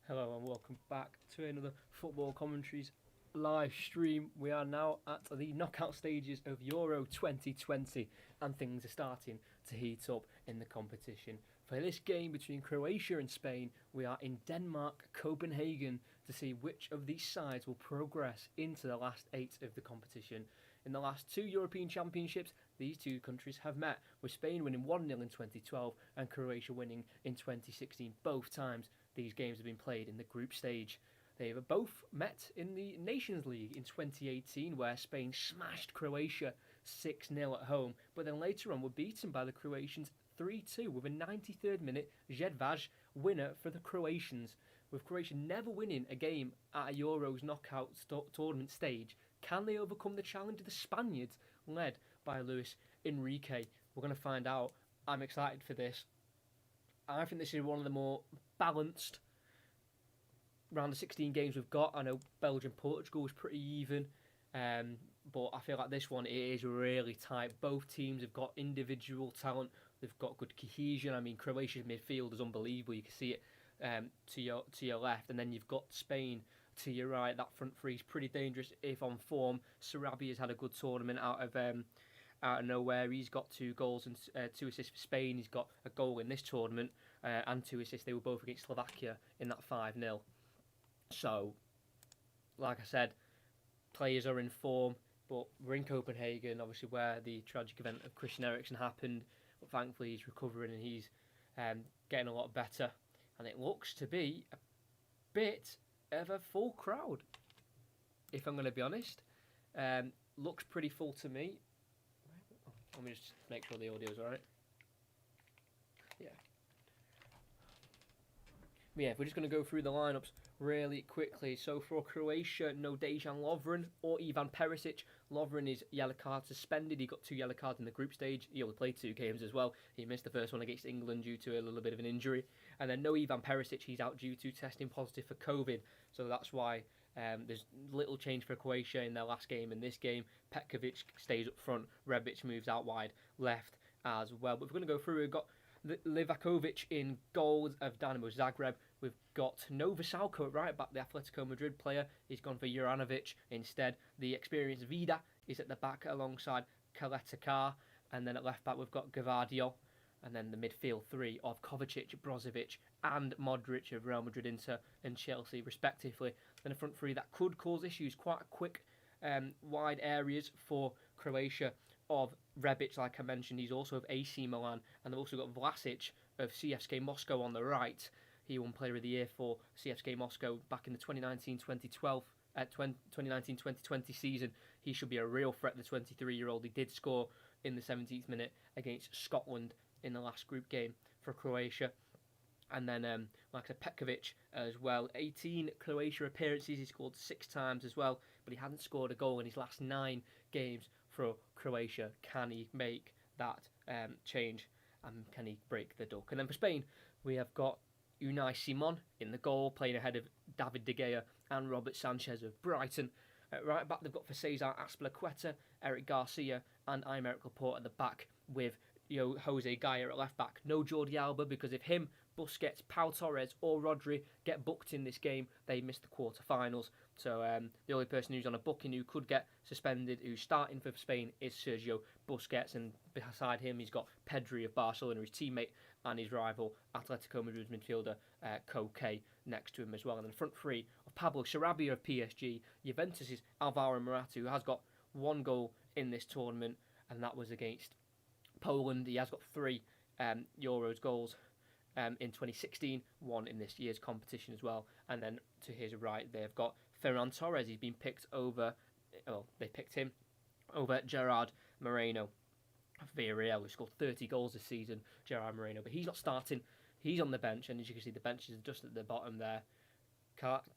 Hello and welcome back to another Football Commentaries live stream. We are now at the knockout stages of Euro 2020 and things are starting to heat up in the competition. For this game between Croatia and Spain, we are in Denmark, Copenhagen, to see which of these sides will progress into the last 8 of the competition. In the last 2 European Championships, these two countries have met, with Spain winning 1-0 in 2012 and Croatia winning in 2016 both times. These games have been played in the group stage. They have both met in the Nations League in 2018, where Spain smashed Croatia 6-0 at home, but then later on were beaten by the Croatians 3-2 with a 93rd minute Jedvaj winner for the Croatians. With Croatia never winning a game at a Euros knockout tournament stage, can they overcome the challenge of the Spaniards, led by Luis Enrique? We're going to find out. I'm excited for this. I think this is one of the more balanced round of 16 games we've got. I know Belgium-Portugal was pretty even, but I feel like this one is really tight. Both teams have got individual talent. They've got good cohesion. I mean, Croatia's midfield is unbelievable. You can see it to your left, and then you've got Spain to your right. That front three is pretty dangerous if on form. Sarabi has had a good tournament out of nowhere. He's got 2 goals and 2 assists for Spain. He's got a goal in this tournament and 2 assists. They were both against Slovakia in that 5-0. So, like I said, players are in form, but we're in Copenhagen, obviously where the tragic event of Christian Eriksen happened. But thankfully he's recovering and he's getting a lot better. And it looks to be a bit of a full crowd, if I'm going to be honest. Looks pretty full to me. Let me just make sure the audio's alright. Yeah. We're just going to go through the lineups really quickly. So for Croatia, no Dejan Lovren or Ivan Perisic. Lovren is yellow card suspended. He got 2 yellow cards in the group stage. He only played 2 games as well. He missed the first one against England due to a little bit of an injury. And then no Ivan Perisic. He's out due to testing positive for COVID. So that's why there's little change for Croatia in their last game and this game. Petkovic stays up front. Rebic moves out wide left as well. But if we're going to go through, we've got Livakovic in goals of Dinamo Zagreb. We've got Novosalko at right back, the Atletico Madrid player. He's gone for Juranovic instead. The experienced Vida is at the back alongside Kaletakar. And then at left back we've got Gvardiol. And then the midfield 3 of Kovacic, Brozovic and Modric of Real Madrid, Inter and Chelsea respectively. Then a front 3 that could cause issues. Quite quick wide areas for Croatia of Rebic, like I mentioned. He's also of AC Milan. And they've also got Vlasic of CSKA Moscow on the right. He won Player of the Year for CSKA Moscow back in the 2019-2020 season. He should be a real threat, the 23-year-old. He did score in the 17th minute against Scotland in the last group game for Croatia. And then, like I said, Petkovic as well. 18 Croatia appearances. He scored 6 times as well, but he hadn't scored a goal in his last 9 games for Croatia. Can he make that change? And can he break the duck? And then for Spain, we have got Unai Simon in the goal, playing ahead of David De Gea and Robert Sanchez of Brighton. At right back, they've got for Cesar Azpilicueta, Eric Garcia, and Aymeric Laporte at the back, with Jose Gaya at left back. No Jordi Alba, because if him, Busquets, Pau Torres or Rodri get booked in this game, they miss the quarter-finals. So the only person who's on a booking who could get suspended, who's starting for Spain, is Sergio Busquets, and beside him he's got Pedri of Barcelona, his teammate, and his rival Atletico Madrid's midfielder Koke next to him as well. And then the front 3 of Pablo Sarabia of PSG, Juventus' Alvaro Morata, who has got 1 goal in this tournament, and that was against Poland. He has got 3 Euros goals in 2016, 1 in this year's competition as well. And then to his right, they've got Ferran Torres. He's been picked over, they picked him over Gerard Moreno of Villarreal, who scored 30 goals this season, Gerard Moreno. But he's not starting. He's on the bench, and as you can see, the bench is just at the bottom there. Kalinic,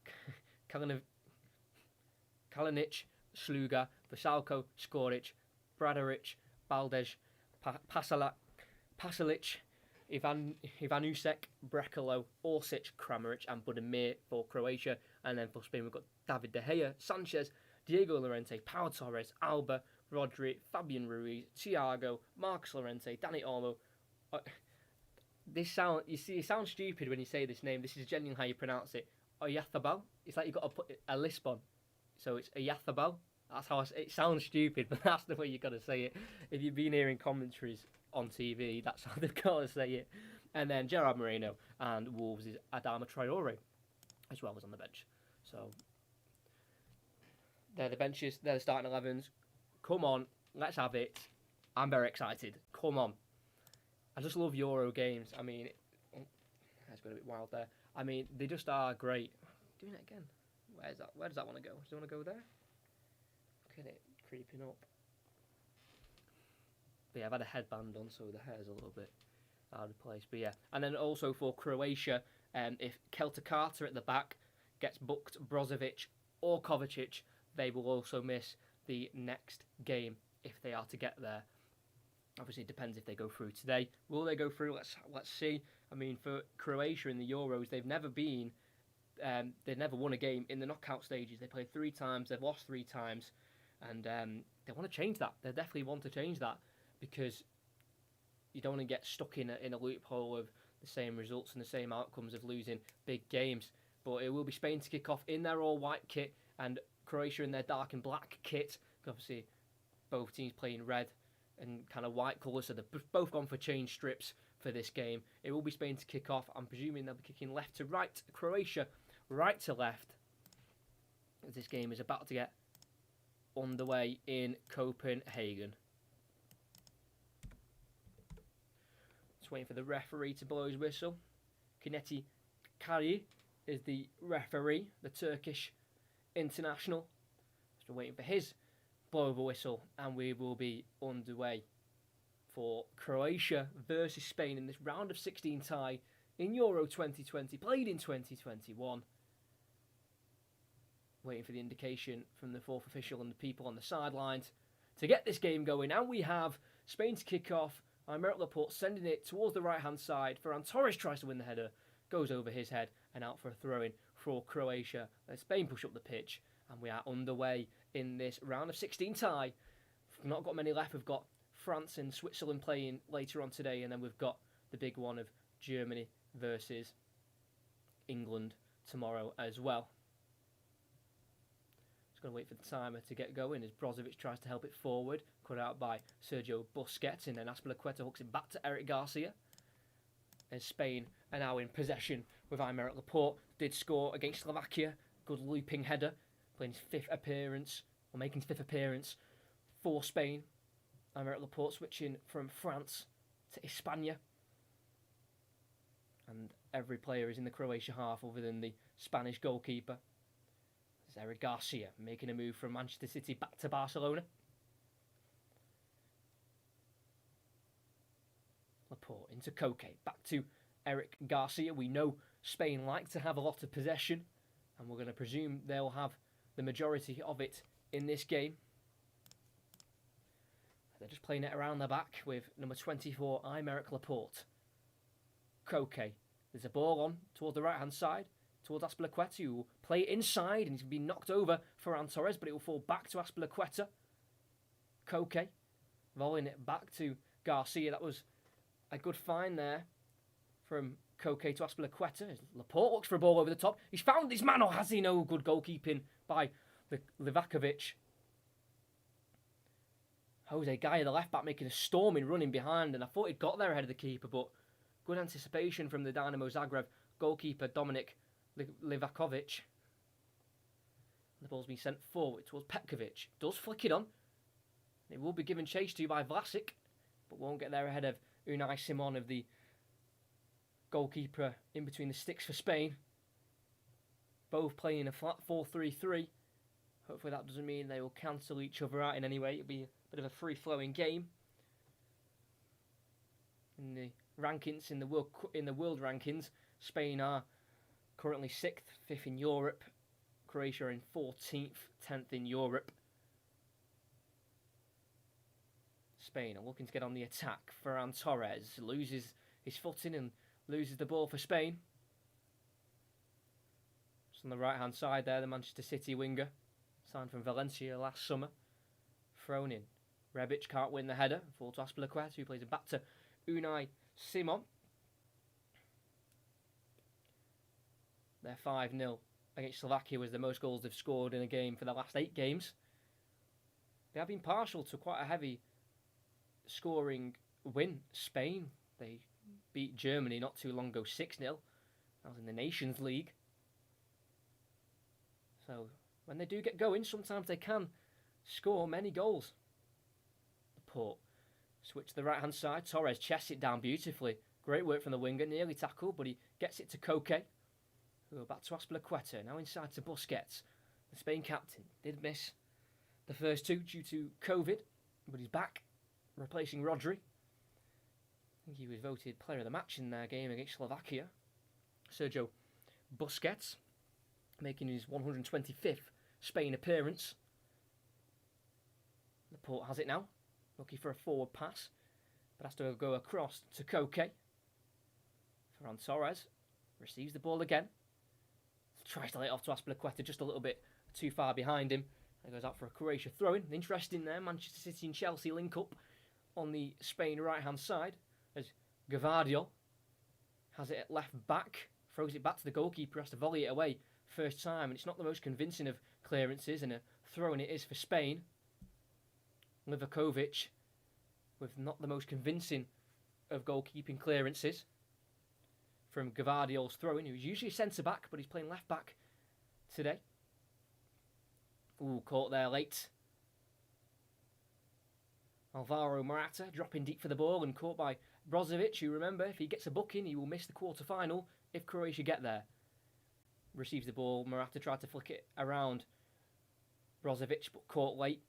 Sluga, Vasalko, Skoric, Bradaric, Baldej, Pasalic, Ivanusek, Brekalo, Orsic, Kramaric and Budimir for Croatia. And then for Spain we've got David De Gea, Sanchez, Diego Llorente, Pau Torres, Alba, Rodri, Fabian Ruiz, Thiago, Marcos Llorente, Dani Olmo. It sounds stupid when you say this name. This is genuinely how you pronounce it. Oyathabal. It's like you've got to put a lisp on. So it's Oyathabal. That's how it sounds stupid, but that's the way you've got to say it. If you've been hearing commentaries on TV, that's how they've got to say it. And then Gerard Moreno and Wolves is Adama Traore, as well as on the bench. So they're the benches, they're the starting 11s. Come on, let's have it. I'm very excited. Come on. I just love Euro games. I mean, that's got a bit wild there. I mean, they just are great. Doing it again. Where's that? Where does that want to go? Does it want to go there? Look at it creeping up. But yeah, I've had a headband on, so the hair's a little bit out of place. But yeah, and then also for Croatia, if Kelta Carter at the back gets booked, Brozovic or Kovacic, they will also miss the next game if they are to get there. Obviously, it depends if they go through today. Will they go through? Let's see. I mean, for Croatia in the Euros, they've never won a game in the knockout stages. They played 3 times, they've lost 3 times, and they want to change that. They definitely want to change that, because you don't want to get stuck in a loophole of the same results and the same outcomes of losing big games. But it will be Spain to kick off in their all-white kit, and Croatia in their dark and black kit. Obviously, both teams playing red and kind of white colours, so they've both gone for change strips for this game. It will be Spain to kick off. I'm presuming they'll be kicking left to right. Croatia right to left, as this game is about to get underway in Copenhagen. Just waiting for the referee to blow his whistle. Kineti Kari is the referee, the Turkish international. Still waiting for his blow of a whistle, and we will be underway for Croatia versus Spain in this round of 16 tie in Euro 2020, played in 2021. Waiting for the indication from the 4th official and the people on the sidelines to get this game going. And we have Spain to kick off. Aymeric Laporte sending it towards the right-hand side. Ferran Torres tries to win the header, goes over his head and out for a throw-in for Croatia. Then Spain push up the pitch, and we are underway in this round of 16 tie. We've not got many left. We've got France and Switzerland playing later on today, and then we've got the big one of Germany versus England tomorrow as well. Just going to wait for the timer to get going as Brozovic tries to help it forward, cut out by Sergio Busquets, and then Azpilicueta hooks it back to Eric Garcia. And Spain are now in possession with Aymeric Laporte. Did score against Slovakia. Good looping header. Playing his 5th appearance, or making his 5th appearance for Spain. Aymeric Laporte switching from France to España. And every player is in the Croatia half other than the Spanish goalkeeper. There's Eric Garcia making a move from Manchester City back to Barcelona. Laporte into Koke, back to Eric Garcia. We know Spain like to have a lot of possession, and we're going to presume they'll have the majority of it in this game. They're just playing it around the back with number 24, Aymeric Laporte. Koke. There's a ball on toward the right-hand side, towards Azpilicueta, who will play it inside, and he's been knocked over for Ferran Torres, but it will fall back to Azpilicueta. Koke, volleying it back to Garcia. That was a good find there from Koke to Azpilicueta. Laporte looks for a ball over the top. He's found his man, or has he? No, good goalkeeping by Livakovic. Jose Gaya, the left back, making a storming running behind, and I thought he'd got there ahead of the keeper, but good anticipation from the Dynamo Zagreb goalkeeper, Dominik Livakovic. The ball's been sent forward towards Petkovic. Does flick it on. It will be given chase to by Vlasic, but won't get there ahead of Unai Simon, of the goalkeeper in between the sticks for Spain. Both playing a flat 4-3-3. Hopefully that doesn't mean they will cancel each other out in any way. It'll be a bit of a free-flowing game. In the rankings, in the world rankings, Spain are currently 6th, 5th in Europe. Croatia are in 14th, 10th in Europe. Spain are looking to get on the attack. Ferran Torres loses his footing and loses the ball for Spain. Just on the right-hand side there, the Manchester City winger, signed from Valencia last summer. Thrown in. Rebic can't win the header. Fall to Azpilicueta, who plays it back to Unai Simon. They're 5-0 against Slovakia was the most goals they've scored in a game for the last 8 games. They have been partial to quite a heavy scoring win. Spain, they beat Germany not too long ago 6-0. That was in the Nations League. So when they do get going, sometimes they can score many goals. Laporte switch to the right hand side. Torres chests it down beautifully. Great work from the winger, nearly tackled, but he gets it to Koke. Who are back to Azpilicueta, now inside to Busquets. The Spain captain did miss the first 2 due to COVID, but he's back, replacing Rodri. I think he was voted player of the match in their game against Slovakia. Sergio Busquets, making his 125th Spain appearance. Laporte has it now, looking for a forward pass, but has to go across to Koke. Ferran Torres receives the ball again. Tries to lay it off to Azpilicueta, just a little bit too far behind him. He goes out for a Croatia throw-in. Interesting there, Manchester City and Chelsea link up on the Spain right-hand side as Gavardio has it at left back, throws it back to the goalkeeper, has to volley it away first time, and it's not the most convincing of clearances, and a throw-in it is for Spain. Livakovic with not the most convincing of goalkeeping clearances from Gavardio's throw-in, who's usually a centre-back, but he's playing left-back today. Ooh, caught there late. Alvaro Morata dropping deep for the ball and caught by Brozovic, who, remember, if he gets a booking, he will miss the quarter-final if Croatia get there. Receives the ball, Morata tried to flick it around Brozovic, but caught late.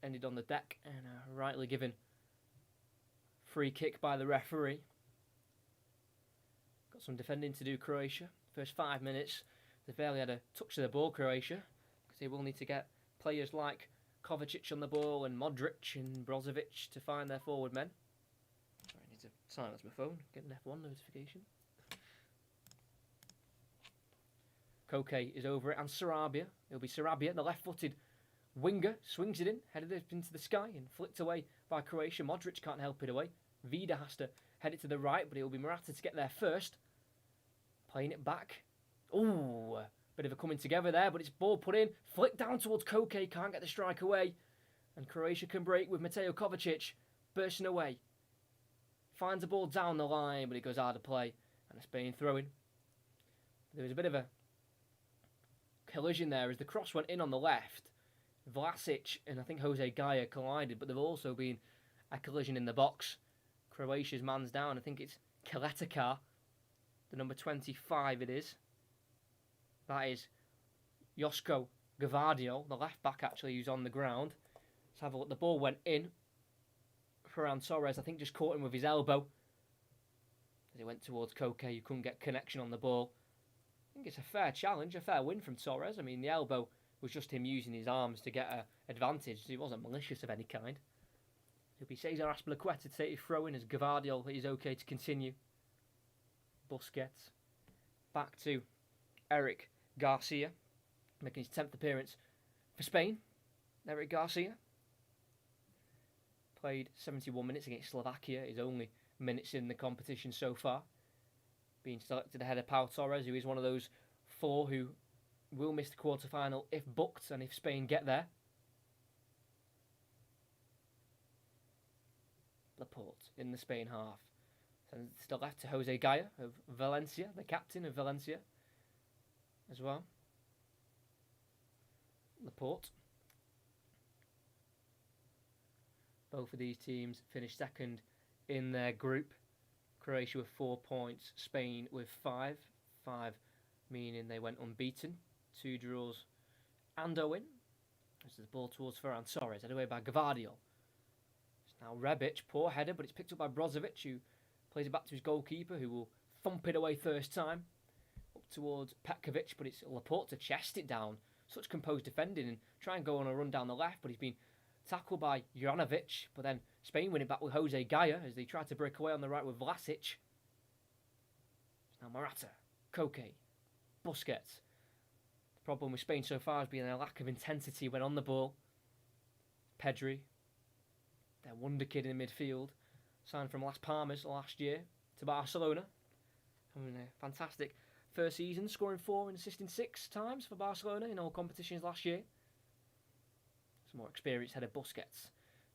Ended on the deck and a rightly given free kick by the referee. Got some defending to do, Croatia. First 5 minutes, they barely had a touch of the ball, Croatia, because they will need to get players like Kovacic on the ball and Modric and Brozovic to find their forward men. Sorry, I need to silence my phone, get an F1 notification. Koke is over it, and Sarabia. It'll be Sarabia, the left-footed winger, swings it in, headed it into the sky and flicked away by Croatia. Modric can't help it away. Vida has to head it to the right, but it will be Morata to get there first. Playing it back. Ooh, bit of a coming together there, but it's ball put in. Flick down towards Koke, can't get the strike away. And Croatia can break with Mateo Kovacic bursting away. Finds the ball down the line, but it goes out of play. And a Spain throw-in. There was a bit of a collision there as the cross went in on the left. Vlasic and I think Jose Gaya collided, but there have also been a collision in the box. Croatia's man's down. I think it's Kaletakar, the number 25 it is. That is Josko Gavardio, the left back actually, who's on the ground. Let's have a look. The ball went in. Ferran Torres, I think, just caught him with his elbow as it went towards Koke, who couldn't get connection on the ball. I think it's a fair challenge, a fair win from Torres. I mean, the elbow was just him using his arms to get an advantage. So he wasn't malicious of any kind. It'll be Cesar Azpilicueta to take his throw in as Gavardio is okay to continue. Busquets back to Eric Garcia, making his 10th appearance for Spain. Eric Garcia played 71 minutes against Slovakia, his only minutes in the competition so far. Being selected ahead of Pau Torres, who is one of those 4 who will miss the quarter-final if booked and if Spain get there. Laporte in the Spain half. Sends it to the left to Jose Gaya of Valencia, the captain of Valencia as well. Laporte. Both of these teams finished second in their group. Croatia with 4 points, Spain with 5. 5 meaning they went unbeaten. 2 draws and a win. This is the ball towards Ferran Torres, headed away by Gavardio. It's now Rebic, poor header, but it's picked up by Brozovic, who plays it back to his goalkeeper, who will thump it away first time. Up towards Petkovic, but it's Laporte to chest it down. Such composed defending and try and go on a run down the left, but he's been tackled by Juranovic, but then Spain winning back with Jose Gaya as they try to break away on the right with Vlasic. It's now Morata, Koke, Busquets. The problem with Spain so far has been a lack of intensity when on the ball. Pedri, their wonder kid in midfield, signed from Las Palmas last year to Barcelona. Having a fantastic first season, scoring 4 and assisting 6 times for Barcelona in all competitions last year. Some more experienced header. Busquets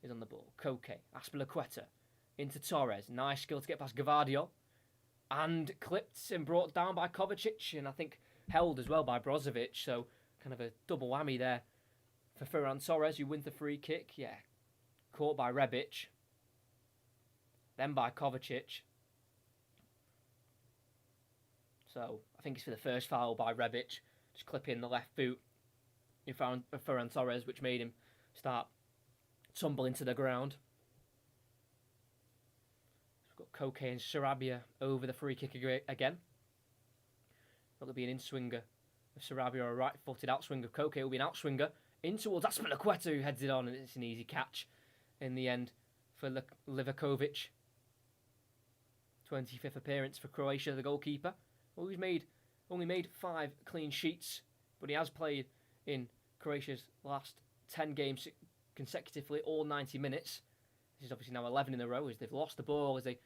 is on the ball. Koke, Azpilicueta, into Torres. Nice skill to get past Gavardio. And clipped and brought down by Kovacic, and I think held as well by Brozovic. So kind of a double whammy there for Ferran Torres, who wins the free kick. Yeah, caught by Rebic. Then by Kovacic. So I think it's for the first foul by Rebic. Just clipping the left boot in front of Ferran Torres, which made him start tumbling to the ground. We've got Koke and Sarabia over the free kick again. That'll be an in-swinger of Sarabia, a right-footed outswinger of Koke. Will be an outswinger in towards Azpilicueta, who heads it on, and it's an easy catch in the end for Livakovic. 25th appearance for Croatia, the goalkeeper. Well, he's only made 5 clean sheets, but he has played in Croatia's last 10 games consecutively, all 90 minutes. This is obviously now 11 in a row as they've lost the ball, as they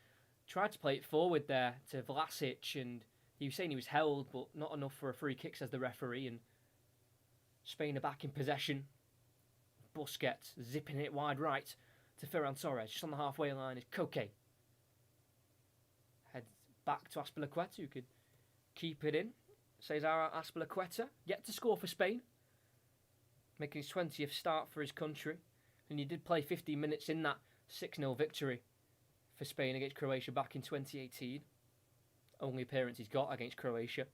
tried to play it forward there to Vlasic, and he was saying he was held, but not enough for a free kick, says the referee, and Spain are back in possession. Busquets zipping it wide right to Ferran Torres, just on the halfway line is Koke. Heads back to Azpilicueta, who could keep it in. Cesar Azpilicueta, yet to score for Spain, making his 20th start for his country, and he did play 15 minutes in that 6-0 victory for Spain against Croatia back in 2018. Only appearance he's got against Croatia.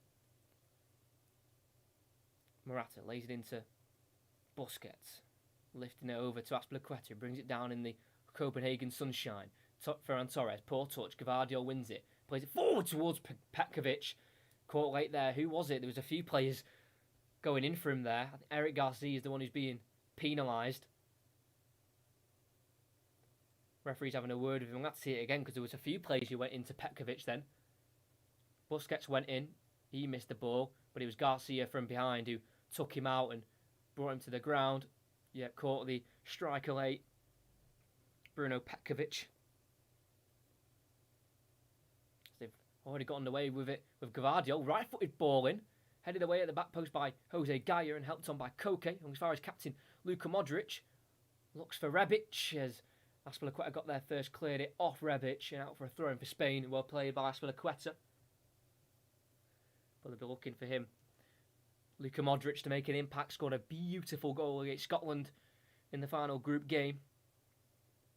Morata lays it into Busquets, lifting it over to Azpilicueta, brings it down in the Copenhagen sunshine. Ferran Torres, poor touch, Gavardio wins it, plays it forward towards Petkovic, caught late there. Who was it? There was a few players going in for him there. I think Eric Garcia is the one who's being penalised. Referee's having a word with him. Let's see it again, because there was a few players who went into Petkovic then. Busquets went in, he missed the ball, but it was Garcia from behind who took him out and brought him to the ground. Yeah, caught the striker late, Bruno Petkovic. They've already gotten away with it with Gavardio, right-footed ball in, headed away at the back post by Jose Gaya and helped on by Koke, as far as captain Luka Modric. Looks for Rebic as Azpilicueta got there first, cleared it off Rebic and out for a throw-in for Spain. Well played by Azpilicueta. But they'll be looking for him. Luka Modric to make an impact, scored a beautiful goal against Scotland in the final group game.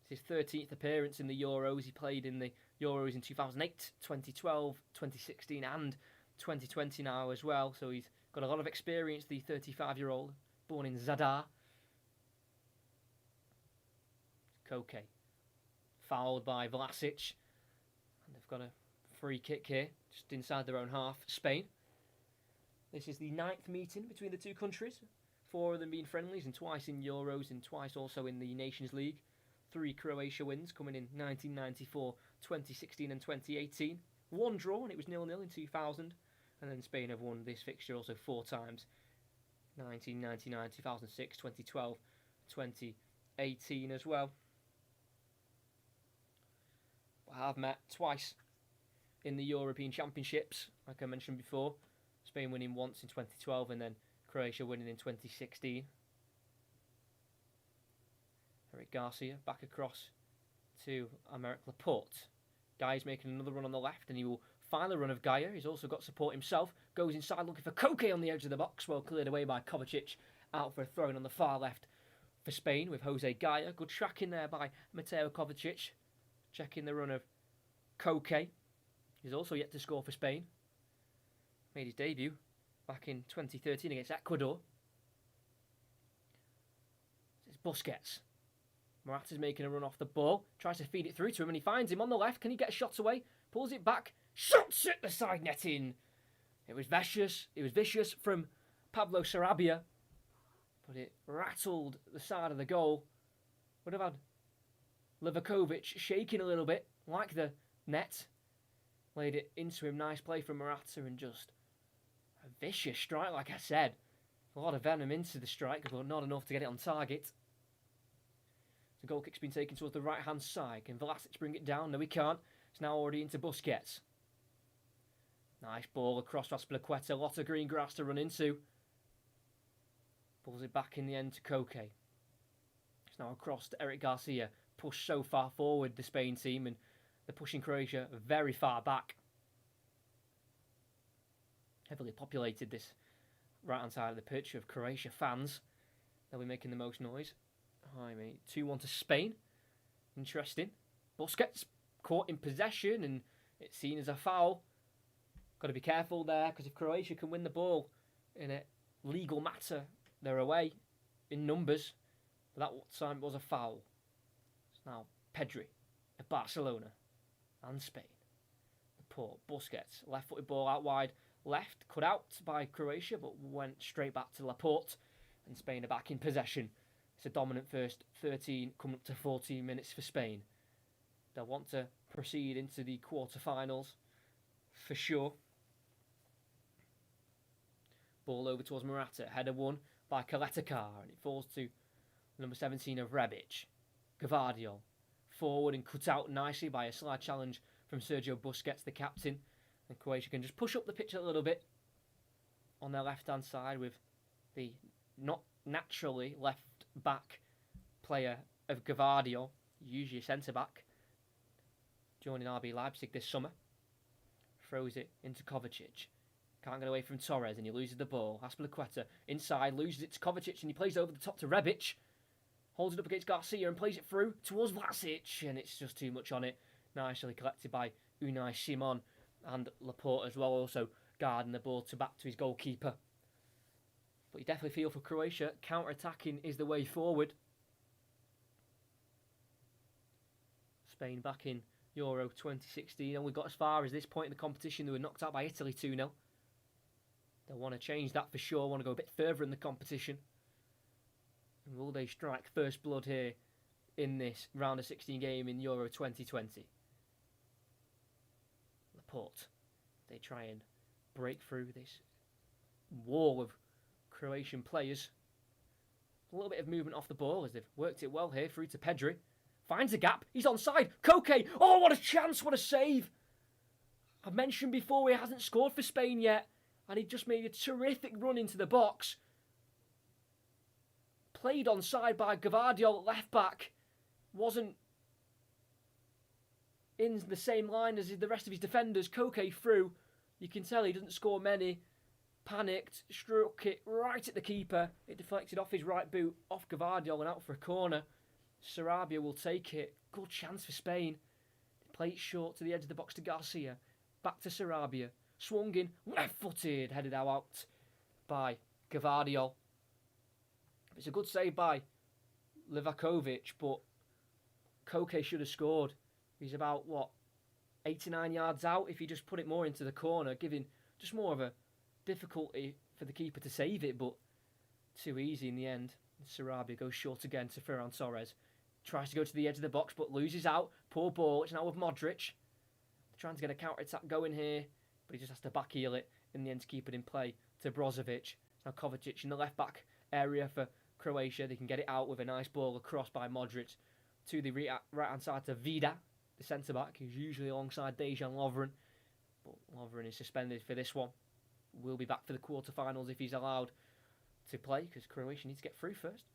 It's his 13th appearance in the Euros. He played in the Euros in 2008, 2012, 2016 and 2020 now as well. So he's got a lot of experience, the 35-year-old, born in Zadar. Koke, fouled by Vlasic. And they've got a free kick here, just inside their own half, Spain. This is the 9th meeting between the two countries. 4 of them being friendlies, and twice in Euros and twice also in the Nations League. 3 Croatia wins coming in 1994, 2016 and 2018. 1 draw, and it was 0-0 in 2000. And then Spain have won this fixture also 4 times. 1999, 2006, 2012, 2018 as well. I have met twice in the European Championships, like I mentioned before. Spain winning once in 2012 and then Croatia winning in 2016. Eric Garcia back across to Aymeric Laporte. Guy's making another run on the left and he will find the run of Gaia. He's also got support himself. Goes inside looking for Koke on the edge of the box. Well cleared away by Kovacic. Out for a throw-in on the far left for Spain with Jose Gaia. Good tracking there by Mateo Kovacic. Checking the run of Koke. He's also yet to score for Spain. Made his debut back in 2013 against Ecuador. It's Busquets. Morata's making a run off the ball. Tries to feed it through to him and he finds him on the left. Can he get a shot away? Pulls it back. Shoots at the side netting. It was vicious. It was vicious from Pablo Sarabia. But it rattled the side of the goal. Would have had Livakovic shaking a little bit, like the net. Laid it into him. Nice play from Morata and just a vicious strike, like I said. A lot of venom into the strike, but not enough to get it on target. The goal kick's been taken towards the right-hand side. Can Vlasic bring it down? No, he can't. It's now already into Busquets. Nice ball across to Aspilicueta. A lot of green grass to run into. Pulls it back in the end to Koke. It's now across to Eric Garcia. Pushed so far forward, the Spain team, and they're pushing Croatia very far back. Heavily populated, this right-hand side of the pitch of Croatia fans. They'll be making the most noise. Hi, mate. 2-1 to Spain. Interesting. Busquets caught in possession, and it's seen as a foul. Got to be careful there, because if Croatia can win the ball in a legal matter, they're away in numbers. But that time was a foul. It's now Pedri at Barcelona and Spain. Laporte, Busquets, left-footed ball out wide. Left, cut out by Croatia, but went straight back to Laporte. And Spain are back in possession. It's a dominant first 13, coming up to 14 minutes for Spain. They'll want to proceed into the quarterfinals for sure. Ball over towards Morata. Header won by Kaletakar, and it falls to number 17 of Rebic. Gavardio forward and cut out nicely by a slide challenge from Sergio Busquets, the captain. And Croatia can just push up the pitch a little bit on their left-hand side with the not naturally left-back player of Gavardio, usually a centre-back, joining RB Leipzig this summer. Throws it into Kovacic. Can't get away from Torres, and he loses the ball. Aspilicueta inside, loses it to Kovacic, and he plays over the top to Rebic. Holds it up against Garcia and plays it through towards Vlasic, and it's just too much on it. Nicely collected by Unai Simon. And Laporte as well, also guarding the ball to back to his goalkeeper. But you definitely feel for Croatia, counter-attacking is the way forward. Spain back in Euro 2016, and we got as far as this point in the competition. They were knocked out by Italy 2-0. They'll want to change that for sure, want to go a bit further in the competition. And will they strike first blood here in this round of 16 game in Euro 2020? Laporte. They try and break through this wall of Croatian players. A little bit of movement off the ball as they've worked it well here through to Pedri. Finds a gap. He's onside. Koke. Oh, what a chance. What a save. I mentioned before he hasn't scored for Spain yet. And he just made a terrific run into the box. Played onside by Gavardio at left back. Wasn't in the same line as the rest of his defenders. Koke through. You can tell he doesn't score many. Panicked, struck it right at the keeper. It deflected off his right boot, off Gavardio and out for a corner. Sarabia will take it. Good chance for Spain. They play it short to the edge of the box to Garcia. Back to Sarabia. Swung in, left-footed, headed out by Gavardio. It's a good save by Livakovic, but Koke should have scored. He's about, 89 yards out if he just put it more into the corner, giving just more of a difficulty for the keeper to save it, but too easy in the end. Sarabia goes short again to Ferran Torres. Tries to go to the edge of the box, but loses out. Poor ball. It's now with Modric. Trying to get a counter-attack going here, but he just has to back-heel it in the end to keep it in play to Brozovic. Now Kovacic in the left-back area for Croatia. They can get it out with a nice ball across by Modric to the right-hand side to Vida, the centre-back, who's usually alongside Dejan Lovren. But Lovren is suspended for this one. Will be back for the quarter-finals if he's allowed to play, because Croatia needs to get through first.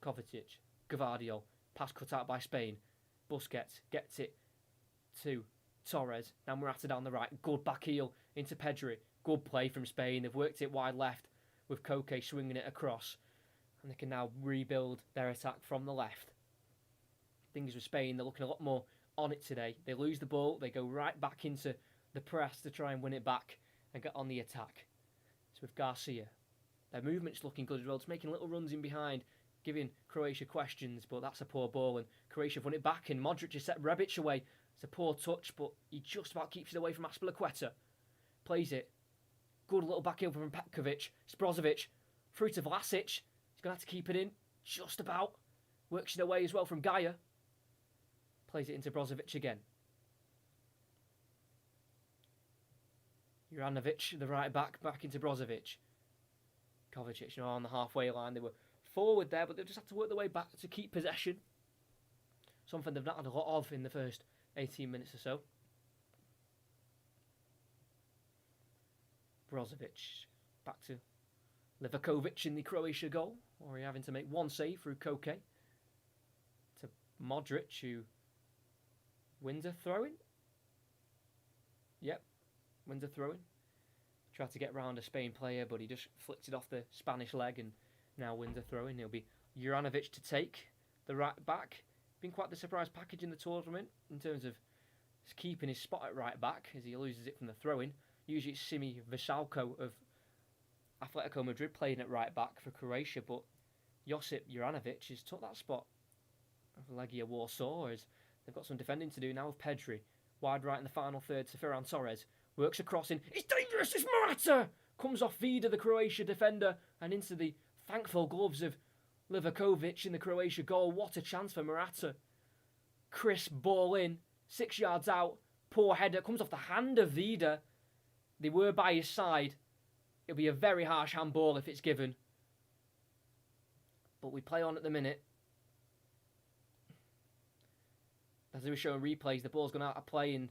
Kovacic, Gavardio, pass cut out by Spain. Busquets gets it to Torres. Now Morata down the right. Good back heel into Pedri. Good play from Spain. They've worked it wide left with Koke swinging it across. And they can now rebuild their attack from the left. Things with Spain, they're looking a lot more on it today. They lose the ball. They go right back into the press to try and win it back and get on the attack. So with Garcia. Their movement's looking good as well. Just making little runs in behind, giving Croatia questions, but that's a poor ball. And Croatia have won it back, and Modric has set Rebic away. It's a poor touch, but he just about keeps it away from Aspilicueta. Plays it. Good little back heel from Petkovic. Brozovic. Through to Vlasic. He's going to have to keep it in. Just about. Works it away as well from Gaia. Plays it into Brozovic again. Juranovic, the right back into Brozovic. Kovacic, on the halfway line. They were forward there, but they've just had to work their way back to keep possession. Something they've not had a lot of in the first 18 minutes or so. Brozovic back to Livakovic in the Croatia goal, or are you having to make one save through Koke to Modric, who wins a throw-in? Yep, wins a throw-in. Tried to get round a Spain player, but he just flicked it off the Spanish leg and now wins a throw-in. It'll be Juranovic to take the right back. Been quite the surprise package in the tournament in terms of keeping his spot at right back as he loses it from the throw-in. Usually it's Simi Vesalko of Atletico Madrid playing at right back for Croatia, but Josip Juranovic has took that spot of Legia Warsaw as they've got some defending to do now with Pedri. Wide right in the final third to Ferran Torres. Works a crossing. It's dangerous, it's Morata! Comes off Vida, the Croatia defender, and into the thankful gloves of Livakovic in the Croatia goal. What a chance for Morata. Crisp ball in, 6 yards out. Poor header, comes off the hand of Vida. They were by his side. It'll be a very harsh handball if it's given. But we play on at the minute. As they were showing replays, the ball's gone out of play and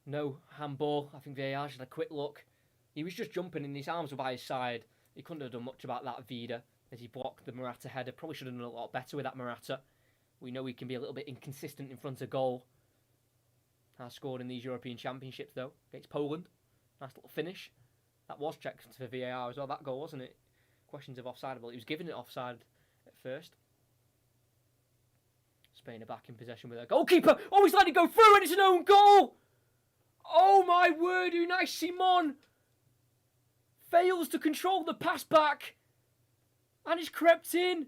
no handball. I think VAR just had a quick look. He was just jumping and his arms were by his side. He couldn't have done much about that, Vida, as he blocked the Morata header. Probably should have done a lot better with that Morata. We know he can be a little bit inconsistent in front of goal. Has scored in these European Championships, though, against Poland. Nice little finish. That was checked for VAR as well, that goal, wasn't it? Questions of offside. Well, he was giving it offside at first. Spain are back in possession with their goalkeeper. Oh, he's letting it go through and it's an own goal! Oh my word, Unai Simon fails to control the pass back and it's crept in.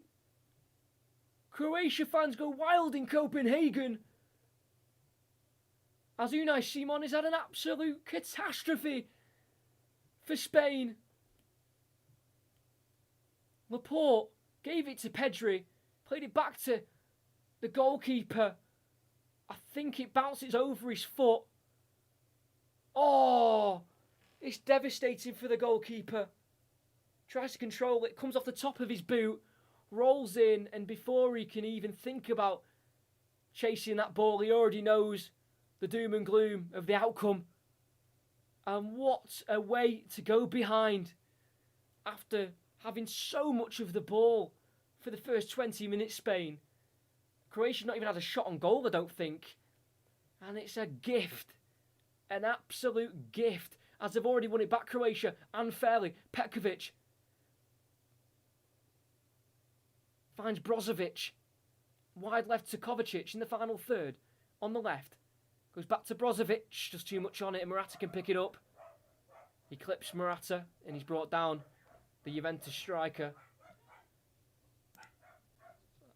Croatia fans go wild in Copenhagen as Unai Simon has had an absolute catastrophe for Spain. Laporte gave it to Pedri, played it back to the goalkeeper. I think it bounces over his foot. Oh, it's devastating for the goalkeeper. Tries to control it, comes off the top of his boot, rolls in, and before he can even think about chasing that ball, he already knows the doom and gloom of the outcome. And what a way to go behind after having so much of the ball for the first 20 minutes, Spain. Croatia not even had a shot on goal, I don't think. And it's a gift. An absolute gift. As they've already won it back, Croatia, and fairly. Petkovic finds Brozovic. Wide left to Kovacic in the final third. On the left. Goes back to Brozovic. Just too much on it, and Morata can pick it up. He clips Morata, and he's brought down the Juventus striker.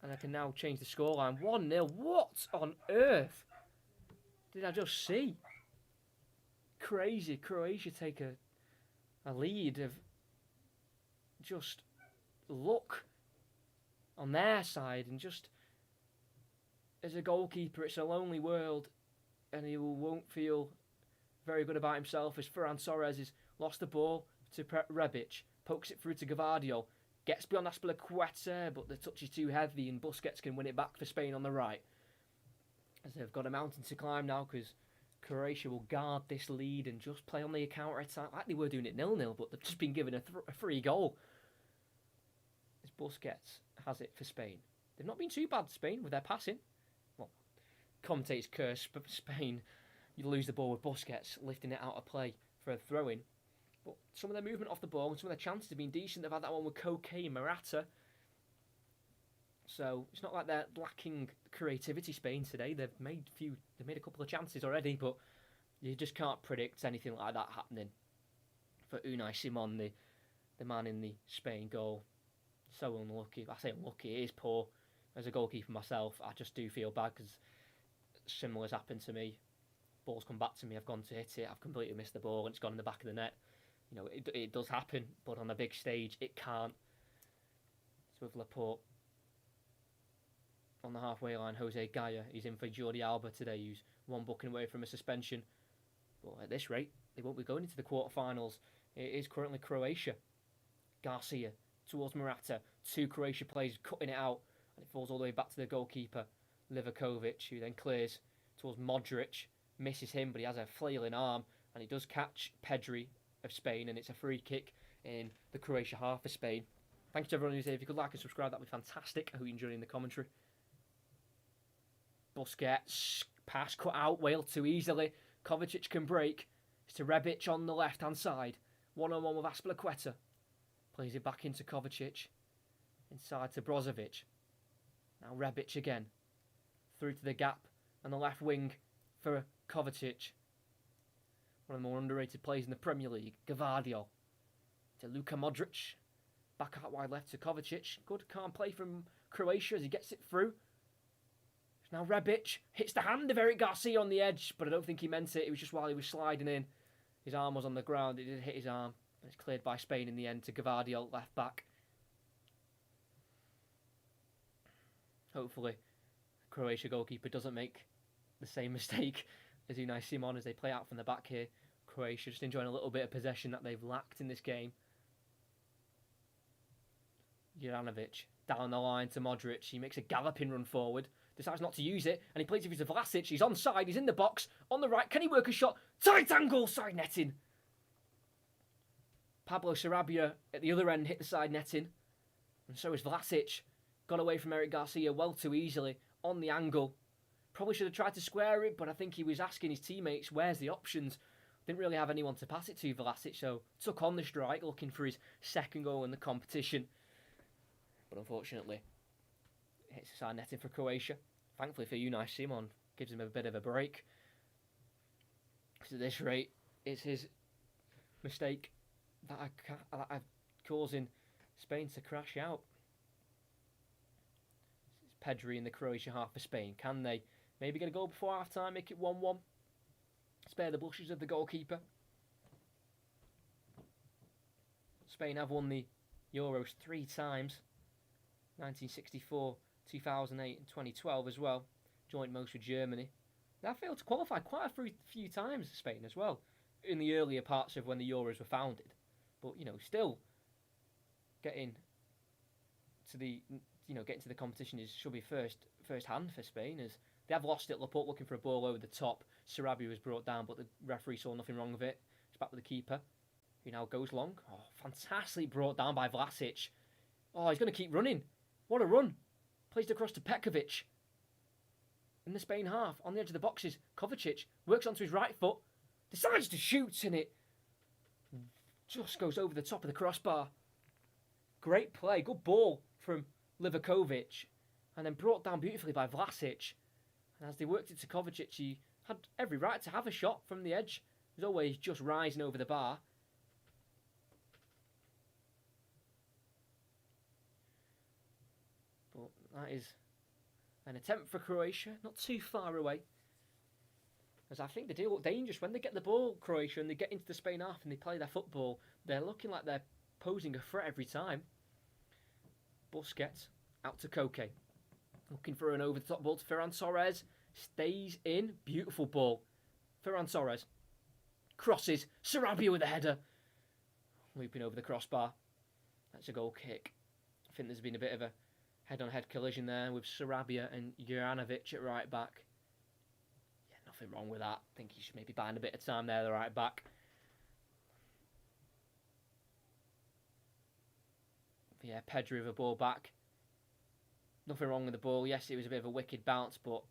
And I can now change the scoreline. 1-0. What on earth did I just see? Crazy. Croatia take a lead of just luck on their side. And just as a goalkeeper, it's a lonely world. And he won't feel very good about himself as Ferran Torres has lost the ball to Rebic. Pokes it through to Gavardio. Gets beyond Azpilicueta, but the touch is too heavy and Busquets can win it back for Spain on the right. As they've got a mountain to climb now because Croatia will guard this lead and just play on the counter-attack like they were doing it 0-0, but they've just been given a free goal. As Busquets has it for Spain. They've not been too bad, Spain, with their passing. Well, commentators curse Spain. You lose the ball with Busquets lifting it out of play for a throw-in. But some of their movement off the ball and some of their chances have been decent. They've had that one with Koke and Morata. So it's not like they're lacking creativity, Spain, today. They've made a couple of chances already, but you just can't predict anything like that happening. For Unai Simon, the man in the Spain goal. So unlucky. I say unlucky, it is poor. As a goalkeeper myself, I just do feel bad because similar has happened to me. Ball's come back to me, I've gone to hit it, I've completely missed the ball and it's gone in the back of the net. You know, it does happen, but on a big stage, it can't. So with Laporte on the halfway line, Jose Gaya, he's in for Jordi Alba today, who's one booking away from a suspension. But at this rate, they won't be going into the quarterfinals. It is currently Croatia. Garcia towards Morata. 2 Croatia players cutting it out, and it falls all the way back to the goalkeeper, Livakovic, who then clears towards Modric. Misses him, but he has a flailing arm, and he does catch Pedri of Spain, and it's a free kick in the Croatia half for Spain. Thanks to everyone who's here. If you could like and subscribe, that'd be fantastic. I hope you're enjoying the commentary. Busquets, pass cut out, way too easily. Kovacic can break. It's to Rebic on the left-hand side. One-on-one with Azpilicueta. Plays it back into Kovacic. Inside to Brozovic. Now Rebic again. Through to the gap on the left wing for Kovacic. One of the more underrated players in the Premier League. Gavardio. To Luka Modric. Back out wide left to Kovacic. Good calm play from Croatia as he gets it through. Now Rebic hits the hand of Eric Garcia on the edge, but I don't think he meant it. It was just while he was sliding in. His arm was on the ground. It did hit his arm. And it's cleared by Spain in the end to Gavardio, left back. Hopefully, Croatia goalkeeper doesn't make the same mistake as Unai Simon as they play out from the back here. Croatia just enjoying a little bit of possession that they've lacked in this game. Juranovic down the line to Modric. He makes a galloping run forward. Decides not to use it, and he plays it to Vlasic. He's onside, he's in the box, on the right. Can he work a shot? Tight angle, side netting. Pablo Sarabia at the other end hit the side netting. And so is Vlasic. Got away from Eric Garcia well too easily on the angle. Probably should have tried to square it, but I think he was asking his teammates, where's the options? Didn't really have anyone to pass it to, Vlasic, so took on the strike, looking for his second goal in the competition. But unfortunately, hits the side netting for Croatia. Thankfully for Unai Simon, gives him a bit of a break. Because at this rate, it's his mistake that I'm causing Spain to crash out. It's Pedri in the Croatia half for Spain. Can they maybe get a goal before half-time, make it 1-1? Spare the blushes of the goalkeeper. Spain have won the Euros 3 times. 1964, 2008 and 2012 as well. Joint most with Germany. They have failed to qualify quite a few times, Spain as well, in the earlier parts of when the Euros were founded. But, still getting to the competition should be first hand for Spain, as they have lost it. Laporte looking for a ball over the top. Sarabia was brought down, but the referee saw nothing wrong with it. It's back with the keeper, who now goes long. Oh, fantastically brought down by Vlasic. Oh, he's going to keep running. What a run. Plays it across to Petkovic. In the Spain half, on the edge of the boxes, Kovacic works onto his right foot, decides to shoot, and it just goes over the top of the crossbar. Great play, good ball from Livakovic, and then brought down beautifully by Vlasic. And as they worked it to Kovacic, he had every right to have a shot from the edge. He was always just rising over the bar. But that is an attempt for Croatia, not too far away. As I think they do look dangerous when they get the ball, Croatia, and they get into the Spain half and they play their football. They're looking like they're posing a threat every time. Busquets out to Koke. Looking for an over-the-top ball to Ferran Torres. Stays in. Beautiful ball. Ferran Torres. Crosses. Sarabia with a header. Looping over the crossbar. That's a goal kick. I think there's been a bit of a head-on-head collision there with Sarabia and Juranovic at right back. Yeah, nothing wrong with that. I think he should maybe buying a bit of time there, the right back. But yeah, Pedri with a ball back. Nothing wrong with the ball. Yes, it was a bit of a wicked bounce, but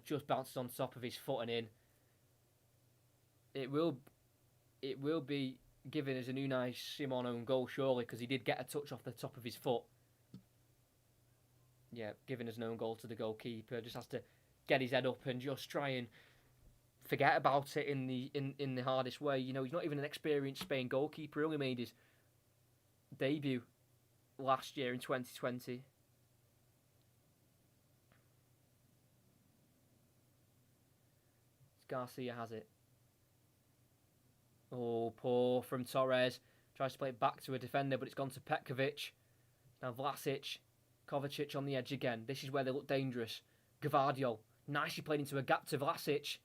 just bounces on top of his foot and in. It will be given as an Unai Simon own goal, surely, because he did get a touch off the top of his foot. Yeah, given as an own goal to the goalkeeper. Just has to get his head up and just try and forget about it in the hardest way. He's not even an experienced Spain goalkeeper. He only made his debut last year in 2020. Garcia has it. Oh, poor from Torres. Tries to play it back to a defender, but it's gone to Petkovic. Now Vlasic. Kovacic on the edge again. This is where they look dangerous. Gavardio. Nicely played into a gap to Vlasic.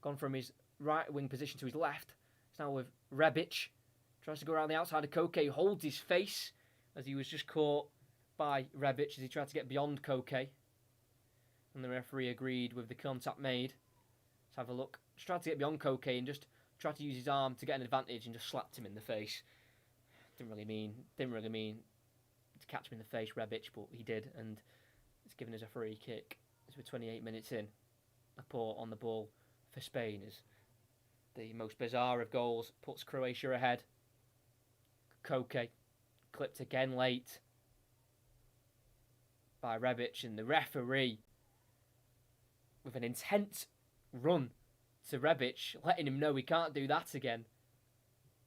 Gone from his right wing position to his left. It's now with Rebic. Tries to go around the outside of Koke. Holds his face as he was just caught by Rebic as he tried to get beyond Koke. And the referee agreed with the contact made. Let's have a look. Just tried to get beyond Koke and just tried to use his arm to get an advantage and just slapped him in the face. Didn't really mean to catch him in the face, Rebic, but he did, and it's given us a free kick. As we're 28 minutes in, Laporte on the ball for Spain is the most bizarre of goals, puts Croatia ahead. Koke clipped again late by Rebic, and the referee with an intense run to Rebic, letting him know he can't do that again.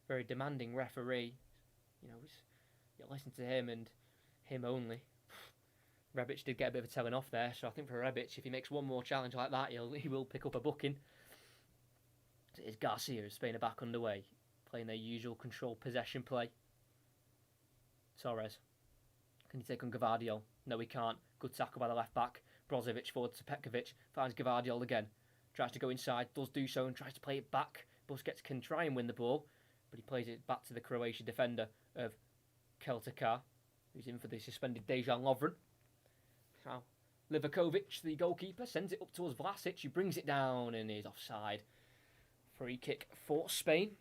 Very demanding referee. You listen to him and him only. Rebic did get a bit of a telling off there, so I think for Rebic, if he makes one more challenge like that, he will pick up a booking. It is Garcia as Spain are back underway, playing their usual controlled possession play. Torres. Can he take on Gvardiol? No, he can't. Good tackle by the left back. Brozovic forward to Petkovic. Finds Gvardiol again. Tries to go inside. Does do so and tries to play it back. Busquets can try and win the ball, but he plays it back to the Croatian defender of Keltakar, who's in for the suspended Dejan Lovren. Now, Livakovic, the goalkeeper, sends it up towards Vlasic, who brings it down and is offside. Free kick for Spain.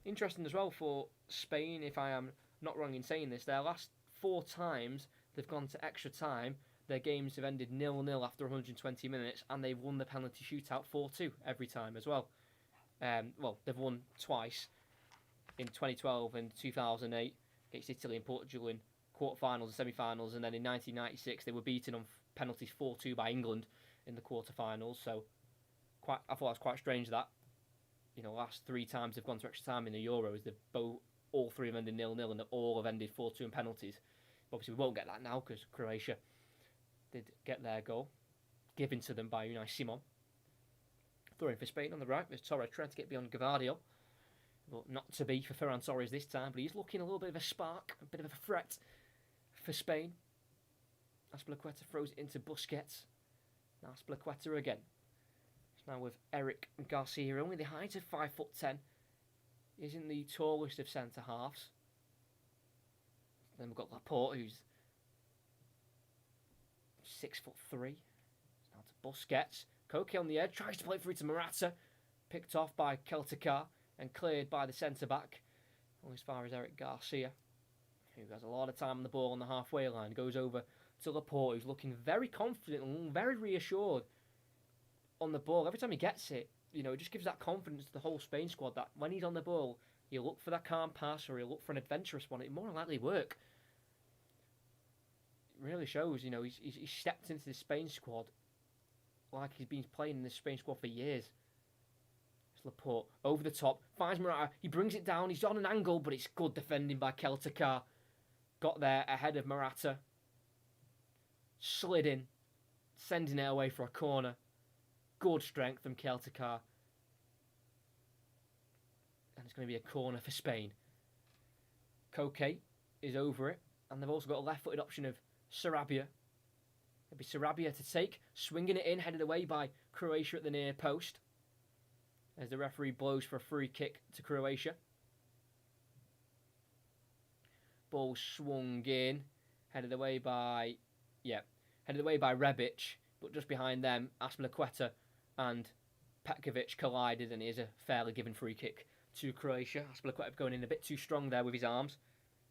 Interesting as well for Spain, if I am not wrong in saying this, their last 4 times they've gone to extra time, their games have ended 0-0 after 120 minutes, and they've won the penalty shootout 4-2 every time as well. They've won twice, in 2012 and 2008 against Italy and Portugal in quarterfinals and semi-finals, and then in 1996 they were beaten on penalties 4-2 by England in the quarterfinals. So I thought that was quite strange that last 3 times they've gone to extra time in the Euros, all 3 have ended 0-0 and all have ended 4-2 in penalties. Obviously we won't get that now because Croatia did get their goal given to them by Unai Simon. Throwing for Spain on the right, with Torres trying to get beyond Gvardiol. But not to be for Ferran Torres this time, but he's looking a little bit of a spark, a bit of a threat for Spain. Azpilicueta throws it into Busquets. Now Azpilicueta again. It's now with Eric Garcia, only the height of 5'10". Isn't the tallest of centre halves. Then we've got Laporte, who's 6'3". Now to Busquets. Koke on the edge, tries to play through to Morata. Picked off by Keltakar and cleared by the centre-back. Only as far as Eric Garcia, who has a lot of time on the ball on the halfway line. Goes over to Laporte, who's looking very confident and very reassured on the ball. Every time he gets it, it just gives that confidence to the whole Spain squad that when he's on the ball, he'll look for that calm pass or he'll look for an adventurous one. It more than likely work. It really shows, he's stepped into the Spain squad like he's been playing in the Spain squad for years. It's Laporte over the top, finds Morata, he brings it down, he's on an angle, but it's good defending by Keltakar. Got there ahead of Morata. Slid in, sending it away for a corner. Good strength from Keltakar. And it's going to be a corner for Spain. Koke is over it, and they've also got a left-footed option of Sarabia. It'll be Sarabia to take, swinging it in, headed away by Croatia at the near post. As the referee blows for a free kick to Croatia. Ball swung in, headed away by Rebic, but just behind them, Azpilicueta and Petkovic collided, and it is a fairly given free kick to Croatia. Azpilicueta going in a bit too strong there with his arms,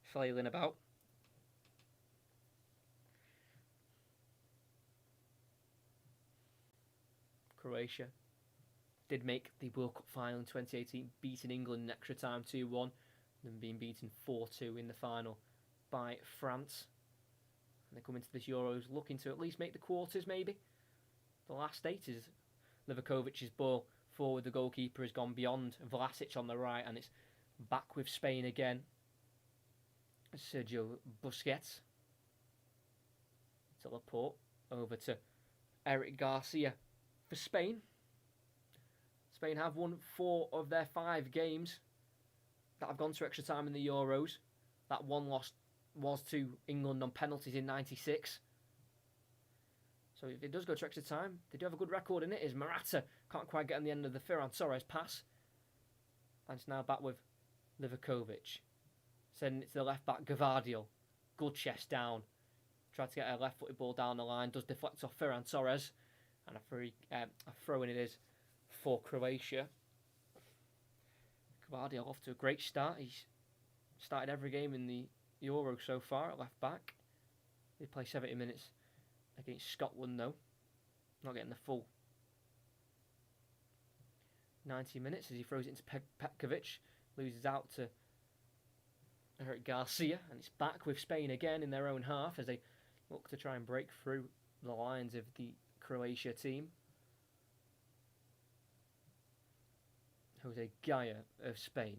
flailing about. Croatia did make the World Cup final in 2018, beating England in extra time 2-1, then being beaten 4-2 in the final by France. And they come into this Euros looking to at least make the quarters, maybe. The last 8 is Livakovic's ball forward. The goalkeeper has gone beyond Vlasic on the right, and it's back with Spain again. Sergio Busquets to Laporte, over to Eric Garcia for Spain. Spain have won 4 of their 5 games that have gone to extra time in the Euros. That one loss was to England on penalties in 96. So if it does go to extra time, they do have a good record in it. Is Morata can't quite get on the end of the Ferran Torres pass. And it's now back with Livakovic. Sending it to the left back, Gvardiol. Good chest down. Tried to get a left-footed ball down the line. Does deflect off Ferran Torres. And a throw-in it is for Croatia. Gvardiol off to a great start. He's started every game in the Euro so far at left back. He played 70 minutes against Scotland though. Not getting the full 90 minutes as he throws it into Petkovic. Loses out to Eric Garcia, and it's back with Spain again in their own half as they look to try and break through the lines of the Croatia team. Jose Gaya of Spain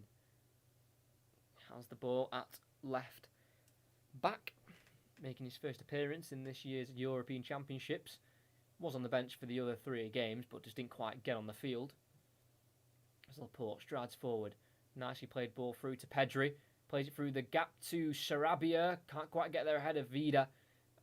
has the ball at left back, making his first appearance in this year's European Championships. Was on the bench for the other 3 games, but just didn't quite get on the field. As Laporte strides forward, nicely played ball through to Pedri, plays it through the gap to Sarabia, can't quite get there ahead of Vida,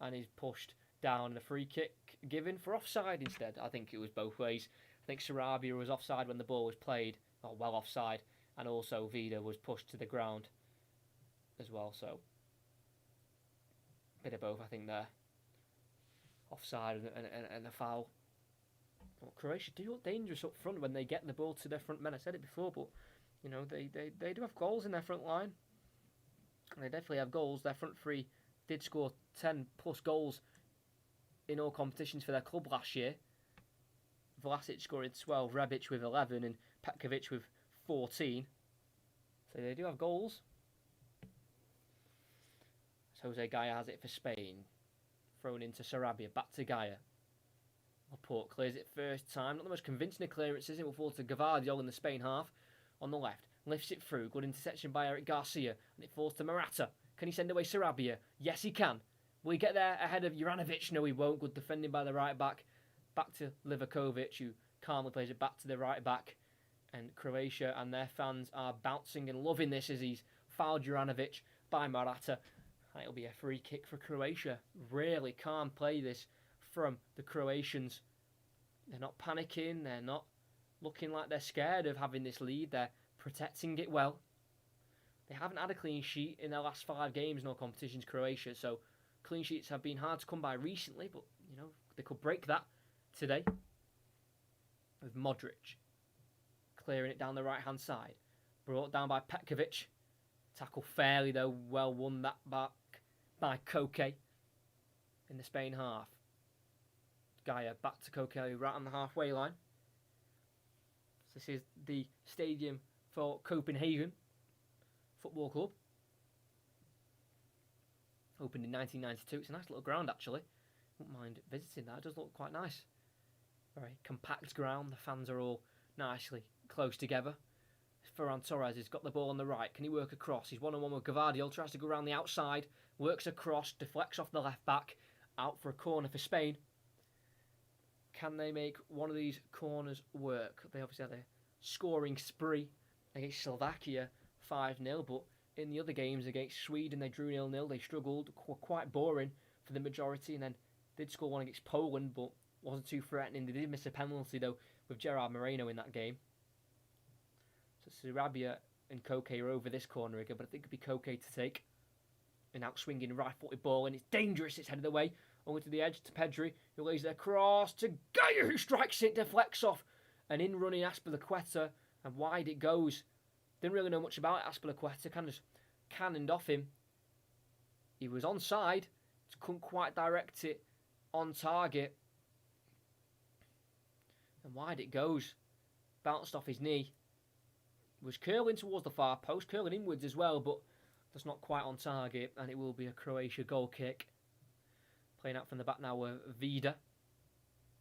and is pushed down. The free kick given for offside instead. I think it was both ways. I think Sarabia was offside when the ball was played, or well offside, and also Vida was pushed to the ground as well, so bit of both I think there. Offside and a foul. Well, Croatia do look dangerous up front when they get the ball to their front men. I said it before, but you know they do have goals in their front line. They definitely have goals. Their front three did score 10 plus goals in all competitions for their club last year. Vlasic scoring 12, Rebic with 11, and Petkovic with 14. So they do have goals. So Jose Gaya has it for Spain. Thrown into Sarabia, back to Gaya. Laporte clears it first time. Not the most convincing of clearances. It will fall to Gvardiol in the Spain half on the left. Lifts it through. Good interception by Eric Garcia. And it falls to Morata. Can he send away Sarabia? Yes, he can. Will he get there ahead of Juranovic? No, he won't. Good defending by the right back. Back to Livakovic, who calmly plays it back to the right back. And Croatia and their fans are bouncing and loving this as he's fouled Juranovic by Morata. And it'll be a free kick for Croatia. Really can't play this from the Croatians. They're not panicking. They're not looking like they're scared of having this lead. They're protecting it well. They haven't had a clean sheet in their last 5 games in all competitions, Croatia. So clean sheets have been hard to come by recently. But, you know, they could break that today. With Modric clearing it down the right-hand side. Brought down by Petkovic. Tackle fairly, though. Well won that back by Koke in the Spain half. Gaya back to Koke right on the halfway line. So this is the stadium for Copenhagen Football Club. Opened in 1992. It's a nice little ground, actually. Wouldn't mind visiting that. It does look quite nice. Very compact ground. The fans are all nicely close together. Ferran Torres has got the ball on the right. Can he work across? He's one-on-one with Gvardiol. Tries to go around the outside. Works across. Deflects off the left back. Out for a corner for Spain. Can they make one of these corners work? They obviously had a scoring spree against Slovakia, 5-0. But in the other games against Sweden, they drew 0-0. They struggled. Quite boring for the majority. And then did score one against Poland, but wasn't too threatening. They did miss a penalty, though, with Gerard Moreno in that game. So Sarabia and Koke are over this corner again, but I think it could be Koke to take. An out-swinging right-footed ball, and it's dangerous. It's headed away. Over to the edge to Pedri, who lays their cross to Gaya, who strikes it, deflects off. An in-running Azpilicueta, and wide it goes. Didn't really know much about it, Azpilicueta. Kind of just cannoned off him. He was onside. Couldn't quite direct it on target. And wide it goes. Bounced off his knee. Was curling towards the far post, curling inwards as well, but that's not quite on target, and it will be a Croatia goal kick. Playing out from the back now with Vida.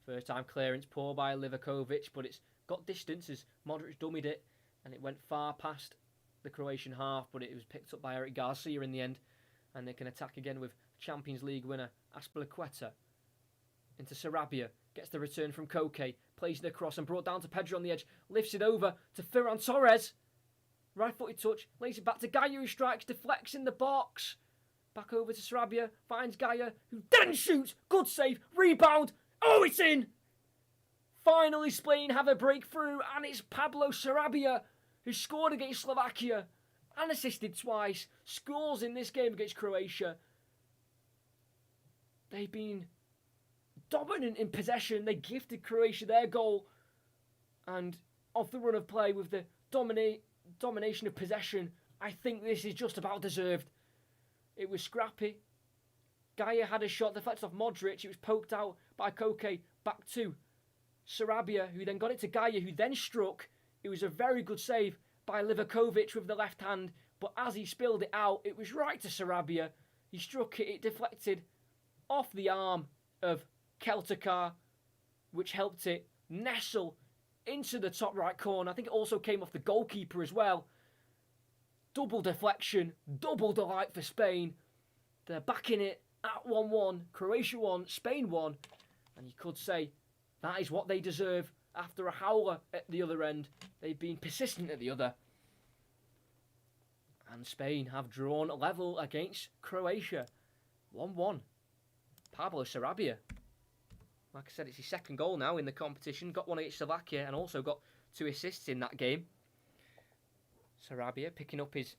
First time clearance, poor by Livakovic, but it's got distance as Modric dummied it, and it went far past the Croatian half, but it was picked up by Eric Garcia in the end, and they can attack again with Champions League winner Azpilicueta. Into Sarabia, gets the return from Koke, plays it across and brought down to Pedro on the edge, lifts it over to Ferran Torres. Right-footed touch, lays it back to Gaya, who strikes, deflects in the box. Back over to Sarabia, finds Gaya, who then shoots. Good save, rebound. Oh, it's in! Finally, Spain have a breakthrough, and it's Pablo Sarabia, who scored against Slovakia and assisted twice. Scores in this game against Croatia. They've been dominant in possession. They gifted Croatia their goal, and off the run of play with the domination of possession. I think this is just about deserved. It was scrappy. Gaia had a shot deflected off Modric. It was poked out by Koke back to Sarabia, who then got it to Gaia, who then struck. It was a very good save by Livakovic with the left hand, but as he spilled it out, it was right to Sarabia. He struck it, it deflected off the arm of Keltakar, which helped it nestle into the top right corner. I think it also came off the goalkeeper as well. Double deflection, double delight for Spain. They're back in it at 1-1. Croatia 1, Spain 1. And you could say that is what they deserve after a howler at the other end. They've been persistent at the other. And Spain have drawn level against Croatia. 1-1. Pablo Sarabia. Like I said, it's his second goal now in the competition. Got one against Slovakia and also got 2 assists in that game. Sarabia picking up his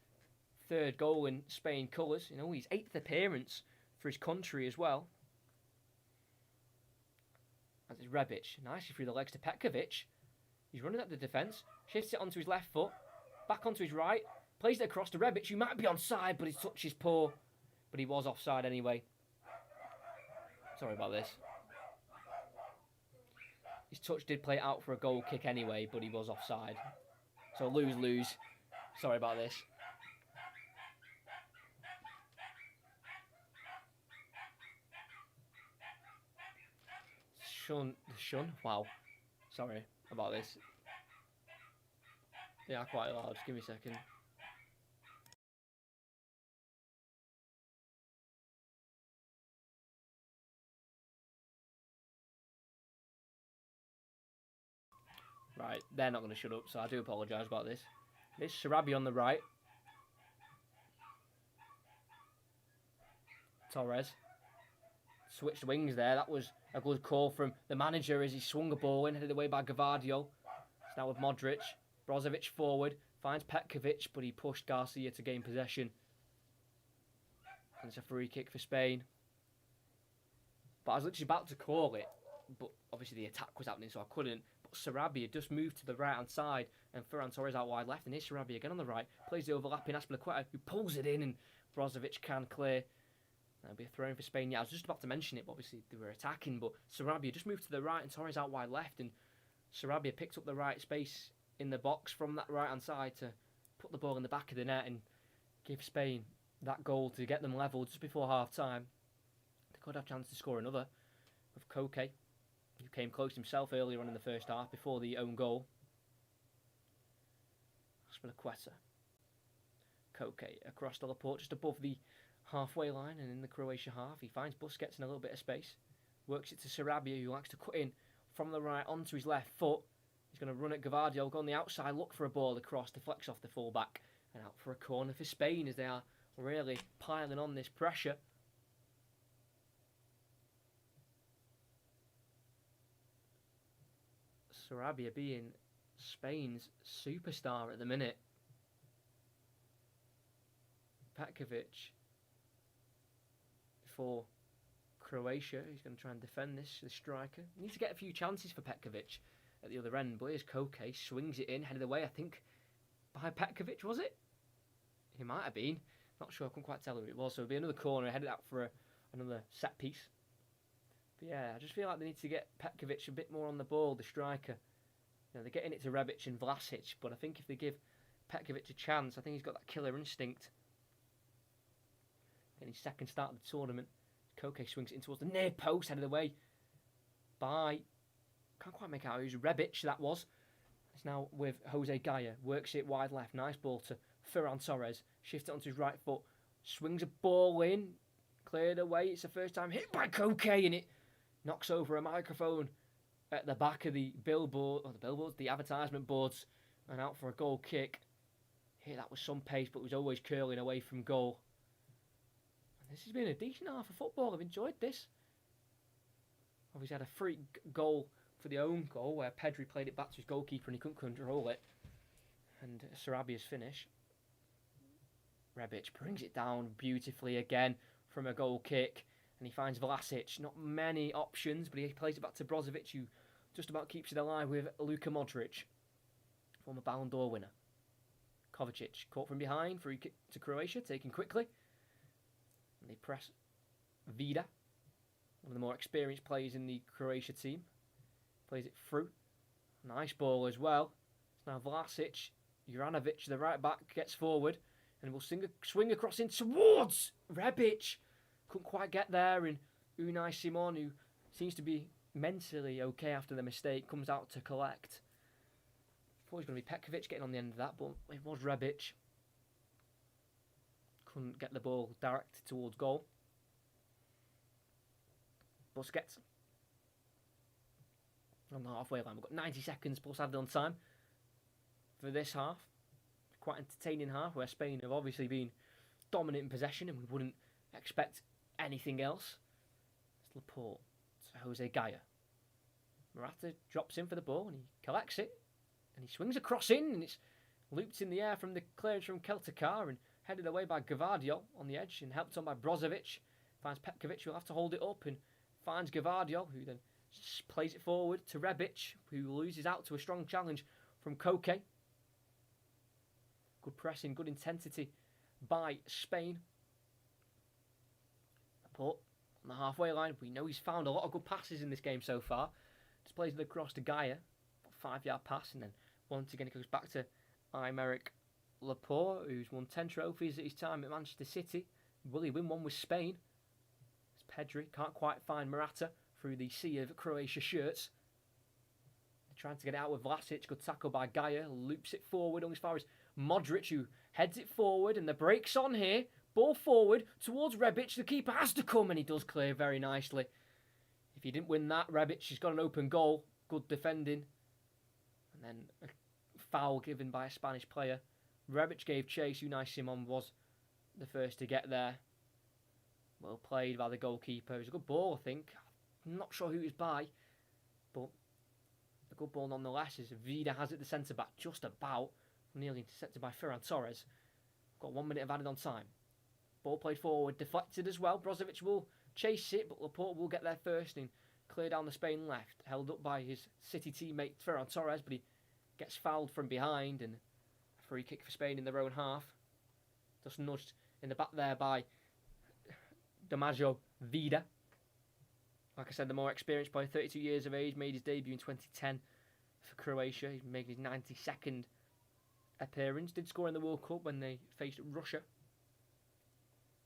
3rd goal in Spain colours. You know, his 8th appearance for his country as well. As it's Rebic. Nicely through the legs to Petkovic. He's running up the defence. Shifts it onto his left foot. Back onto his right. Plays it across to Rebic, who might be onside, but his touch is poor. But he was offside anyway. Sorry about this. His touch did play it out for a goal kick anyway, but he was offside. So lose-lose. Sorry about this. Shun? Wow. Sorry about this. They are quite loud. Just give me a second. Right, they're not going to shut up, so I do apologise about this. It's Sarabia on the right. Torres. Switched wings there. That was a good call from the manager as he swung a ball in, headed away by Gvardiol. It's now with Modric. Brozovic forward. Finds Petkovic, but he pushed Garcia to gain possession. And it's a free kick for Spain. But I was literally about to call it, but obviously the attack was happening, so I couldn't. But Sarabia just moved to the right-hand side, and Ferran Torres out wide left, and here's Sarabia again on the right. Plays the overlapping Azpilicueta, who pulls it in, and Brozovic can clear. That'll be a throw-in for Spain. Yeah, I was just about to mention it, but obviously they were attacking, but Sarabia just moved to the right, and Torres out wide left, and Sarabia picked up the right space in the box from that right-hand side to put the ball in the back of the net and give Spain that goal to get them level just before half-time. They could have a chance to score another with Koke, who came close himself earlier on in the first half before the own goal. Azpilicueta. Koke across to Laporte just above the halfway line and in the Croatia half. He finds Busquets in a little bit of space. Works it to Sarabia, who likes to cut in from the right onto his left foot. He's going to run at Gvardiol, go on the outside, look for a ball across, deflects off the full-back, and out for a corner for Spain as they are really piling on this pressure. Sarabia being Spain's superstar at the minute. Petkovic for Croatia. He's going to try and defend this, the striker. He needs to get a few chances for Petkovic at the other end, but here's Koke, swings it in, headed away, I think, by Petkovic, was it? He might have been. Not sure, I couldn't quite tell who it was. So it'll be another corner, headed out for another set piece. But yeah, I just feel like they need to get Petkovic a bit more on the ball, the striker. You know, they're getting it to Rebic and Vlasic, but I think if they give Petkovic a chance, I think he's got that killer instinct. Getting his second start of the tournament. Koke swings it in towards the near post, headed away by... Can't quite make out who's Rebic that was. It's now with Jose Gaia. Works it wide left. Nice ball to Ferran Torres. Shifts it onto his right foot. Swings a ball in. Cleared away. It's the first time hit by Koke, and it knocks over a microphone at the back of the billboard, or the billboards, the advertisement boards, and out for a goal kick. Here that was some pace, but was always curling away from goal. And this has been a decent half of football. I've enjoyed this. Obviously had a free goal for the own goal where Pedri played it back to his goalkeeper and he couldn't control it. And Sarabia's finish. Rebic brings it down beautifully again from a goal kick. And he finds Vlasic. Not many options, but he plays it back to Brozovic, who just about keeps it alive with Luka Modric, former Ballon d'Or winner. Kovacic caught from behind, free kick to Croatia, taken quickly. And they press Vida, one of the more experienced players in the Croatia team. Plays it through. Nice ball as well. It's now Vlasic. Juranovic, the right back, gets forward and will swing across in towards Rebic. Couldn't quite get there, and Unai Simon, who seems to be mentally okay after the mistake, comes out to collect. Thought it was going to be Petkovic getting on the end of that, but it was Rebic. Couldn't get the ball directed towards goal. Busquets. On the halfway line, we've got 90 seconds plus added on time for this half. Quite entertaining half where Spain have obviously been dominant in possession and we wouldn't expect anything else. It's Laporte to Jose Gaya. Morata drops in for the ball and he collects it and he swings across in and it's looped in the air from the clearance from Keltakar and headed away by Gvardiol on the edge and helped on by Brozovic. Finds Petkovic, who'll have to hold it up, and finds Gvardiol, who then plays it forward to Rebic, who loses out to a strong challenge from Koke. Good pressing, good intensity by Spain. Laporte on the halfway line. We know he's found a lot of good passes in this game so far. Just plays it across to Gaia. 5-yard pass, and then once again it goes back to Aymeric Laporte, who's won 10 trophies at his time at Manchester City. Will he win one with Spain? It's Pedri. Can't quite find Morata through the sea of Croatia shirts. They're trying to get it out with Vlasic. Good tackle by Gaia. Loops it forward as far as Modric, who heads it forward, and the break's on here. Ball forward towards Rebic. The keeper has to come, and he does clear very nicely. If he didn't win that, Rebic has got an open goal. Good defending. And then a foul given by a Spanish player. Rebic gave chase. Unai Simon was the first to get there. Well played by the goalkeeper. It was a good ball, I think. I'm not sure who it was by, but a good ball nonetheless. As Vida has it, the centre back, just about nearly intercepted by Ferran Torres. Got 1 minute of added on time. Ball played forward, deflected as well. Brozovic will chase it, but Laporte will get there first and clear down the Spain left. Held up by his City teammate Ferran Torres, but he gets fouled from behind, and a free kick for Spain in their own half. Just nudged in the back there by Damajo Vida. Like I said, the more experienced player, 32 years of age, made his debut in 2010 for Croatia. He's making his 92nd appearance. Did score in the World Cup when they faced Russia.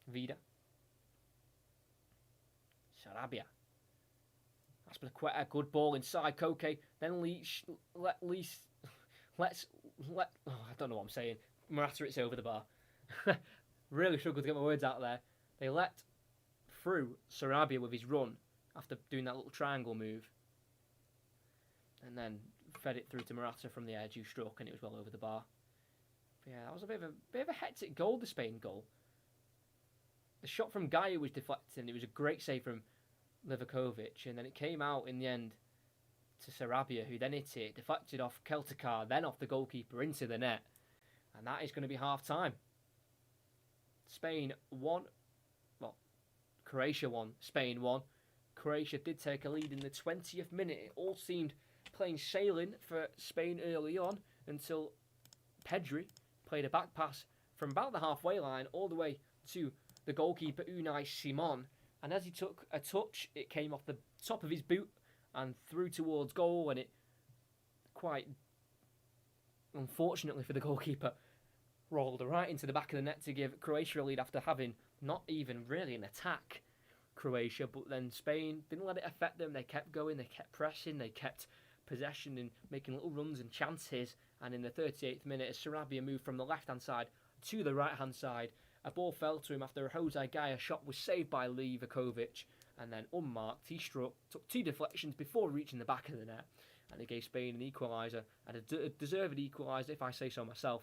Vida. Sarabia. That's been quite a good ball inside Koke. Then I don't know what I'm saying. Morata, it's over the bar. Really struggled to get my words out there. They let through Sarabia with his run after doing that little triangle move. And then fed it through to Morata from the edge, who struck, and it was well over the bar. But yeah, that was a bit of a hectic goal, the Spain goal. The shot from Gaia was deflected, and it was a great save from Livakovic, and then it came out in the end to Sarabia, who then hit it, deflected off Keltakar, then off the goalkeeper into the net. And that is going to be half-time. Spain won. Well, Croatia won. Spain won. Croatia did take a lead in the 20th minute. It all seemed plain sailing for Spain early on until Pedri played a back pass from about the halfway line all the way to the goalkeeper Unai Simon. And as he took a touch, it came off the top of his boot and through towards goal, and it quite unfortunately for the goalkeeper rolled right into the back of the net to give Croatia a lead after having not even really an attack, Croatia, but then Spain didn't let it affect them. They kept going, they kept pressing, they kept possession and making little runs and chances, and in the 38th minute, as Sarabia moved from the left-hand side to the right-hand side, a ball fell to him after a Jose Gaya shot was saved by Livakovic, and then unmarked, he struck, took 2 deflections before reaching the back of the net, and it gave Spain an equaliser, and a deserved equaliser if I say so myself,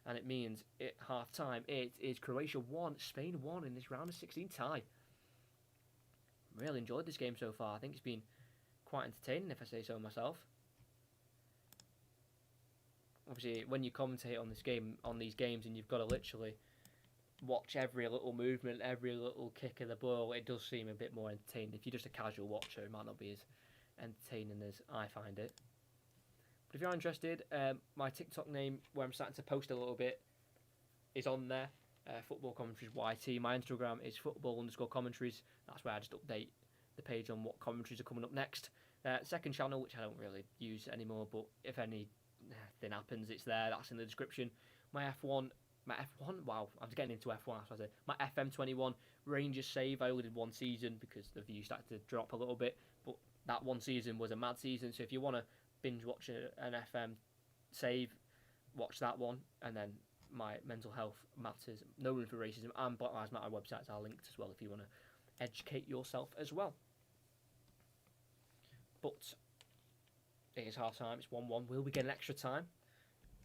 and it means at half-time it is Croatia 1, Spain 1 in this round of 16 tie. Really enjoyed this game so far. I think it's been quite entertaining if I say so myself. Obviously, when you commentate on this game, on these games, and you've got to literally watch every little movement, every little kick of the ball, it does seem a bit more entertaining. If you're just a casual watcher, it might not be as entertaining as I find it. But if you're interested, my TikTok name, where I'm starting to post a little bit is on there. Football commentaries YT. My Instagram is football_commentaries. That's where I just update the page on what commentaries are coming up next. Second channel, which I don't really use anymore, but if anything happens, it's there. That's in the description. My F1. Wow, I'm getting into F1. That's what I said. My FM21 Rangers save. I only did one season because the views started to drop a little bit, but that one season was a mad season. So if you want to binge watch an FM save, watch that one. And then my Mental Health Matters, No Room for Racism, and Black Lives Matter websites are linked as well if you want to educate yourself as well. But it is half time. It's 1-1. Will we get an extra time?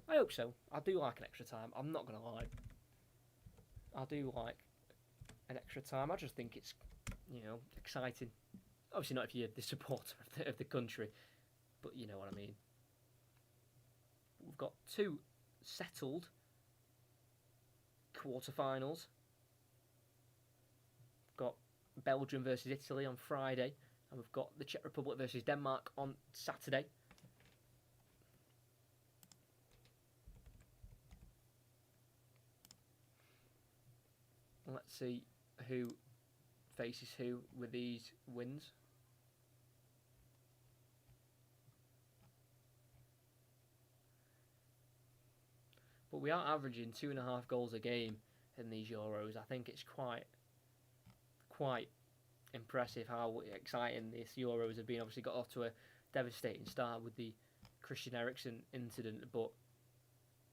I hope so. I do like an extra time. I'm not going to lie. I do like an extra time. I just think it's, exciting. Obviously not if you're the supporter of the country, but you know what I mean. We've got 2 settled quarterfinals. We've got Belgium versus Italy on Friday, and we've got the Czech Republic versus Denmark on Saturday. Let's see who faces who with these wins. But we are averaging 2.5 goals a game in these Euros. I think it's quite impressive how exciting this Euros have been. Obviously got off to a devastating start with the Christian Eriksen incident, but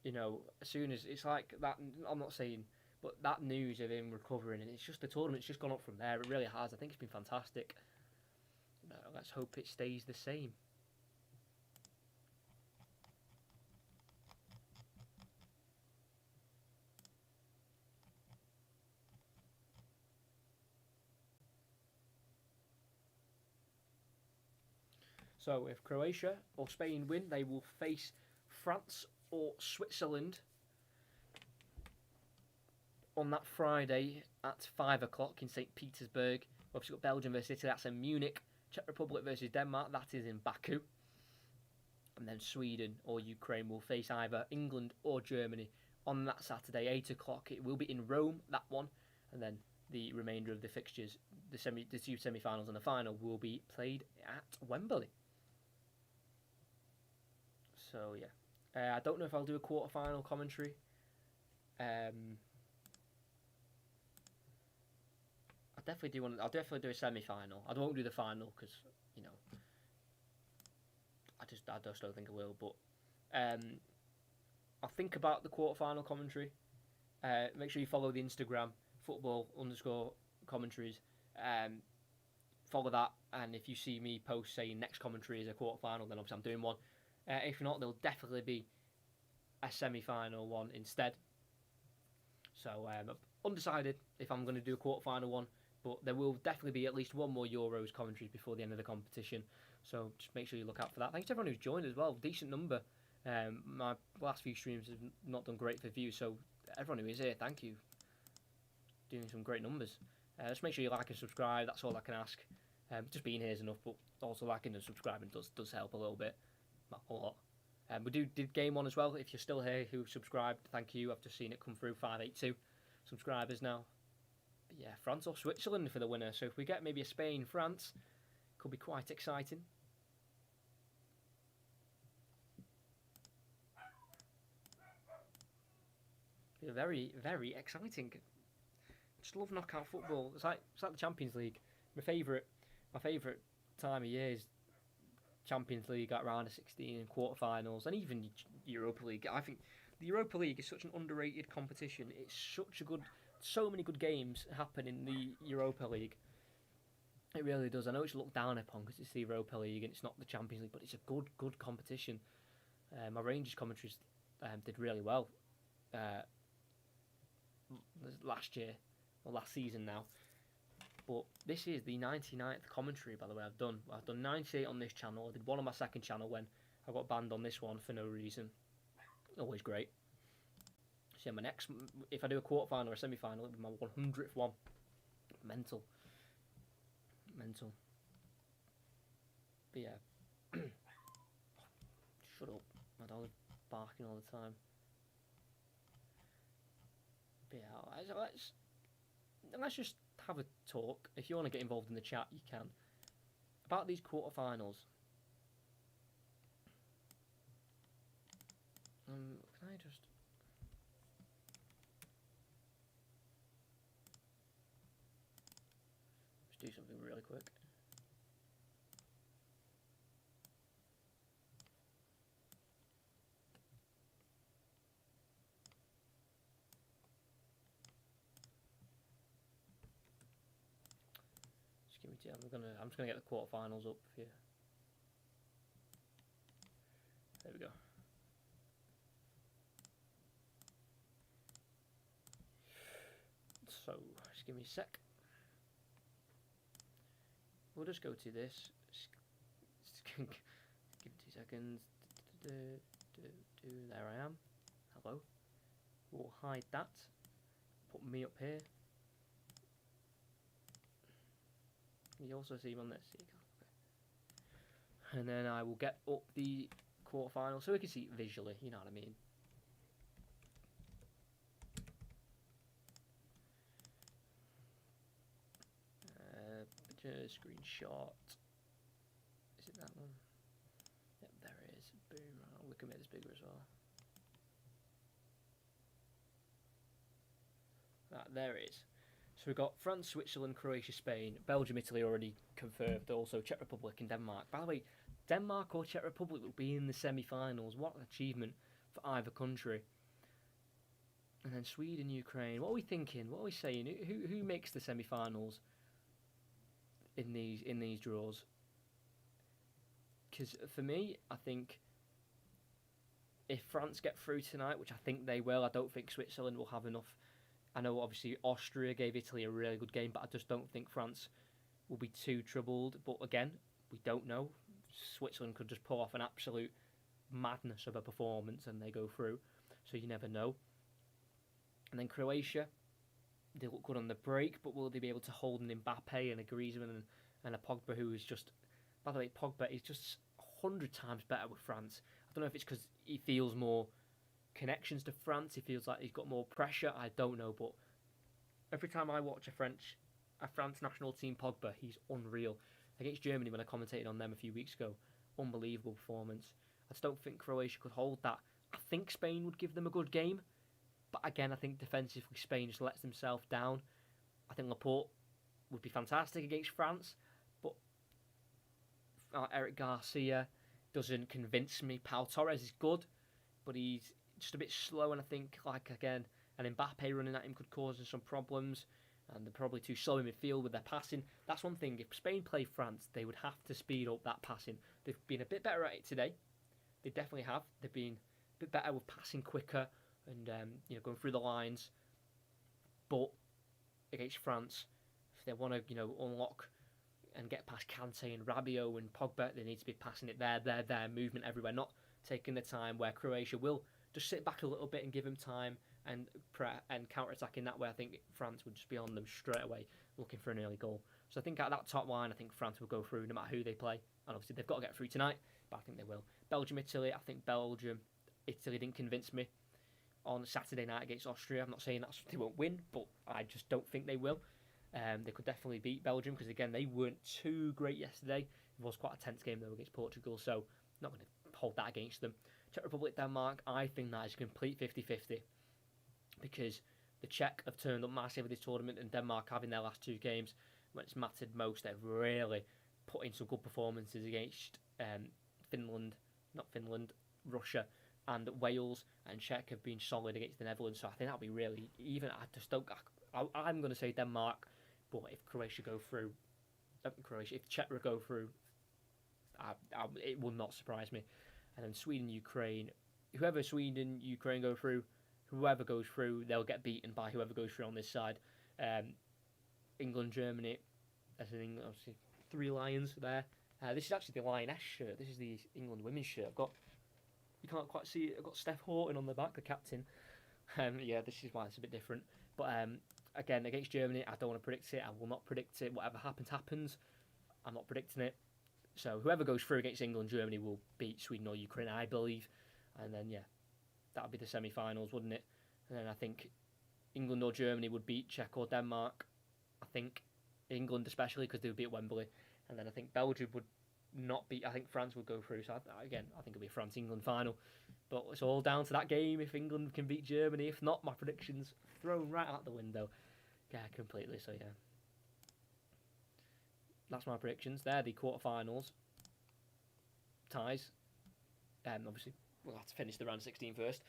as soon as it's like that, I'm not saying, but that news of him recovering, and it's just the tournament's just gone up from there. It really has. I think it's been fantastic. Let's hope it stays the same. So if Croatia or Spain win, they will face France or Switzerland on that Friday at 5 o'clock in St. Petersburg. We've obviously got Belgium versus Italy, that's in Munich. Czech Republic versus Denmark, that is in Baku. And then Sweden or Ukraine will face either England or Germany on that Saturday, 8 o'clock. It will be in Rome, that one. And then the remainder of the fixtures, the 2 semi-finals and the final, will be played at Wembley. So, yeah. I don't know if I'll do a quarter-final commentary. I'll definitely do a semi-final. I won't do the final because, I just don't think I will. But I'll think about the quarter-final commentary. Make sure you follow the Instagram, football_commentaries. Follow that, and if you see me post saying next commentary is a quarter-final, then obviously I'm doing one. If not, there'll definitely be a semi-final one instead. So I'm undecided if I'm going to do a quarter-final one, but there will definitely be at least one more Euros commentaries before the end of the competition. So just make sure you look out for that. Thanks to everyone who's joined as well. Decent number. My last few streams have not done great for views, so everyone who is here, thank you. Doing some great numbers. Just make sure you like and subscribe. That's all I can ask. Just being here is enough, but also liking and subscribing does help a little bit. Not a lot. We did game on as well. If you're still here who subscribed, thank you. I've just seen it come through, 582 subscribers now. But yeah, France or Switzerland for the winner. So if we get maybe a Spain-France, could be quite exciting. Yeah, very, very exciting. Just love knockout football. It's like the Champions League. My favourite time of year is Champions League at round of 16 and quarterfinals, and even Europa League. I think the Europa League is such an underrated competition. It's so many good games happen in the Europa League. It really does. I know it's looked down upon because it's the Europa League and it's not the Champions League, but it's a good competition. My Rangers commentaries did really well last season now. But this is the 99th commentary, by the way, I've done 98 on this channel. I did one on my second channel when I got banned on this one for no reason. Always great. So yeah, my next, if I do a quarterfinal or a semi-final, it'll be my 100th one. Mental. But yeah. Shut up. My dog is barking all the time. But yeah, let's just have a talk. If you want to get involved in the chat, you can. About these quarterfinals. Can I just do something really quick? Just give me two. I'm just gonna get the quarterfinals up for you. There we go. So just give me a sec. We'll just go to this. Give me 2 seconds. There I am. Hello. We'll hide that. Put me up here. Can you also see me on this? Okay. And then I will get up the quarterfinal so we can see it visually. You know what I mean. Screenshot. Is it that one? Yep, there it is. Boom. We can make this bigger as well. Right, there it is. So we've got France, Switzerland, Croatia, Spain, Belgium, Italy already confirmed. Also Czech Republic and Denmark. By the way, Denmark or Czech Republic will be in the semi-finals. What an achievement for either country. And then Sweden, Ukraine. What are we thinking? What are we saying? Who makes the semi-finals in these draws? Because for me, I think if France get through tonight, which I think they will, I don't think Switzerland will have enough. I know obviously Austria gave Italy a really good game, but I just don't think France will be too troubled. But again, we don't know. Switzerland could just pull off an absolute madness of a performance and they go through. So you never know. And then Croatia, they look good on the break, but will they be able to hold an Mbappe and a Griezmann and a Pogba who is just... By the way, Pogba is just 100 times better with France. I don't know if it's because he feels more connections to France. He feels like he's got more pressure. I don't know, but every time I watch a France national team Pogba, he's unreal. Against Germany, when I commentated on them a few weeks ago, unbelievable performance. I just don't think Croatia could hold that. I think Spain would give them a good game, but again, I think defensively Spain just lets themselves down. I think Laporte would be fantastic against France, but Eric Garcia doesn't convince me. Pau Torres is good, but he's just a bit slow, and I think, like again, an Mbappe running at him could cause him some problems, and they're probably too slow in midfield with their passing. That's one thing. If Spain play France, they would have to speed up that passing. They've been a bit better at it today. They definitely have. They've been a bit better with passing quicker and going through the lines. But against France, if they want to unlock and get past Kante and Rabiot and Pogba, they need to be passing it there, movement everywhere, not taking the time where Croatia will just sit back a little bit and give them time and counter-attack in that way. I think France would just be on them straight away looking for an early goal. So I think at that top line, I think France will go through no matter who they play. And obviously they've got to get through tonight, but I think they will. Belgium, Italy, I think Italy didn't convince me on Saturday night against Austria. I'm not saying that they won't win, but I just don't think they will. They could definitely beat Belgium because, again, they weren't too great yesterday. It was quite a tense game, though, against Portugal, so not going to hold that against them. Czech Republic, Denmark, I think that is a complete 50-50 because the Czech have turned up massively this tournament, and Denmark having their last two games when it's mattered most, they've really put in some good performances against Russia and Wales, and Czech have been solid against the Netherlands, so I think that'll be really even. I'm going to say Denmark, but if Croatia go through, if Czech go through, it will not surprise me. And then Sweden, Ukraine, Ukraine go through, whoever goes through, they'll get beaten by whoever goes through on this side. England, Germany, obviously 3 Lions there. This is actually the Lioness shirt. This is the England women's shirt. You can't quite see it. I've got Steph Houghton on the back, the captain. This is why it's a bit different. But again, against Germany, I don't want to predict it. I will not predict it. Whatever happens. I'm not predicting it. So whoever goes through against England, Germany will beat Sweden or Ukraine, I believe. And then, that'll be the semi-finals, wouldn't it? And then I think England or Germany would beat Czech or Denmark. I think England especially because they would be at Wembley, and then I think Belgium would not beat. I think France would go through. So I think it'll be a France-England final. But it's all down to that game if England can beat Germany. If not, my predictions thrown right out the window. Yeah, completely. So yeah, that's my predictions. They're the quarterfinals. Ties. Obviously, we'll have to finish the round 16 first.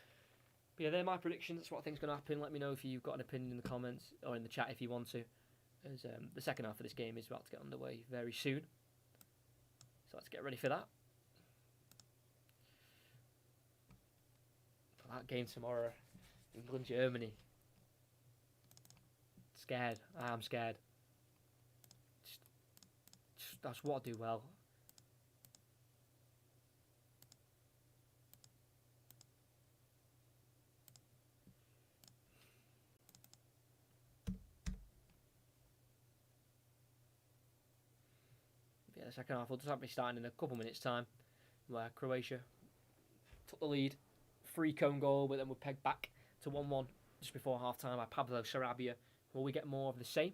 But yeah, they're my predictions. That's what I think's going to happen. Let me know if you've got an opinion in the comments or in the chat if you want to. As the second half of this game is about to get underway very soon. So let's get ready for that. For that game tomorrow, England-Germany. Scared. I am scared. Just that's what I do well. Yeah, the second half will just have me starting in a couple minutes' time, where Croatia took the lead, free cone goal, but then were pegged back to 1-1 just before half time by Pablo Sarabia. Will we get more of the same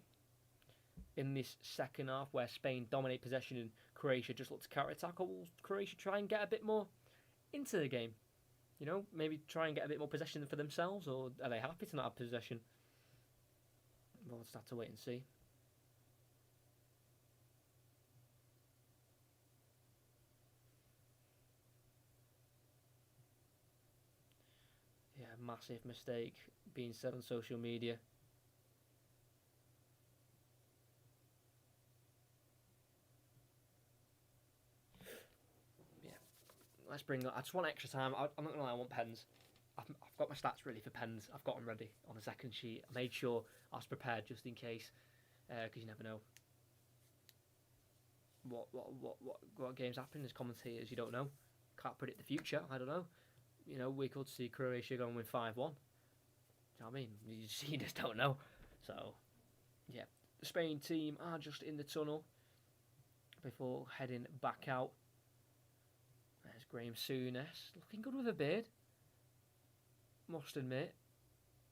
in this second half, where Spain dominate possession and Croatia just look to counter-attack, or will Croatia try and get a bit more into the game? You know, maybe try and get a bit more possession for themselves, or are they happy to not have possession? We'll just have to wait and see. Yeah, massive mistake being said on social media. Yeah, let's bring. I just want extra time. I'm not gonna lie, I want pens. I've got my stats ready for pens. I've got them ready on the second sheet. I made sure I was prepared just in case, because you never know what games happen as commentators. You don't know. Can't predict the future. I don't know. You know, we could see Croatia going with 5-1. Do you know what I mean? You just don't know. So, yeah. The Spain team are just in the tunnel before heading back out. There's Graham Souness. Looking good with a beard. Must admit.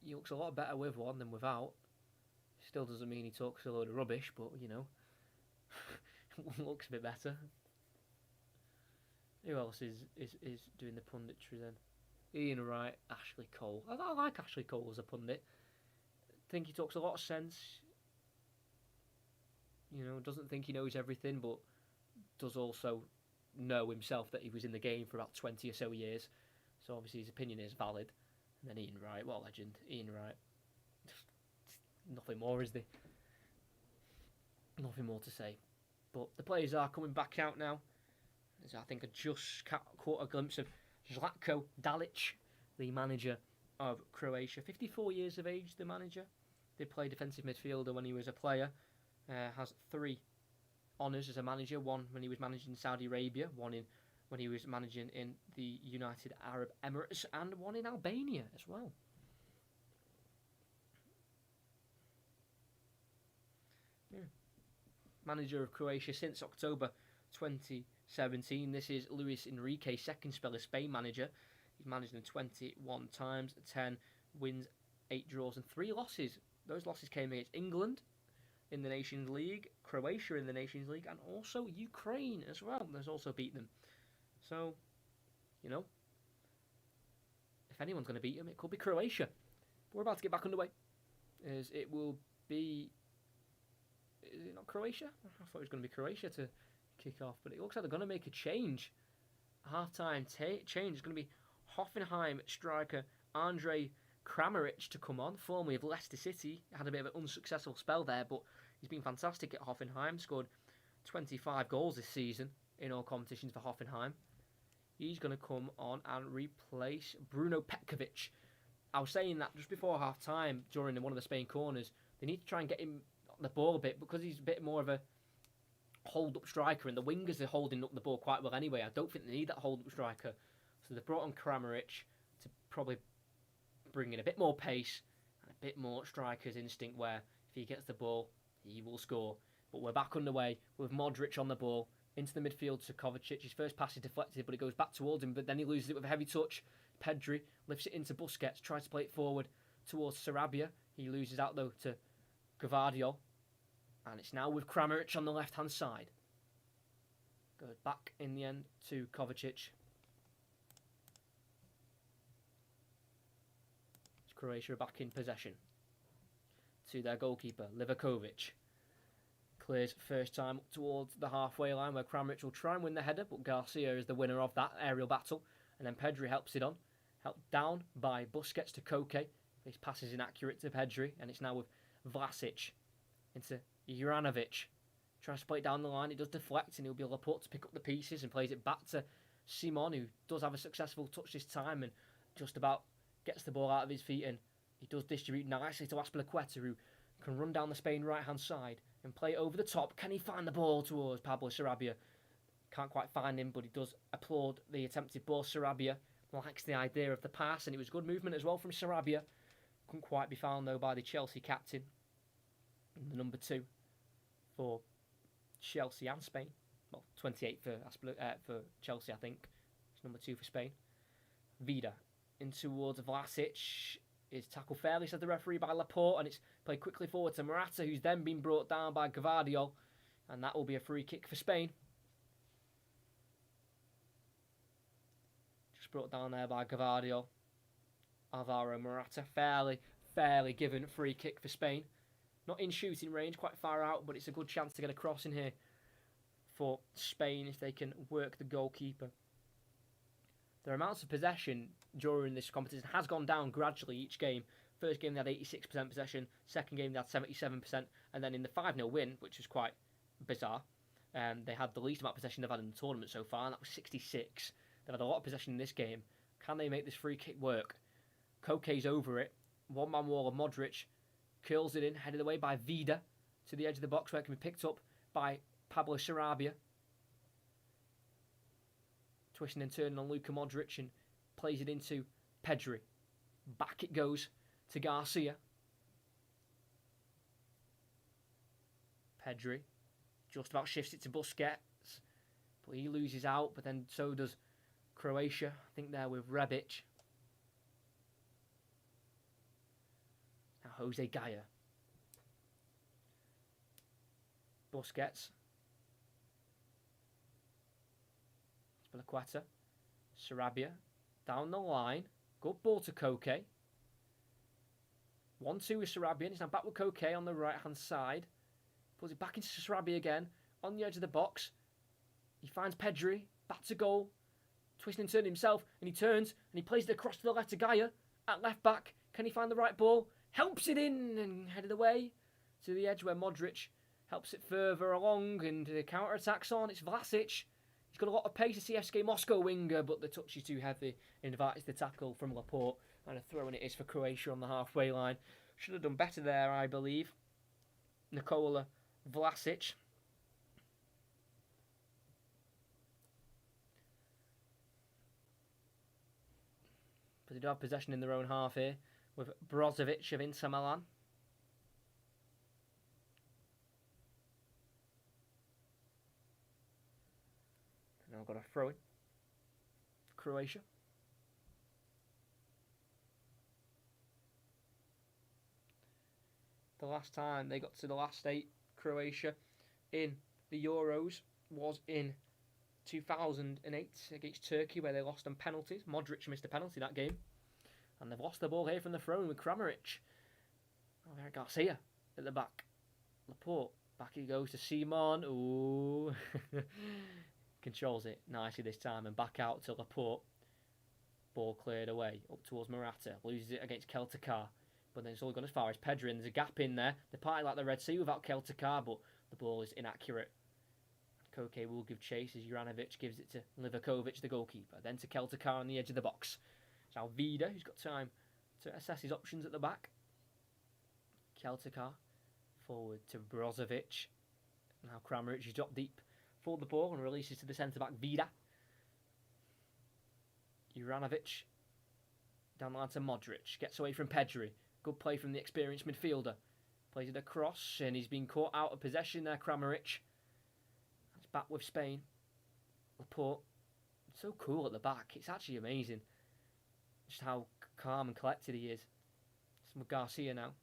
He looks a lot better with one than without. Still doesn't mean he talks a load of rubbish, but, you know. Looks a bit better. Who else is doing the punditry then? Ian Wright, Ashley Cole. I like Ashley Cole as a pundit. I think he talks a lot of sense. You know, doesn't think he knows everything, but does also know himself that he was in the game for about 20 or so years. So obviously his opinion is valid. And then Ian Wright, what a legend. Ian Wright. Nothing more, is there? Nothing more to say. But the players are coming back out now. As I think I just caught a glimpse of Zlatko Dalic, the manager of Croatia. 54 years of age, the manager. Did play defensive midfielder when he was a player. Has 3 honours as a manager. One when he was managing Saudi Arabia. One when he was managing in the United Arab Emirates. And one in Albania as well. Yeah. Manager of Croatia since October 2017. This is Luis Enrique's second spell as Spain manager. He's managed them 21 times, 10 wins, 8 draws and 3 losses. Those losses came against England in the Nations League, Croatia in the Nations League, and also Ukraine as well. There's also beat them. So, you know, if anyone's going to beat them, it could be Croatia. But we're about to get back underway. As it will be... Is it not Croatia? I thought it was going to be Croatia to kick off, but it looks like they're going to make a change. Half-time change is going to be Hoffenheim striker Andrej Kramaric to come on, formerly of Leicester City. Had a bit of an unsuccessful spell there, but he's been fantastic at Hoffenheim. Scored 25 goals this season in all competitions for Hoffenheim. He's going to come on and replace Bruno Petkovic. I was saying that just before half-time during one of the Spain corners. They need to try and get him the ball a bit because he's a bit more of a hold-up striker, and the wingers are holding up the ball quite well anyway. I don't think they need that hold-up striker. So they've brought on Kramaric to probably bring in a bit more pace and a bit more striker's instinct where if he gets the ball, he will score. But we're back underway with Modric on the ball. Into the midfield to Kovacic. His first pass is deflected, but it goes back towards him, but then he loses it with a heavy touch. Pedri lifts it into Busquets, tries to play it forward towards Sarabia, He loses out though to Gvardiol. And it's now with Kramaric on the left-hand side. Goes back in the end to Kovacic. Croatia back in possession. To their goalkeeper, Livakovic. Clears first time towards the halfway line where Kramaric will try and win the header, but Garcia is the winner of that aerial battle. And then Pedri helps it on. Helped down by Busquets to Koke. His pass is inaccurate to Pedri, and it's now with Vlasic into Juranovic. Tries to play it down the line. It does deflect, and he'll be able to pick up the pieces and plays it back to Simon, who does have a successful touch this time and just about gets the ball out of his feet, and he does distribute nicely to Azpilicueta, who can run down the Spain right-hand side and play it over the top. Can he find the ball towards Pablo Sarabia? Can't quite find him, but he does applaud the attempted ball. Sarabia likes the idea of the pass, and it was good movement as well from Sarabia. Couldn't quite be found, though, by the Chelsea captain. And the number 2 for Chelsea and Spain. Well, 28 for Chelsea, I think. It's number 2 for Spain. Vida in towards Vlasic. Is tackled fairly, said the referee, by Laporte, and it's played quickly forward to Morata, who's then been brought down by Gvardiol, and that will be a free kick for Spain. Just brought down there by Gvardiol. Alvaro Morata, fairly given free kick for Spain. Not in shooting range, quite far out, but it's a good chance to get a cross in here for Spain if they can work the goalkeeper. Their amounts of possession during this competition has gone down gradually each game. First game they had 86% possession, second game they had 77%, and then in the 5-0 win, which was quite bizarre, they had the least amount of possession they've had in the tournament so far, and that was 66. They've had a lot of possession in this game. Can they make this free kick work? Koke's over it. One-man wall of Modric. Curls it in, headed away by Vida to the edge of the box where it can be picked up by Pablo Sarabia. Twisting and turning on Luka Modric and plays it into Pedri. Back it goes to Garcia. Pedri just about shifts it to Busquets, but he loses out, but then so does Croatia. I think they're with Rebic. Now Jose Gaya. Busquets. Azpilicueta. Sarabia. Down the line. Good ball to Koke. 1-2 with Sarabia. And he's now back with Koke on the right-hand side. Pulls it back into Sarabia again. On the edge of the box. He finds Pedri. Back to goal. Twisting and turning himself. And he turns. And he plays it across to the left to Gaya. At left back. Can he find the right ball? Helps it in. And headed away to the edge where Modric helps it further along. And the counter-attack's on. It's Vlasic. He's got a lot of pace, a CSKA Moscow winger, but the touch is too heavy. Invites the tackle from Laporte, and a throw-in it is for Croatia on the halfway line. Should have done better there, I believe. Nikola Vlasic. But they do have possession in their own half here, with Brozovic of Inter Milan. Now got a throw in. Croatia. The last time they got to the last 8, Croatia, in the Euros was in 2008 against Turkey, where they lost on penalties. Modric missed a penalty that game. And they've lost the ball here from the throw-in with Kramaric. Oh, there Garcia at the back. Laporte. Back he goes to Simon. Ooh. Controls it nicely this time and back out to Laporte. Ball cleared away up towards Morata. Loses it against Keltakar. But then it's all gone as far as Pedri, and there's a gap in there. They party like the Red Sea without Keltakar, but the ball is inaccurate. Koke will give chase as Juranovic gives it to Livakovic, the goalkeeper. Then to Keltakar on the edge of the box. It's now Vida, who's got time to assess his options at the back. Keltakar forward to Brozovic. Now Kramaric is dropped deep for the ball and releases to the centre-back Vida. Juranovic down the line to Modric. Gets away from Pedri. Good play from the experienced midfielder. Plays it across and he's been caught out of possession there, Kramaric. It's back with Spain. Laporte. So cool at the back. It's actually amazing just how calm and collected he is. It's with Garcia now.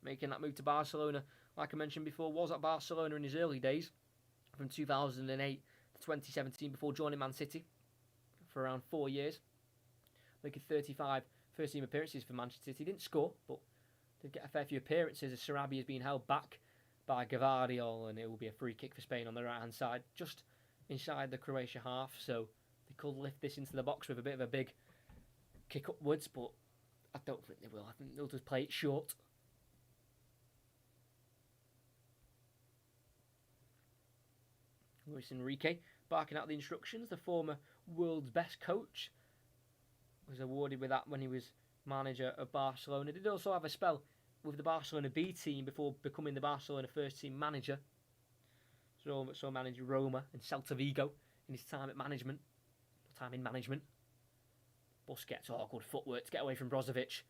making that move to Barcelona. Like I mentioned before, was at Barcelona in his early days, from 2008 to 2017, before joining Man City for around 4 years. Making 35 first-team appearances for Manchester City. He didn't score, but did get a fair few appearances as Sarabia is being held back by Gavardiol, and it will be a free kick for Spain on the right-hand side, just inside the Croatia half, so they could lift this into the box with a bit of a big kick upwards, but I don't think they will. I think they'll just play it short. Luis Enrique barking out the instructions. The former world's best coach was awarded with that when he was manager of Barcelona. Did also have a spell with the Barcelona B team before becoming the Barcelona first team manager. So managed Roma and Celta Vigo in his time in management. Busquets, good footwork to get away from Brozovic.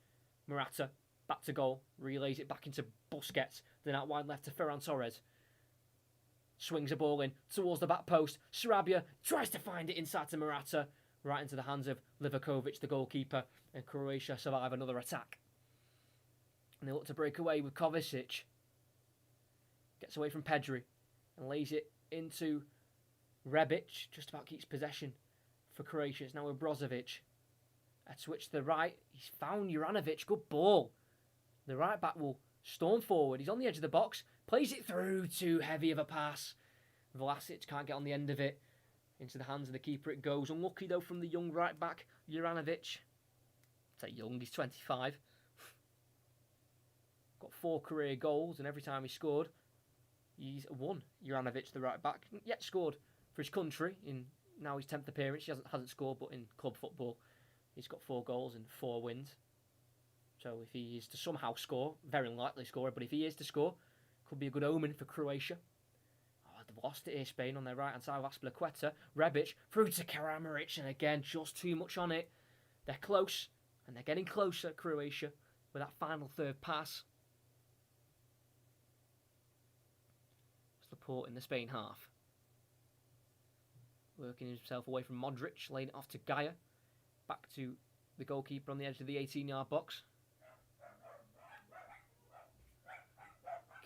Morata, back to goal, relays it back into Busquets, then out wide left to Ferran Torres. Swings a ball in towards the back post. Sarabia tries to find it inside to Morata, right into the hands of Livakovic, the goalkeeper, and Croatia survive another attack. And they look to break away with Kovacic. Gets away from Pedri and lays it into Rebic, just about keeps possession for Croatia. It's now with Brozovic. A switch to the right. He's found Juranovic. Good ball. The right back will storm forward. He's on the edge of the box. Plays it through. Too heavy of a pass. Vlasic can't get on the end of it. Into the hands of the keeper it goes. Unlucky though from the young right back, Juranovic. Say young, he's 25. Got 4 career goals, and every time he scored, he's won. Juranovic, the right back, yet scored for his country in now his 10th appearance. He hasn't scored, but in club football, he's got 4 goals and 4 wins. So if he is to somehow score, very unlikely score, but if he is to score, could be a good omen for Croatia. Oh, they've lost it here, Spain, on their right-hand side with Azpilicueta. Rebic, through to Karamarich, and again, just too much on it. They're close, and they're getting closer, Croatia, with that final third pass. Laporte in the Spain half. Working himself away from Modric, laying it off to Gaia. Back to the goalkeeper on the edge of the 18-yard box.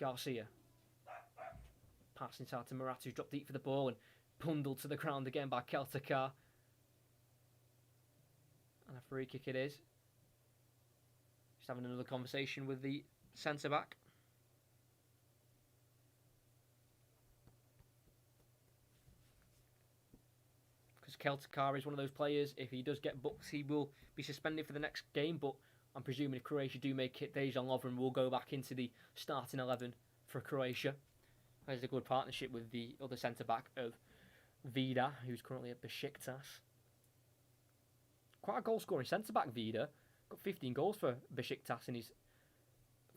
Garcia. Pass inside to Morata, who's dropped deep for the ball and bundled to the ground again by Keltakar. And a free kick it is. Just having another conversation with the centre-back. Keltakar is one of those players, if he does get booked, he will be suspended for the next game, but I'm presuming if Croatia do make it, Dejan Lovren will go back into the starting 11 for Croatia. There's a good partnership with the other centre-back of Vida, who's currently at Besiktas. Quite a goal-scoring centre-back, Vida. Got 15 goals for Besiktas in his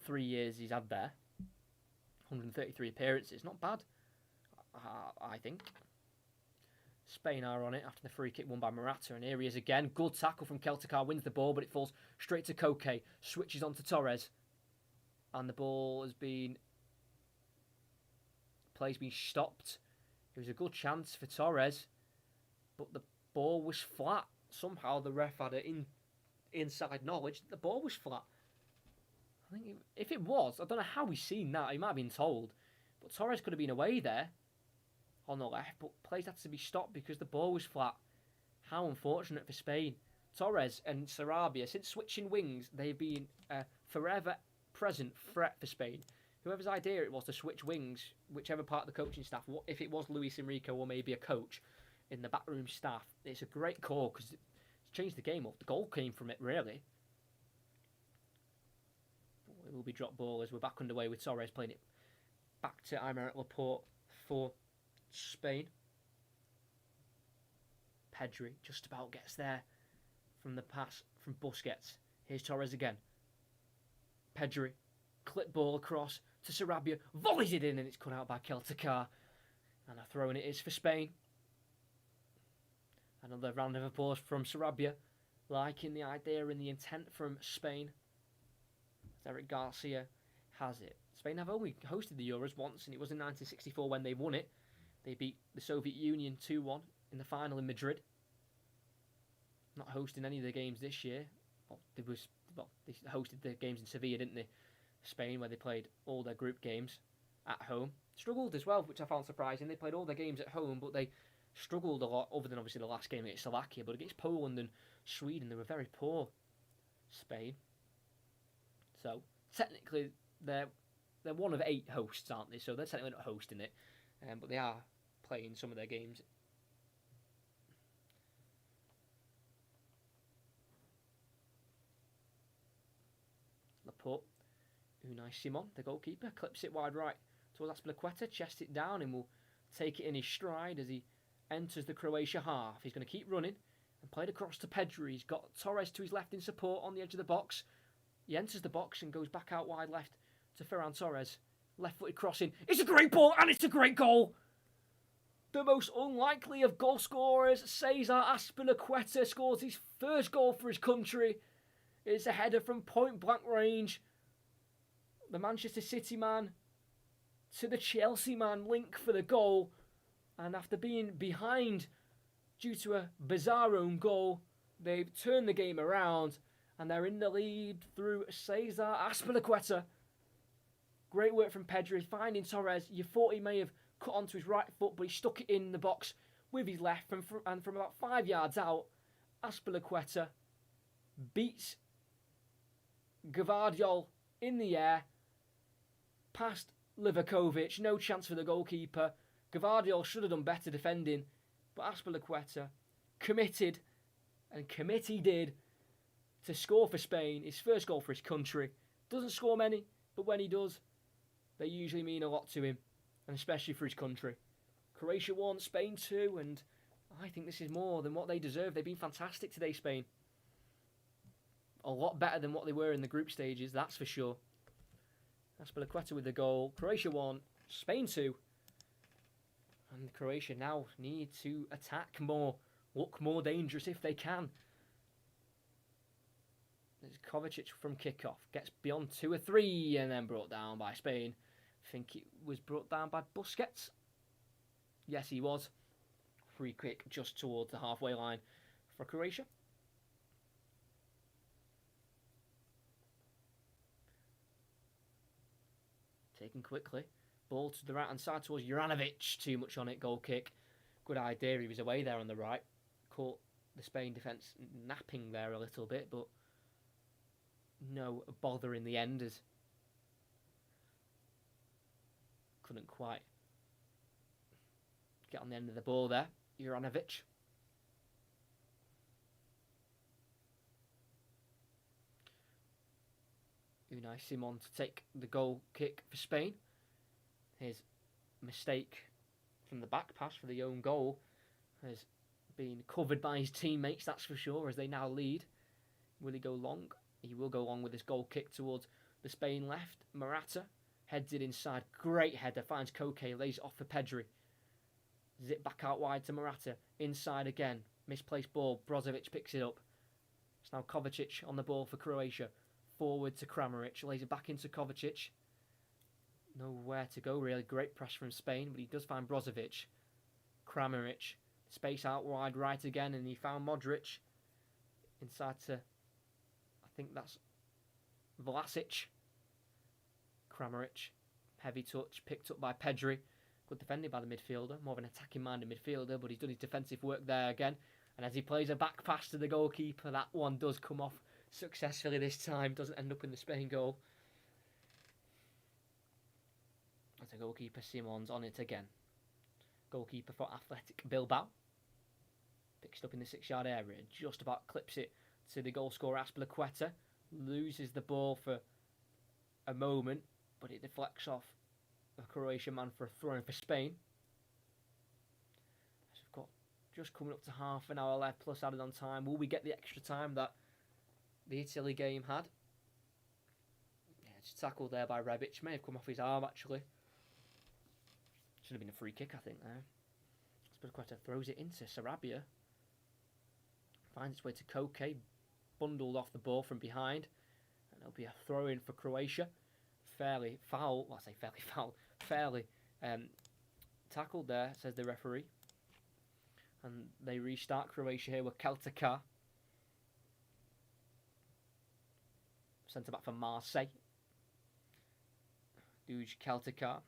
3 years he's had there. 133 appearances, not bad, I think. Spain are on it after the free kick won by Morata, and here he is again. Good tackle from Keltakar, wins the ball, but it falls straight to Koke. Switches on to Torres, and the ball has been... Play's been stopped. It was a good chance for Torres, but the ball was flat. Somehow the ref had inside knowledge that the ball was flat. I think if it was, I don't know how he's seen that. He might have been told, but Torres could have been away there on the left, but plays had to be stopped because the ball was flat. How unfortunate for Spain. Torres and Sarabia, since switching wings, they've been a forever present threat for Spain. Whoever's idea it was to switch wings, whichever part of the coaching staff, if it was Luis Enrique or maybe a coach in the backroom staff, it's a great call because it's changed the game up. The goal came from it, really. It will be drop ball as we're back underway with Torres playing it back to Aymeric Laporte for Spain. Pedri just about gets there from the pass from Busquets. Here's Torres again. Pedri, clip ball across to Sarabia, volleys it in and it's cut out by Keltakar. And a throw in it is for Spain. Another round of applause from Sarabia, liking the idea and the intent from Spain. Eric Garcia has it. Spain have only hosted the Euros once, and it was in 1964 when they won it. They beat the Soviet Union 2-1 in the final in Madrid. Not hosting any of the games this year. They hosted the games in Sevilla, didn't they? Spain, where they played all their group games at home. Struggled as well, which I found surprising. They played all their games at home, but they struggled a lot, other than obviously the last game against Slovakia. But against Poland and Sweden, they were very poor. Spain. So technically, they're one of 8 hosts, aren't they? So they're technically not hosting it, but they are playing some of their games. Laporte, Unai Simon, the goalkeeper, clips it wide right towards Azpilicueta, chests it down and will take it in his stride as he enters the Croatia half. He's going to keep running and played across to Pedri. He's got Torres to his left in support on the edge of the box. He enters the box and goes back out wide left to Ferran Torres. Left-footed crossing. It's a great ball and it's a great goal. The most unlikely of goal scorers, Cesar Azpilicueta, scores his first goal for his country. It's a header from point-blank range. The Manchester City man to the Chelsea man link for the goal. And after being behind due to a bizarre own goal, they've turned the game around and they're in the lead through Cesar Azpilicueta. Great work from Pedri, finding Torres. You thought he may have cut onto his right foot, but he stuck it in the box with his left. And from about 5 yards out, Azpilicueta beats Gvardiol in the air, past Livakovic. No chance for the goalkeeper. Gvardiol should have done better defending, but Azpilicueta committed, and commit he did, to score for Spain. His first goal for his country. Doesn't score many, but when he does, they usually mean a lot to him, and especially for his country. Croatia 1, Spain 2, and I think this is more than what they deserve. They've been fantastic today, Spain. A lot better than what they were in the group stages, that's for sure. Azpilicueta with the goal. Croatia 1, Spain 2. And Croatia now need to attack more, look more dangerous if they can. There's Kovacic from Kickoff. Gets beyond 2 or 3 and then brought down by Spain. I think it was brought down by Busquets. Yes, he was. Free kick just towards the halfway line for Croatia. Taken quickly. Ball to the right-hand side towards Juranovic. Too much on it. Goal kick. Good idea. He was away there on the right. Caught the Spain defence napping there a little bit, but no bother in the end as couldn't quite get on the end of the ball there. Juranovic. Unai Simon to take the goal kick for Spain. His mistake from the back pass for the own goal has been covered by his teammates, that's for sure, as they now lead. Will he go long? He will go long with his goal kick towards the Spain left. Morata heads it inside. Great header. Finds Koke. Lays it off for Pedri. Zip back out wide to Morata. Inside again. Misplaced ball. Brozovic picks it up. It's now Kovacic on the ball for Croatia. Forward to Kramaric. Lays it back into Kovacic. Nowhere to go really. Great press from Spain, but he does find Brozovic. Kramaric. Space out wide right again, and he found Modric. Inside to, I think that's Vlasic. Kramaric. Heavy touch. Picked up by Pedri. Good defending by the midfielder. More of an attacking-minded midfielder, but he's done his defensive work there again. And as he plays a back pass to the goalkeeper, that one does come off successfully this time. Doesn't end up in the Spain goal. As the goalkeeper, Simon's on it again. Goalkeeper for Athletic Bilbao. Picks it up in the 6-yard area. Just about clips it to the goal scorer, Azpilicueta. Loses the ball for a moment, but it deflects off a Croatian man for a throw-in for Spain. So we've got just coming up to half an hour left plus added on time. Will we get the extra time that the Italy game had? Yeah, just tackled there by Rebic. May have come off his arm actually. Should have been a free kick, I think, there. Azpilicueta throws it into Sarabia. Finds its way to Koke. Bundled off the ball from behind. And it'll be a throw-in for Croatia. Fairly foul. Well, I say fairly foul. Fairly tackled there, says the referee. And they restart Croatia here with Keltaka. Centre back for Marseille. Duj Keltikar.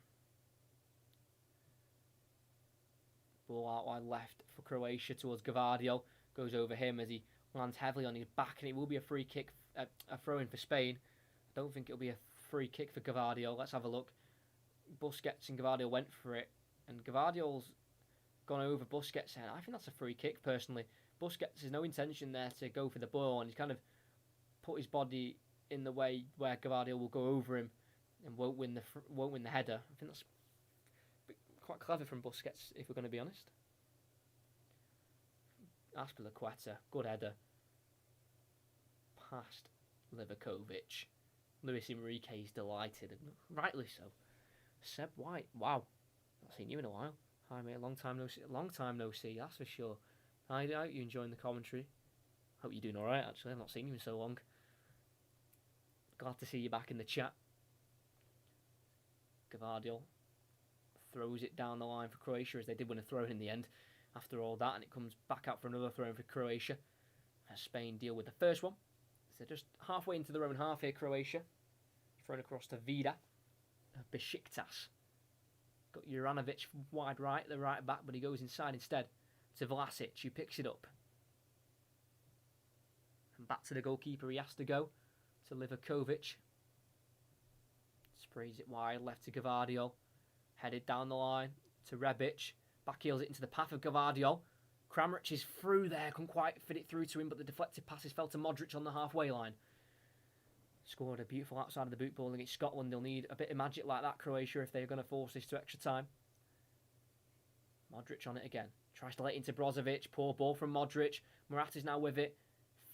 Ball out wide left for Croatia towards Gavardio. Goes over him as he lands heavily on his back, and it will be a free kick, a throw-in for Spain. I don't think it'll be a free kick for Gavardio. Let's have a look. Busquets and Gavardio went for it, and Gavardio's gone over Busquets, and I think that's a free kick, personally. Busquets has no intention there to go for the ball, and he's kind of put his body in the way where Gavardio will go over him and won't win the header. I think that's quite clever from Busquets, if we're going to be honest. Azpilicueta, good header. Past Livakovic. Luis Enrique's delighted, and rightly so. Seb White, wow, not seen you in a while. Hi mate, long time no see, that's for sure. I hope you enjoying the commentary. Hope you're doing alright actually, I've not seen you in so long. Glad to see you back in the chat. Gavardio throws it down the line for Croatia, as they did win a throw in the end after all that, and it comes back out for another throw for Croatia as Spain deal with the first one. So just halfway into their own half here, Croatia. Thrown across to Vida of Besiktas. Got Juranovic wide right, the right back, but he goes inside instead to Vlasic, who picks it up. And back to the goalkeeper, he has to go, to Livakovic. Sprays it wide, left to Gavardio. Headed down the line to Rebic. Backheels it into the path of Gavardio. Kramaric is through there, couldn't quite fit it through to him, but the deflected passes fell to Modric on the halfway line. Scored a beautiful outside of the boot ball against Scotland. They'll need a bit of magic like that, Croatia, if they're going to force this to extra time. Modric on it again. Tries to let it into Brozovic. Poor ball from Modric. Morata's now with it.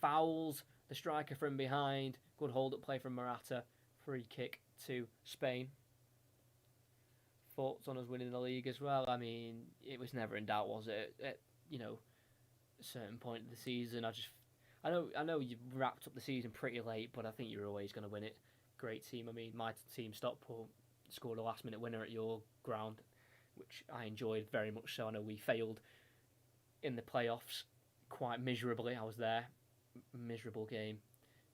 Fouls the striker from behind. Good hold-up play from Morata. Free kick to Spain. Thoughts on us winning the league as well? I mean, it was never in doubt, was it? At a certain point of the season, I know you wrapped up the season pretty late, but I think you're always going to win it. Great team. I mean, my team, Stockport, scored a last-minute winner at your ground, which I enjoyed very much so. I know we failed in the playoffs quite miserably. I was there. Miserable game.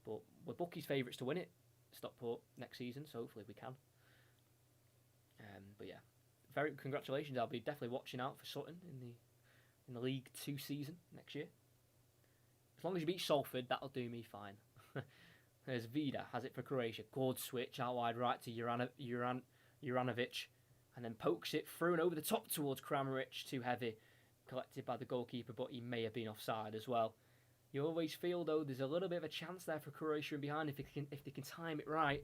But we're bookies' favourites to win it, Stockport, next season, so hopefully we can. But yeah, very congratulations. I'll be definitely watching out for Sutton in the League 2 season next year. As long as you beat Salford, that'll do me fine. There's Vida, has it for Croatia. Good switch out wide right to Juranovic, and then pokes it through and over the top towards Kramaric. Too heavy, collected by the goalkeeper, but he may have been offside as well. You always feel, though, there's a little bit of a chance there for Croatia in behind if they can time it right.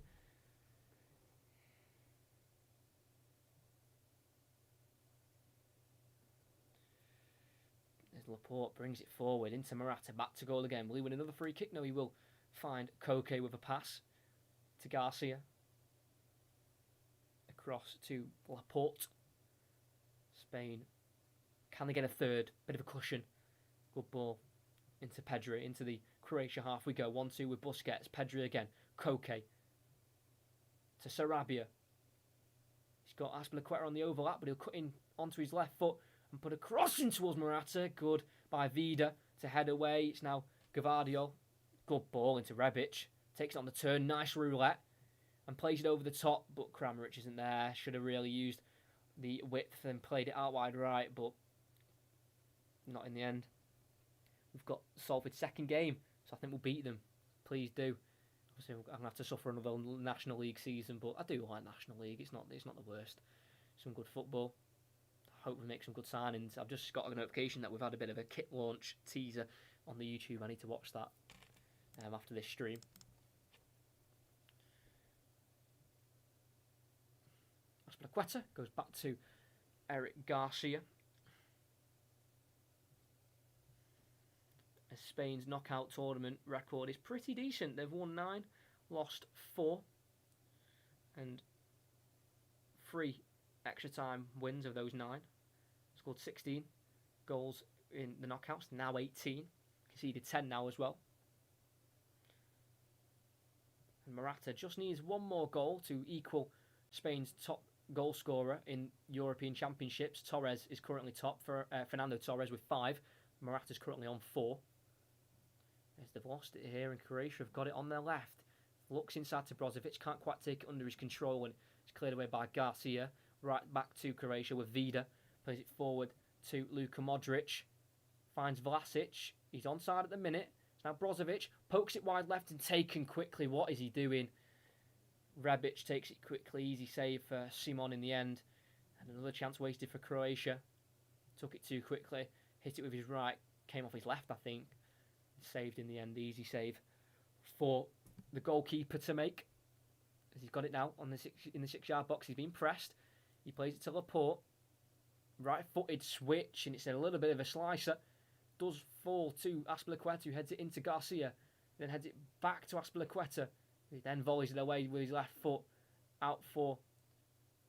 Laporte brings it forward into Morata, back to goal again. Will he win another free kick? No, he will find Koke with a pass to Garcia. Across to Laporte. Spain. Can they get a third? Bit of a cushion. Good ball into Pedri, into the Croatia half we go. 1-2 with Busquets. Pedri again. Koke to Sarabia. He's got Azpilicueta on the overlap, but he'll cut in onto his left foot and put a cross in towards Morata. Good by Vida to head away. It's now Gavardio. Good ball into Rebic. Takes it on the turn. Nice roulette. And plays it over the top. But Kramaric isn't there. Should have really used the width and played it out wide right. But not in the end. We've got Salford's second game. So I think we'll beat them. Please do. Obviously, I'm going to have to suffer another National League season. But I do like National League. It's not the worst. Some good football. Hopefully make some good signings. I've just got a notification that we've had a bit of a kit launch teaser on the YouTube. I need to watch that after this stream. Azpilicueta goes back to Eric Garcia. As Spain's knockout tournament record is pretty decent. They've won 9, lost 4, and 3 extra time wins of those 9. Scored 16 goals in the knockouts, now 18. Conceded 10 now as well. And Morata just needs one more goal to equal Spain's top goal scorer in European Championships. Torres is currently top for Fernando Torres with 5. Morata's currently on 4. As they've lost it here, and Croatia have got it on their left. Looks inside to Brozovic, can't quite take it under his control, and It's cleared away by Garcia. Right back to Croatia with Vida. Plays it forward to Luka Modric. Finds Vlasic. He's onside at the minute. Now Brozovic pokes it wide left and taken quickly. What is he doing? Rebic takes it quickly. Easy save for Simon in the end. And another chance wasted for Croatia. Took it too quickly. Hit it with his right. Came off his left, I think. Saved in the end. Easy save for the goalkeeper to make. As he's got it now on in the 6-yard box. He's been pressed. He plays it to Laporte. Right-footed switch, and it's a little bit of a slicer. Does fall to Azpilicueta, who heads it into Garcia. Then heads it back to Azpilicueta. He then volleys it away with his left foot. Out for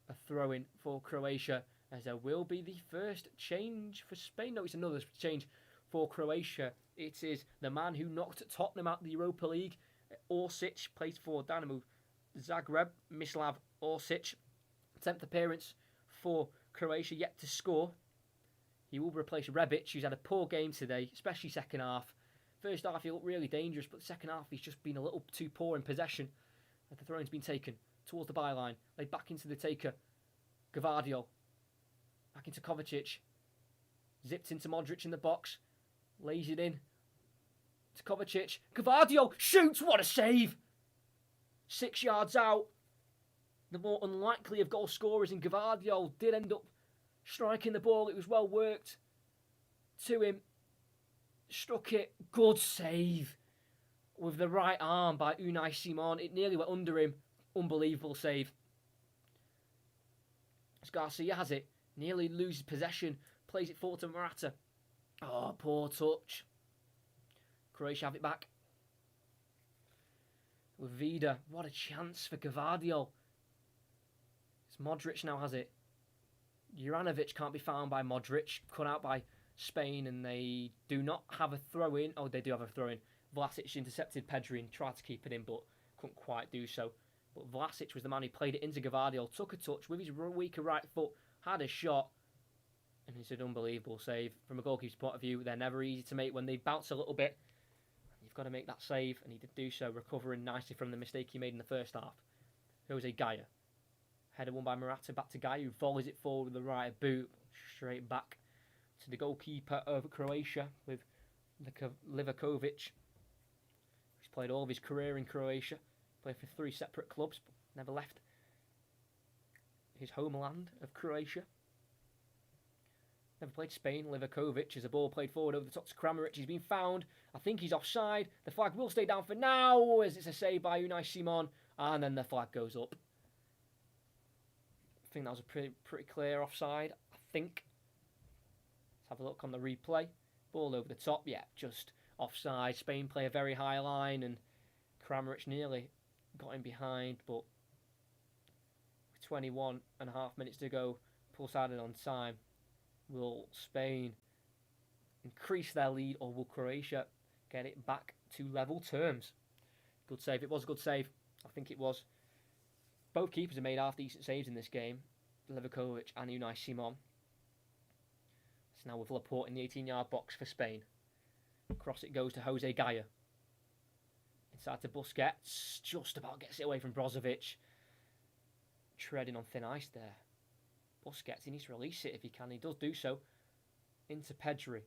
a throw-in for Croatia. As there will be the first change for Spain. No, it's another change for Croatia. It is the man who knocked Tottenham out of the Europa League. Orsic plays for Dynamo Zagreb. Mislav Orsic. 10th appearance for Croatia, yet to score. He will replace Rebic, who's had a poor game today, especially second half. First half he looked really dangerous, but the second half he's just been a little too poor in possession. The throw-in's been taken towards the byline. Laid back into the taker. Gvardiol. Back into Kovacic. Zipped into Modric in the box. Lays it in to Kovacic. Gvardiol shoots! What a save! 6 yards out. The more unlikely of goal scorers in Gvardiol did end up striking the ball. It was well worked to him. Struck it. Good save with the right arm by Unai Simon. It nearly went under him. Unbelievable save. As Garcia has it. Nearly loses possession. Plays it forward to Morata. Oh, poor touch. Croatia have it back. With Vida. What a chance for Gvardiol. Modric now has it. Juranovic can't be found by Modric. Cut out by Spain, and they do not have a throw-in. Oh, they do have a throw-in. Vlasic intercepted Pedri and tried to keep it in, but couldn't quite do so. But Vlasic was the man who played it into Gvardiol. Took a touch with his weaker right foot. Had a shot. And it's an unbelievable save. From a goalkeeper's point of view, they're never easy to make when they bounce a little bit. You've got to make that save, and he did do so, recovering nicely from the mistake he made in the first half. Jose Gaya. Header won by Morata, back to Guy, who volleys it forward with the right boot. Straight back to the goalkeeper of Croatia with Livakovic. He's played all of his career in Croatia. Played for 3 separate clubs, but never left his homeland of Croatia. Never played Spain. Livakovic as a ball played forward over the top to Kramaric. He's been found. I think he's offside. The flag will stay down for now as it's a save by Unai Simon. And then the flag goes up. I think that was a pretty clear offside, I think. Let's have a look on the replay. Ball over the top, yeah, just offside. Spain play a very high line, and Kramaric nearly got in behind, but with 21 and a half minutes to go, pulse added on time. Will Spain increase their lead, or will Croatia get it back to level terms? Good save. It was a good save. I think it was. Both keepers have made half-decent saves in this game, Livakovic and Unai Simon. It's now with Laporte in the 18-yard box for Spain. Across it goes to Jose Gaya. Inside to Busquets. Just about gets it away from Brozovic. Treading on thin ice there. Busquets, he needs to release it if he can. He does do so. Into Pedri.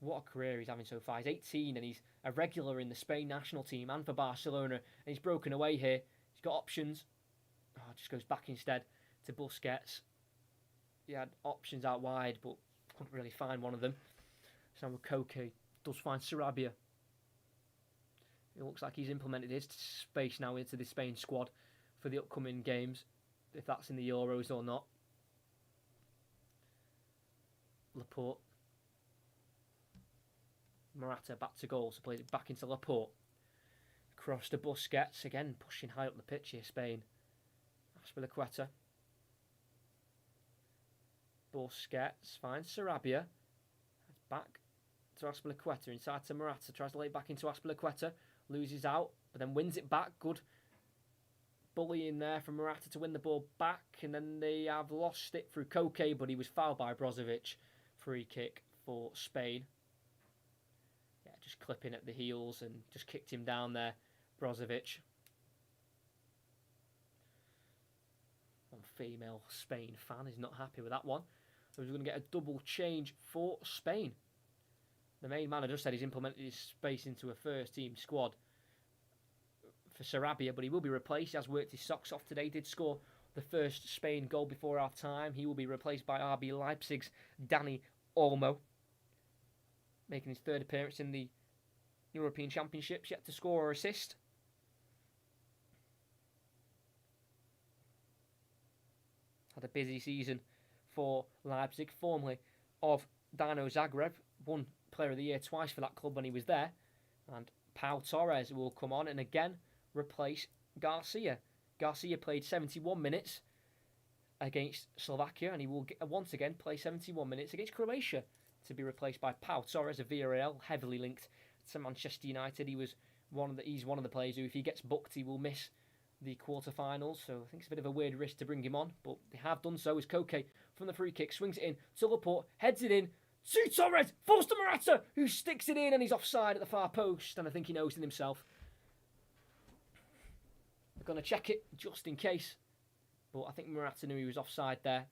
What a career he's having so far. He's 18 and he's a regular in the Spain national team and for Barcelona. And he's broken away here. He's got options. Oh, just goes back instead to Busquets. He had options out wide, but couldn't really find one of them. So with Koke, does find Sarabia. It looks like he's implemented his space now into the Spain squad for the upcoming games, if that's in the Euros or not. Laporte. Morata back to goal, so plays it back into Laporte. Across to Busquets, again pushing high up the pitch here, Spain. Azpilicueta. Busquets finds Sarabia. Back to Azpilicueta, inside to Morata. Tries to lay it back into Azpilicueta. Loses out, but then wins it back. Good bullying there from Morata to win the ball back. And then they have lost it through Koke, but he was fouled by Brozovic. Free kick for Spain. Yeah, just clipping at the heels and just kicked him down there, Brozovic. female Spain fan is not happy with that one. So we're going to get a double change for Spain. The main man, I just said, he's implemented his space into a first-team squad for Sarabia, but he will be replaced. He has worked his socks off today. Did score the first Spain goal before half-time. He will be replaced by RB Leipzig's Dani Olmo, making his third appearance in the European Championships, yet to score or assist. Had a busy season for Leipzig, formerly of Dino Zagreb. Won Player of the Year twice for that club when he was there. And Pau Torres will come on and again replace Garcia. Garcia played 71 minutes against Slovakia, and he will once again play 71 minutes against Croatia, to be replaced by Pau Torres of Villarreal, heavily linked to Manchester United. He's one of the players who, if he gets booked, he will miss the quarter-finals, so I think it's a bit of a weird risk to bring him on, but they have done so. As Koke from the free kick swings it in to Laporte, heads it in to Torres, falls to Morata, who sticks it in, and he's offside at the far post, and I think he knows it himself. They're going to check it just in case, but I think Morata knew he was offside there.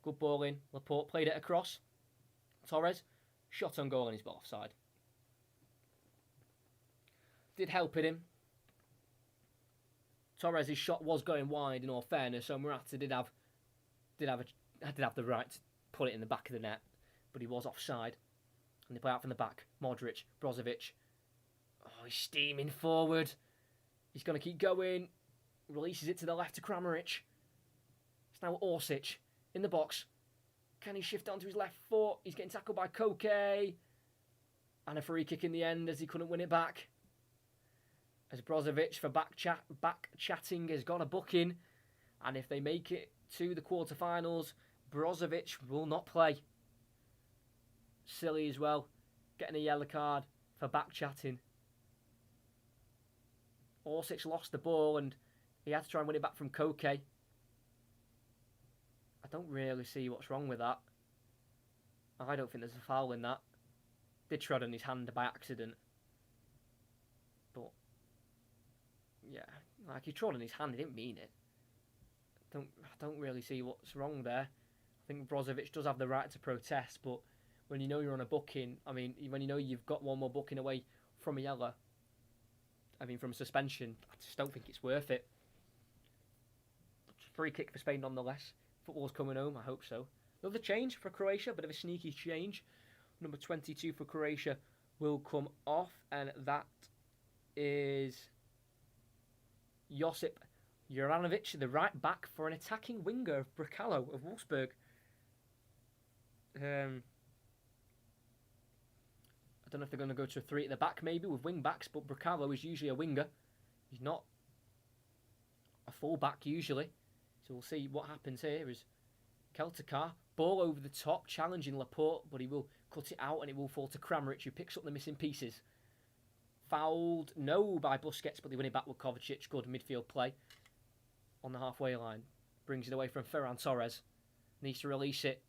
Good ball in, Laporte played it across. Torres, shot on goal, and he's got offside. Did help it him. Torres' shot was going wide, in all fairness, so Morata did have the right to put it in the back of the net, but he was offside. And they play out from the back. Modric, Brozovic. Oh, he's steaming forward. He's going to keep going. Releases it to the left to Kramaric. It's now Orsic in the box. Can he shift onto his left foot? He's getting tackled by Koke. And a free kick in the end as he couldn't win it back. As Brozovic for back chatting has got a booking. And if they make it to the quarterfinals, Brozovic will not play. Silly as well, getting a yellow card for back chatting. Orsic lost the ball and he had to try and win it back from Koke. I don't really see what's wrong with that. I don't think there's a foul in that. Did trod on his hand by accident. But yeah, like he trod on his hand, he didn't mean it. I don't really see what's wrong there. I think Brozovic does have the right to protest, but when you know you're on a booking, I mean, when you know you've got one more booking away from a yellow, I mean, from a suspension, I just don't think it's worth it. Free kick for Spain nonetheless. Football's coming home, I hope so. Another change for Croatia, bit of a sneaky change. Number 22 for Croatia will come off, and that is Josip Juranovic, the right back, for an attacking winger of Bracalo of Wolfsburg. I don't know if they're going to go to a three at the back, maybe, with wing backs, but Bracalo is usually a winger. He's not a full back usually. So we'll see what happens here. Is Keltakar, ball over the top, challenging Laporte, but he will cut it out and it will fall to Kramaric, who picks up the missing pieces. Fouled, no, by Busquets, but they win it back with Kovacic. Good midfield play on the halfway line. Brings it away from Ferran Torres. Needs to release it.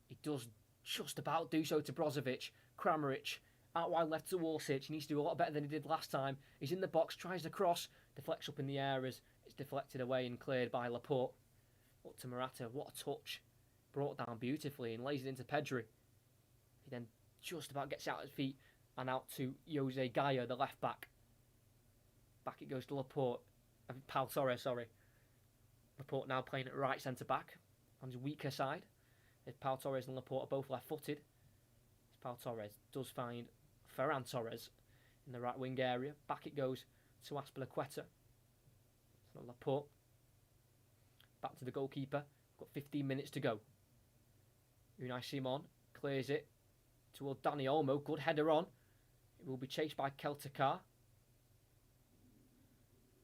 He does just about do so to Brozovic. Kramaric, out wide left to Orsic. He needs to do a lot better than he did last time. He's in the box, tries to cross, deflects up in the air as it's deflected away and cleared by Laporte. Up to Morata, what a touch. Brought down beautifully and lays it into Pedri. He then just about gets out his feet and out to Jose Gaia, the left back. Back it goes to Laporte. Pau Torres, sorry. Laporte now playing at right centre back on his weaker side. As Pau Torres and Laporte are both left-footed. Pau Torres does find Ferran Torres in the right wing area. Back it goes to Azpilicueta. So Laporte. Back to the goalkeeper. Got 15 minutes to go. Unai Simon clears it toward Dani Olmo. Good header on. It will be chased by Keltakar.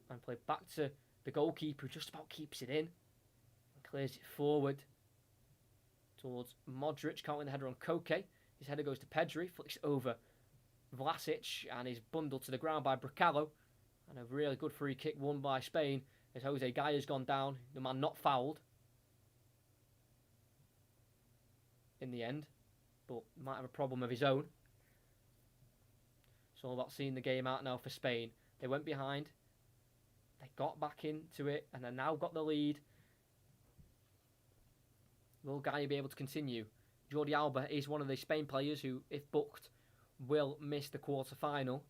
And played back to the goalkeeper, who just about keeps it in. And clears it forward towards Modric. Can't win the header on Koke. His header goes to Pedri, flicks it over Vlasic, and is bundled to the ground by Bracalo. And a really good free kick won by Spain as Jose Gaia's gone down. The man not fouled in the end, but might have a problem of his own. It's all about seeing the game out now for Spain. They went behind They got back into it and they now got the lead. Will Gaia be able to continue? Jordi Alba is one of the Spain players who, if booked, will miss the quarter-final.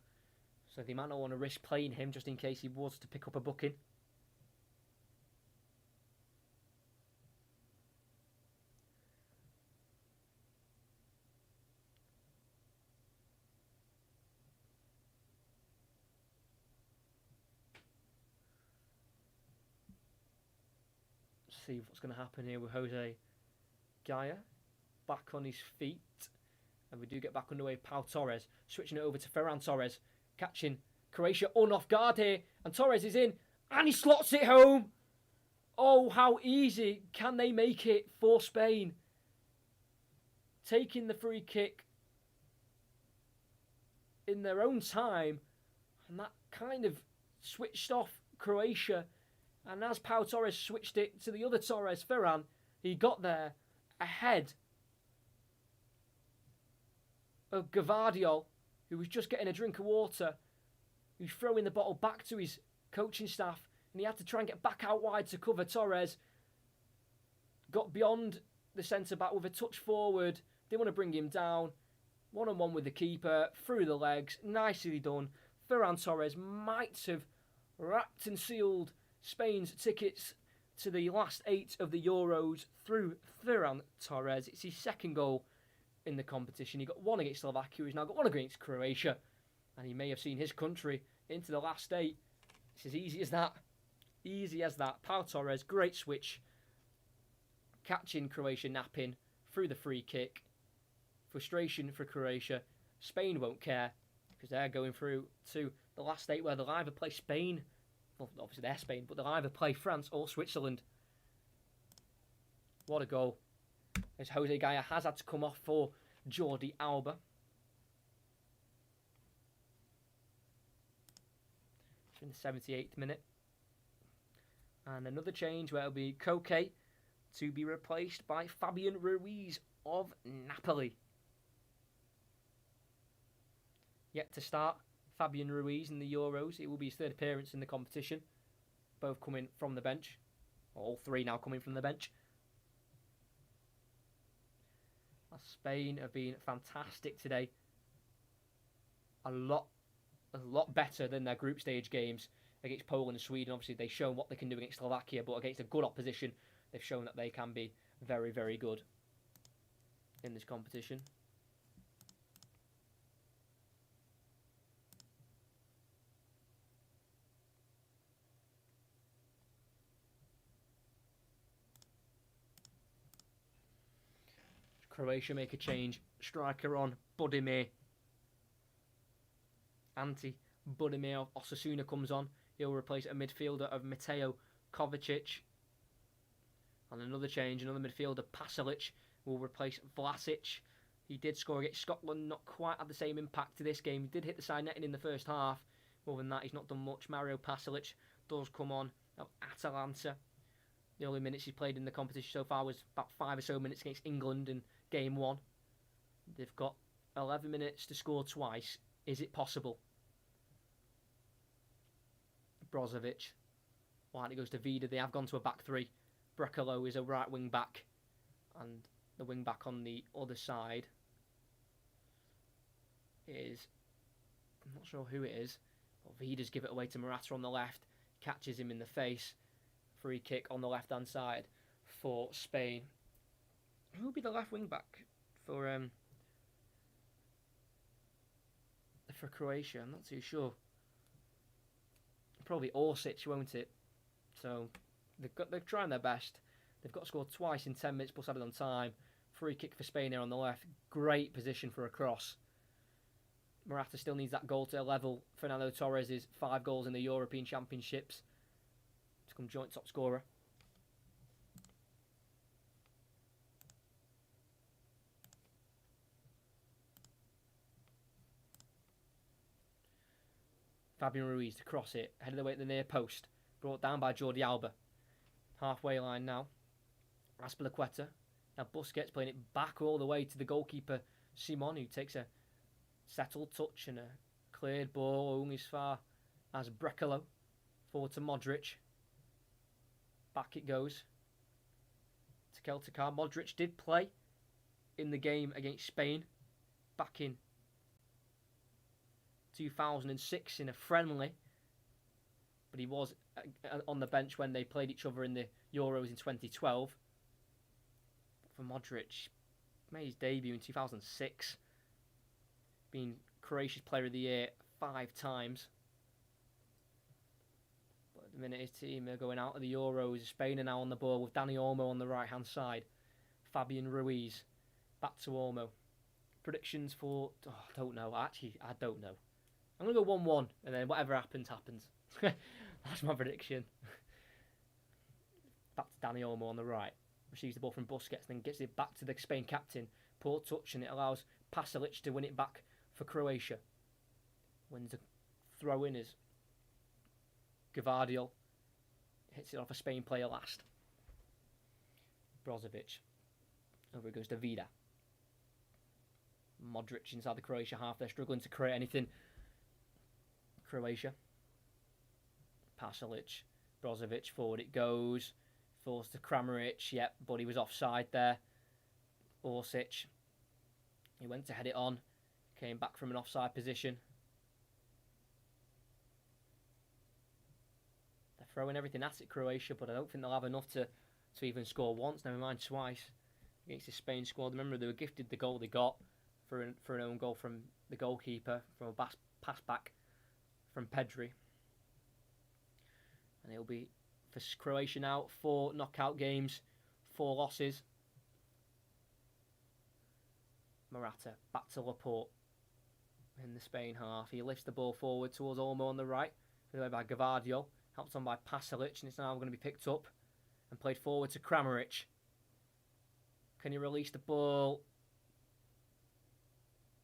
So they might not want to risk playing him just in case he was to pick up a booking. See what's going to happen here with Jose Gaia back on his feet, and we do get back underway. Pau Torres switching it over to Ferran Torres, catching Croatia off guard here, and Torres is in and he slots it home. Oh, how easy can they make it for Spain? Taking the free kick in their own time, and that kind of switched off Croatia. And as Pau Torres switched it to the other Torres, Ferran, he got there ahead of Gavardiol, who was just getting a drink of water, who's throwing the bottle back to his coaching staff, and he had to try and get back out wide to cover Torres. Got beyond the centre-back with a touch forward, didn't want to bring him down. One-on-one with the keeper, through the legs, nicely done. Ferran Torres might have wrapped and sealed Spain's tickets to the last 8 of the Euros through Ferran Torres. It's his second goal in the competition. He got one against Slovakia, he's now got one against Croatia, and he may have seen his country into the last 8. It's as easy as that. Easy as that. Pau Torres, great switch, catching Croatia napping through the free kick. Frustration for Croatia. Spain won't care because they're going through to the last 8 where they'll either play Spain, well, obviously they're Spain, but they'll either play France or Switzerland. What a goal. As Jose Gaia has had to come off for Jordi Alba. It's in the 78th minute. And another change where it'll be Koke to be replaced by Fabian Ruiz of Napoli. Yet to start, Fabian Ruiz in the Euros. It will be his 3rd appearance in the competition. Both coming from the bench. All 3 now coming from the bench. Spain have been fantastic today. A lot better than their group stage games against Poland and Sweden. Obviously, they've shown what they can do against Slovakia, but against a good opposition, they've shown that they can be very, very good in this competition. Croatia make a change. Striker on Budimir. Budimir Osasuna comes on. He'll replace a midfielder of Mateo Kovacic. And another change, another midfielder, Pasalic, will replace Vlasic. He did score against Scotland, not quite had the same impact to this game. He did hit the side netting in the first half. More than that, he's not done much. Mario Pasalic does come on of Atalanta. The only minutes he's played in the competition so far was about 5 or so minutes against England in Game 1. They've got 11 minutes to score twice. Is it possible? Brozovic. While it goes to Vida, they have gone to a back 3. Brekalo is a right wing back. And the wing back on the other side is... I'm not sure who it is. But Vida's give it away to Morata on the left. Catches him in the face. Free kick on the left-hand side for Spain. Who will be the left wing back for Croatia? I'm not too sure. Probably Orsic, won't it? So they're trying their best. They've got to score twice in 10 minutes plus added on time. Free kick for Spain here on the left. Great position for a cross. Morata still needs that goal to level Fernando Torres' 5 goals in the European Championships to become joint top scorer. Fabian Ruiz to cross it, headed away at the near post, brought down by Jordi Alba. Halfway line now. Azpilicueta. Now Busquets playing it back all the way to the goalkeeper Simon, who takes a settled touch and a cleared ball only as far as Brekalo Forward to Modric. Back it goes. To Keltikar. Modric did play in the game against Spain back in 2006 in a friendly. But he was on the bench when they played each other in the Euros in 2012. For Modric, made his debut in 2006. Being Croatia's Player of the Year 5 times. But at the minute his team are going out of the Euros. Spain are now on the ball with Dani Olmo on the right hand side. Fabian Ruiz. Back to Olmo. Predictions for... I don't know. Actually, I don't know. I'm going to go 1-1. And then whatever happens, happens. That's my prediction. Back to Dani Olmo on the right. Receives the ball from Busquets, then gets it back to the Spain captain. Poor touch, and it allows Pasalic to win it back for Croatia. Wins a throw in as Gavardiol hits it off a Spain player last. Brozovic. Over it goes to Vida. Modric inside the Croatia half. They're struggling to create anything. Croatia. Pasalic. Brozovic. Forward it goes. Forced to Kramaric. Yep, but he was offside there. Orsic. He went to head it on. Came back from an offside position. They're throwing everything at it, Croatia, but I don't think they'll have enough to even score once, never mind twice. Against the Spain squad. Remember, they were gifted the goal they got for an own goal from the goalkeeper, from a pass back from Pedri. And it'll be for Croatia now, 4 knockout games, 4 losses. Morata back to Laporte in the Spain half. He lifts the ball forward towards Olmo on the right, played by Gavardiol, helped on by Pasalic, and it's now going to be picked up and played forward to Kramaric. Can he release the ball?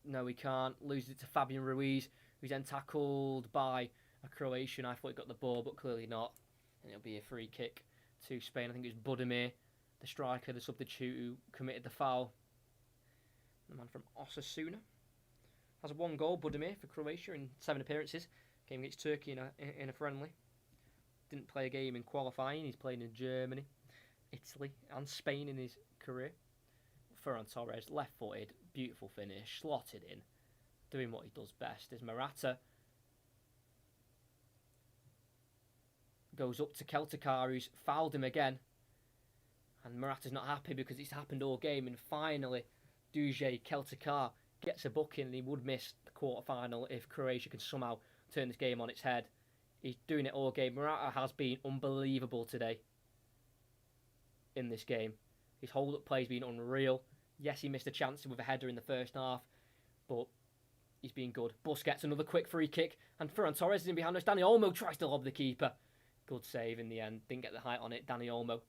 No, he can't. Loses it to Fabian Ruiz, who's then tackled by a Croatian. I thought he got the ball, but clearly not. And it'll be a free kick to Spain. I think it was Budimir, the striker, the substitute, who committed the foul. The man from Osasuna. Has 1 goal, Budimir, for Croatia in 7 appearances. Came against Turkey in a friendly. Didn't play a game in qualifying. He's played in Germany, Italy and Spain in his career. Ferran Torres, left-footed, beautiful finish, slotted in, doing what he does best. As Morata goes up to Keltikar, who's fouled him again. And Morata's not happy because it's happened all game. And finally, Duje Keltikar gets a booking, and he would miss the quarter-final if Croatia can somehow turn this game on its head. He's doing it all game. Morata has been unbelievable today in this game. His hold-up play has been unreal. Yes, he missed a chance with a header in the first half, but he's been good. Busquets, another quick free kick, and Ferran Torres is in behind us. Dani Olmo tries to lob the keeper. Good save in the end. Didn't get the height on it, Dani Olmo.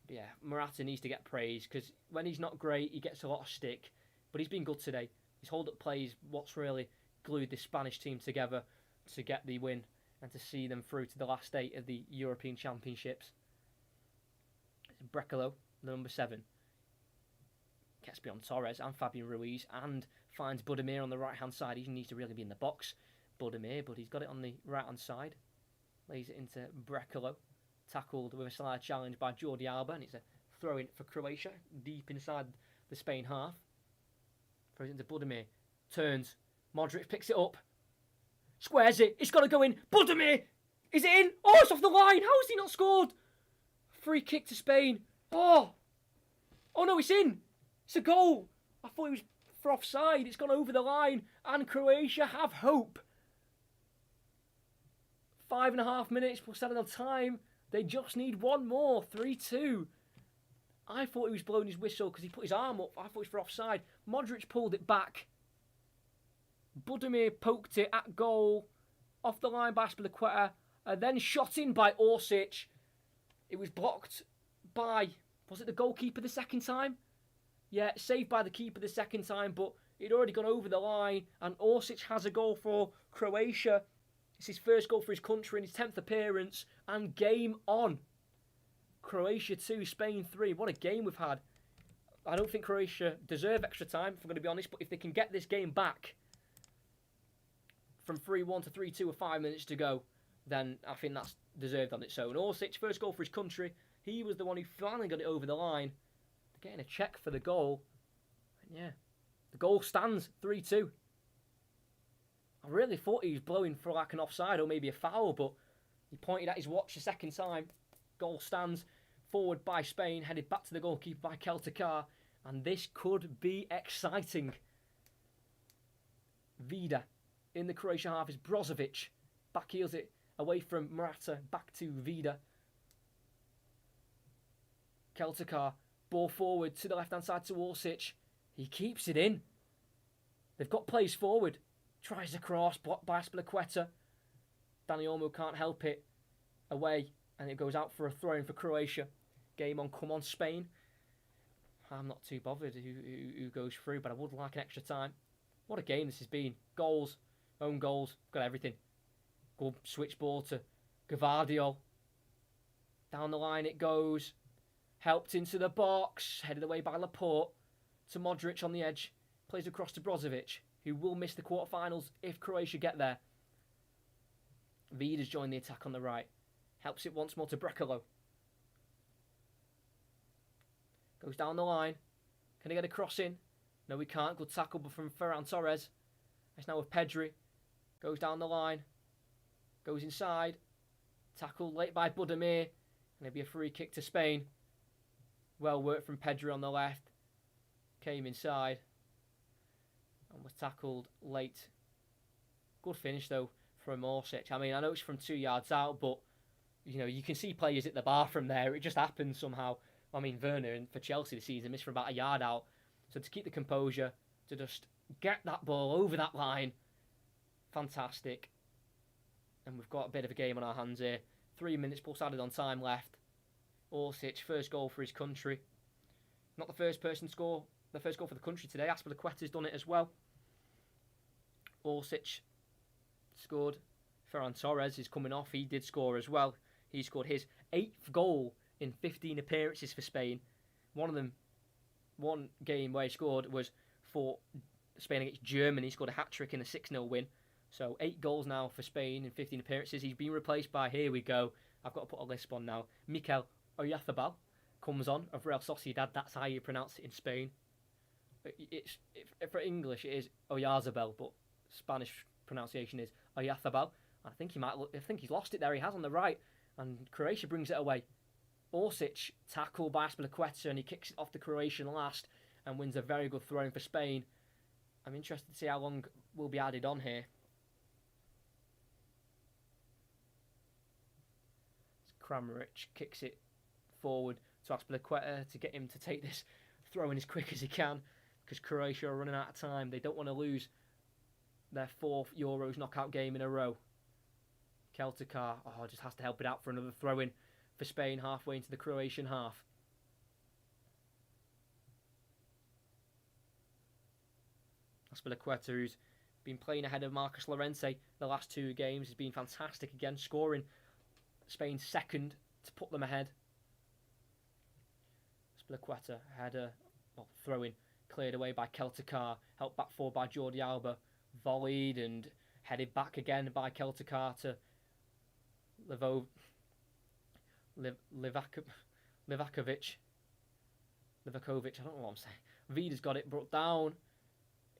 But yeah, Morata needs to get praise, because when he's not great, he gets a lot of stick. But he's been good today. His hold-up play is what's really glued this Spanish team together to get the win and to see them through to the last 8 of the European Championships. Brecalo, number 7, gets beyond Torres and Fabian Ruiz and finds Budimir on the right-hand side. He needs to really be in the box, Budimir, but he's got it on the right-hand side. Lays it into Brecalo, tackled with a slide challenge by Jordi Alba, and it's a throw-in for Croatia, deep inside the Spain half. Throws it into Budimir, turns, Modric picks it up, squares it, it's got to go in, Budimir! Is it in? Oh, it's off the line! How has he not scored? Free kick to Spain. Oh no, it's in. It's a goal. I thought it was for offside. It's gone over the line. And Croatia have hope. 5.5 minutes plus added on time. They just need 1 more. 3-2. I thought he was blowing his whistle because he put his arm up. I thought it was for offside. Modric pulled it back. Budimir poked it at goal. Off the line by Aspilicueta. Then shot in by Orsic. It was blocked by, was it the goalkeeper the second time? Yeah, saved by the keeper the second time, but he'd already gone over the line, and Orsic has a goal for Croatia. It's his first goal for his country in his 10th appearance, and game on. Croatia 2, Spain 3. What a game we've had. I don't think Croatia deserve extra time, if I'm going to be honest, but if they can get this game back from 3-1 to 3-2 with 5 minutes to go, then I think that's deserved on its own. Orsic, first goal for his country. He was the one who finally got it over the line. They're getting a check for the goal. And yeah, the goal stands 3-2. I really thought he was blowing for like an offside or maybe a foul, but he pointed at his watch a second time. Goal stands, forward by Spain, headed back to the goalkeeper by Keltakar, and this could be exciting. Vida in the Croatian half is Brozovic. Backheels it away from Morata, back to Vida. Keltakar, ball forward to the left-hand side to Orsic. He keeps it in. They've got plays forward. Tries a cross, blocked by Aspilicueta. Dani Olmo can't help it. Away, and it goes out for a throw-in for Croatia. Game on, come on, Spain. I'm not too bothered who goes through, but I would like an extra time. What a game this has been. Goals, own goals, got everything. Good switch ball to Gavardiol. Down the line it goes. Helped into the box. Headed away by Laporte. To Modric on the edge. Plays across to Brozovic, who will miss the quarterfinals if Croatia get there. Vida's joined the attack on the right. Helps it once more to Brekalo. Goes down the line. Can he get a cross in? No, he can't. Good tackle from Ferran Torres. It's now with Pedri. Goes down the line. Goes inside. Tackle late by Budimir. And it'll be a free kick to Spain. Well worked from Pedri on the left. Came inside. And was tackled late. Good finish though from Orsic. I mean, I know it's from 2 yards out, but you know, you can see players at the bar from there. It just happens somehow. I mean, Werner for Chelsea this season missed from about a yard out. So to keep the composure, to just get that ball over that line, fantastic. And we've got a bit of a game on our hands here. 3 minutes plus added on time left. Orsic, first goal for his country. Not the first person to score. The first goal for the country today. Aspilicueta's done it as well. Orsic scored. Ferran Torres is coming off. He did score as well. He scored his 8th goal in 15 appearances for Spain. One game where he scored was for Spain against Germany. He scored a hat-trick in a 6-0 win. So 8 goals now for Spain in 15 appearances. He's been replaced by, here we go, I've got to put a lisp on now, Mikel Oyarzabal comes on of Real Sociedad. That's how you pronounce it in Spain. For English it is Oyarzabal, but Spanish pronunciation is Oyarzabal. I think he's lost it there. He has on the right, and Croatia brings it away. Orsic tackled by Aspilicueta, and he kicks it off the Croatian last and wins a very good throw-in for Spain. I'm interested to see how long will be added on here. Kramaric kicks it forward to Aspilicueta to get him to take this throw-in as quick as he can, because Croatia are running out of time. They don't want to lose their 4th Euros knockout game in a row. Keltakar just has to help it out for another throw-in for Spain halfway into the Croatian half. Aspilicueta, who's been playing ahead of Marcos Llorente the last 2 games, has been fantastic again, scoring Spain's 2nd to put them ahead. Aspilicueta had a throw-in cleared away by Keltakar, helped back forward by Jordi Alba, volleyed and headed back again by Keltakar to Livakovic. I don't know what I'm saying. Vida's got it brought down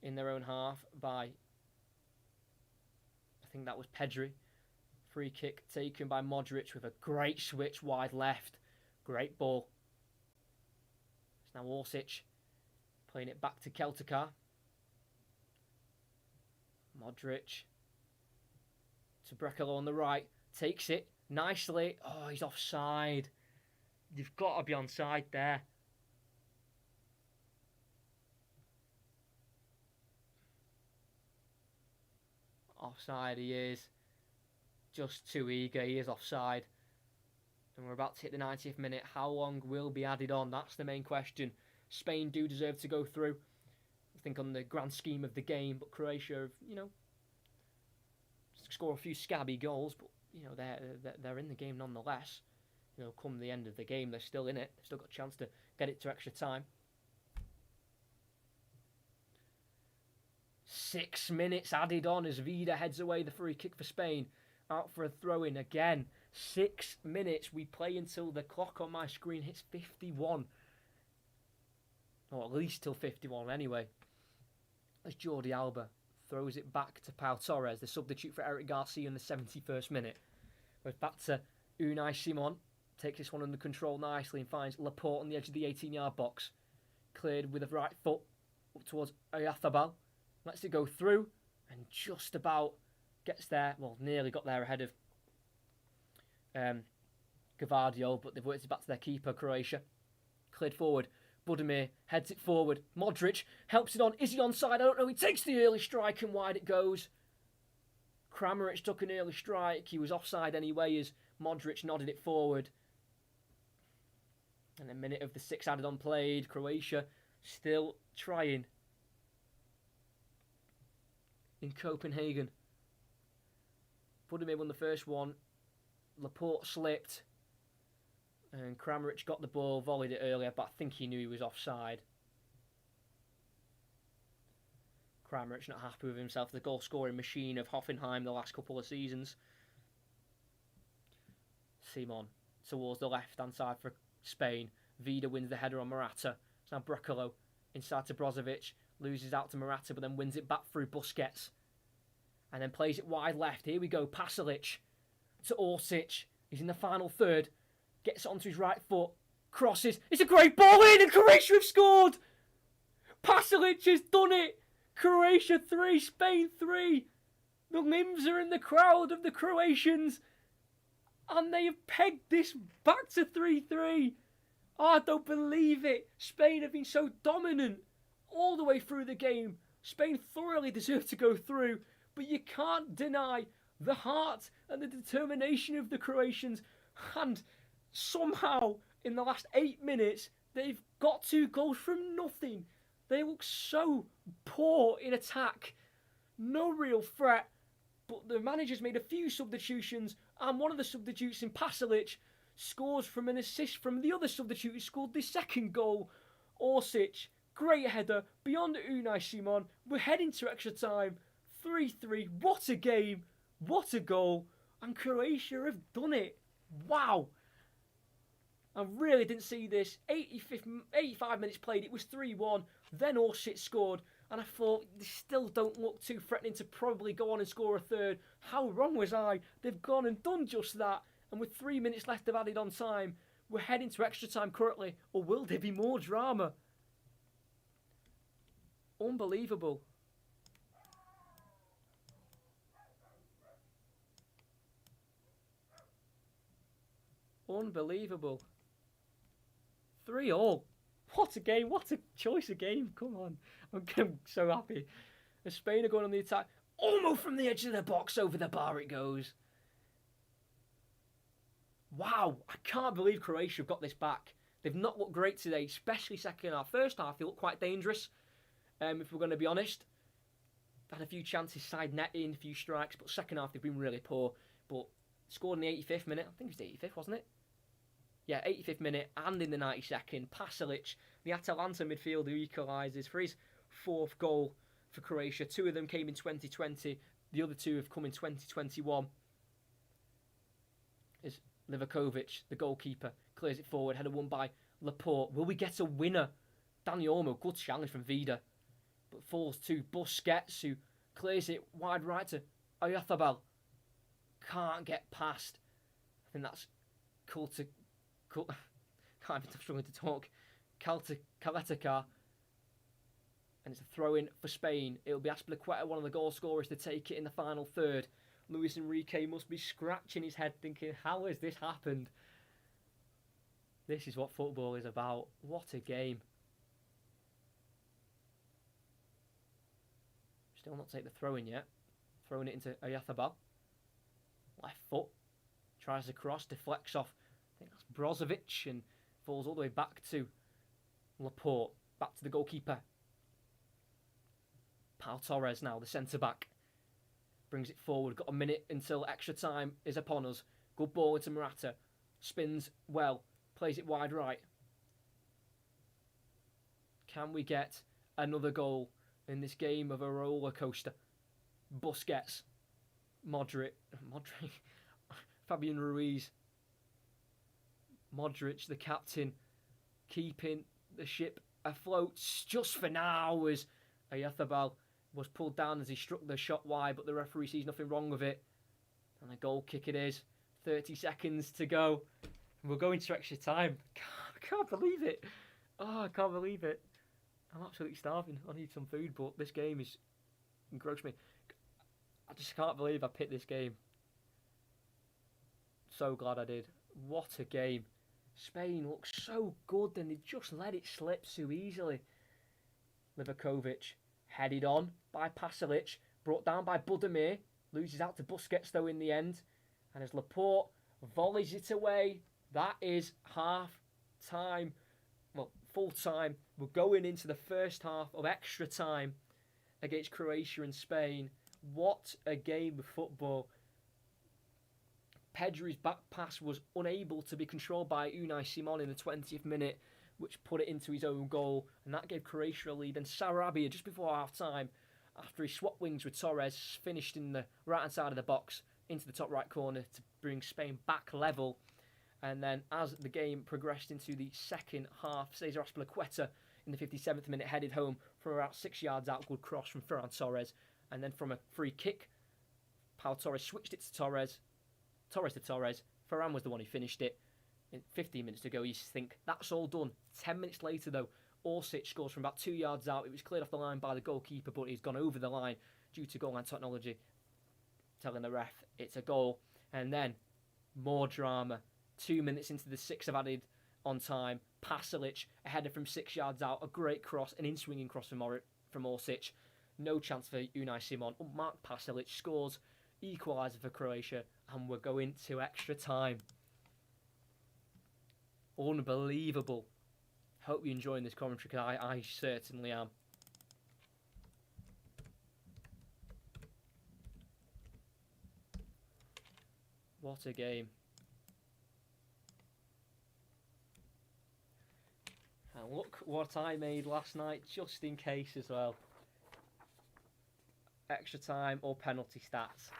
in their own half by, I think that was Pedri. Free kick taken by Modric with a great switch wide left. Great ball. It's now Orsic playing it back to Keltakar. Modric to Brekalo on the right. Takes it nicely. Oh, he's offside. You've got to be onside there. Offside he is. Just too eager. He is offside. And we're about to hit the 90th minute. How long will be added on? That's the main question. Spain do deserve to go through, I think, on the grand scheme of the game. But Croatia, score a few scabby goals. But, they're in the game nonetheless. Come the end of the game, they're still in it. They've still got a chance to get it to extra time. 6 minutes added on as Vida heads away the free kick for Spain. out for a throw-in again. 6 minutes. We play until the clock on my screen hits 51. Or at least till 51 anyway. As Jordi Alba throws it back to Pau Torres, the substitute for Eric Garcia in the 71st minute. Goes back to Unai Simon. Takes this one under control nicely and finds Laporte on the edge of the 18-yard box. Cleared with a right foot up towards Oyarzábal. Lets it go through and just about gets there. Well, nearly got there ahead of Gavardio, but they've worked it back to their keeper, Croatia. Cleared forward. Budimir heads it forward. Modric helps it on. Is he onside? I don't know. He takes the early strike and wide it goes. Kramaric took an early strike. He was offside anyway as Modric nodded it forward. And a minute of the 6 added on played. Croatia still trying in Copenhagen. Budimir won the first one. Laporte slipped. And Kramaric got the ball, volleyed it earlier, but I think he knew he was offside. Kramaric not happy with himself, the goal-scoring machine of Hoffenheim the last couple of seasons. Simon towards the left-hand side for Spain. Vida wins the header on Morata. It's now Brekalo inside to Brozovic. Loses out to Morata, but then wins it back through Busquets. And then plays it wide left. Here we go, Pasalic to Orsic. He's in the final third. Gets it onto his right foot. Crosses. It's a great ball in and Croatia have scored. Pasalic has done it. Croatia 3, Spain 3. The limbs are in the crowd of the Croatians. And they have pegged this back to 3-3. Oh, I don't believe it. Spain have been so dominant all the way through the game. Spain thoroughly deserve to go through. But you can't deny the heart and the determination of the Croatians. And somehow, in the last 8 minutes, they've got 2 goals from nothing. They look so poor in attack. No real threat. But the manager's made a few substitutions, and one of the substitutes in Pasalic scores from an assist from the other substitute who scored the second goal. Orsic, great header, beyond Unai Simon. We're heading to extra time. 3-3. What a game. What a goal. And Croatia have done it. Wow. I really didn't see this. 85 minutes played, it was 3-1. Then Orsic scored. And I thought, they still don't look too threatening to probably go on and score a third. How wrong was I? They've gone and done just that. And with 3 minutes left of added on time, we're heading to extra time currently. Or will there be more drama? Unbelievable. Unbelievable. 3-3. What a game. What a choice of game. Come on. I'm so happy. As Spain are going on the attack. Almost from the edge of the box. Over the bar it goes. Wow. I can't believe Croatia have got this back. They've not looked great today. Especially second half. First half they looked quite dangerous. If we're going to be honest. Had a few chances side netting. A few strikes. But second half they've been really poor. But scored in the 85th minute. I think it was the 85th, wasn't it? Yeah, 85th minute and in the 92nd. Pasalic, the Atalanta midfielder who equalises for his 4th goal for Croatia. 2 of them came in 2020. The other 2 have come in 2021. As Livakovic, the goalkeeper, clears it forward. Header won by Laporte. Will we get a winner? Dani Olmo, good challenge from Vida. But falls to Busquets, who clears it wide right to Oyarzábal. Can't get past. I think that's I'm struggling to talk. Kaletacar. And it's a throw-in for Spain. It'll be Azpilicueta, one of the goal scorers, to take it in the final third. Luis Enrique must be scratching his head thinking, how has this happened? This is what football is about. What a game. Still not take the throw-in yet. Throwing it into Oyarzábal. Left foot. Tries to cross, deflects off. I think that's Brozovic and falls all the way back to Laporte. Back to the goalkeeper. Pau Torres now, the centre-back. Brings it forward. Got a minute until extra time is upon us. Good ball into Morata. Spins well. Plays it wide right. Can we get another goal in this game of a roller coaster? Busquets. Modric, Fabian Ruiz, Modric, the captain, keeping the ship afloat just for now as Ayathabal was pulled down as he struck the shot wide, but the referee sees nothing wrong with it. And a goal kick it is. 30 seconds to go. We're going to extra time. I can't believe it. Oh, I can't believe it. I'm absolutely starving. I need some food, but this game is engrossed me. I just can't believe I picked this game. So glad I did. What a game. Spain looks so good and they just let it slip so easily. Livakovic headed on by Pasalic, brought down by Budimir, loses out to Busquets though in the end, and as Laporte volleys it away, that is half time, well, full time. We're going into the first half of extra time against Croatia and Spain. What a game of football. Pedri's back pass was unable to be controlled by Unai Simon in the 20th minute, which put it into his own goal, and that gave Croatia a lead. And Sarabia, just before half-time, after he swapped wings with Torres, finished in the right-hand side of the box into the top right corner to bring Spain back level. And then as the game progressed into the second half, Cesar Azpilicueta in the 57th minute headed home from about 6 yards out, good cross from Ferran Torres. And then from a free kick, Pau Torres switched it to Torres to Torres. Ferran was the one who finished it. In 15 minutes to go, you think that's all done. 10 minutes later, though, Orsic scores from about 2 yards out. It was cleared off the line by the goalkeeper, but he's gone over the line due to goal line technology, telling the ref it's a goal. And then more drama. 2 minutes into the sixth have added on time. Pasalic, a header from 6 yards out, a great cross, an in-swinging cross from Orsic. No chance for Unai Simon. Mark Pasalic scores, equaliser for Croatia, and we're going to extra time. Unbelievable. Hope you're enjoying this commentary, because I certainly am. What a game. And look what I made last night, just in case as well. Extra time or penalty stats.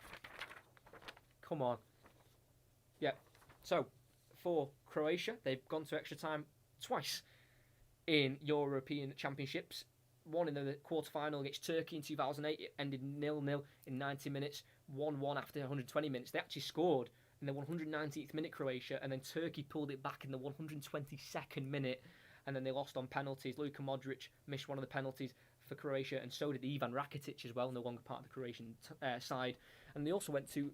Come on. Yep. So, for Croatia, they've gone to extra time twice in European Championships. One in the quarter-final against Turkey in 2008. It ended 0-0 in 90 minutes. 1-1 after 120 minutes. They actually scored in the 190th minute, Croatia, and then Turkey pulled it back in the 122nd minute, and then they lost on penalties. Luka Modric missed one of the penalties for Croatia, and so did Ivan Rakitic as well, no longer part of the Croatian side. And they also went to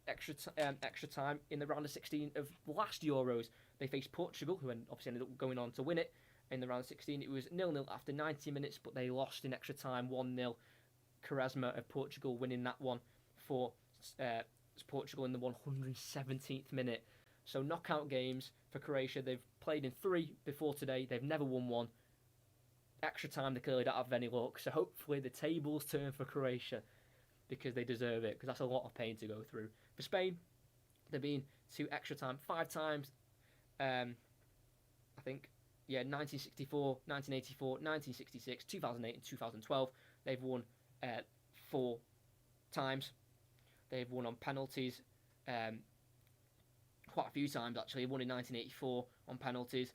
extra time in the round of 16 of last Euros. They faced Portugal, who obviously ended up going on to win it. In the round of 16, it was 0-0 after 90 minutes, but they lost in extra time 1-0. Quaresma of Portugal winning that one for Portugal in the 117th minute. So knockout games for Croatia. They've played in 3 before today. They've never won one. Extra time, they clearly don't have any luck. So hopefully the tables turn for Croatia, because they deserve it, because that's a lot of pain to go through. For Spain, they've been to extra time 5 times. I think, 1964, 1984, 1966, 2008 and 2012. They've won 4 times. They've won on penalties quite a few times, actually. They won in 1984 on penalties.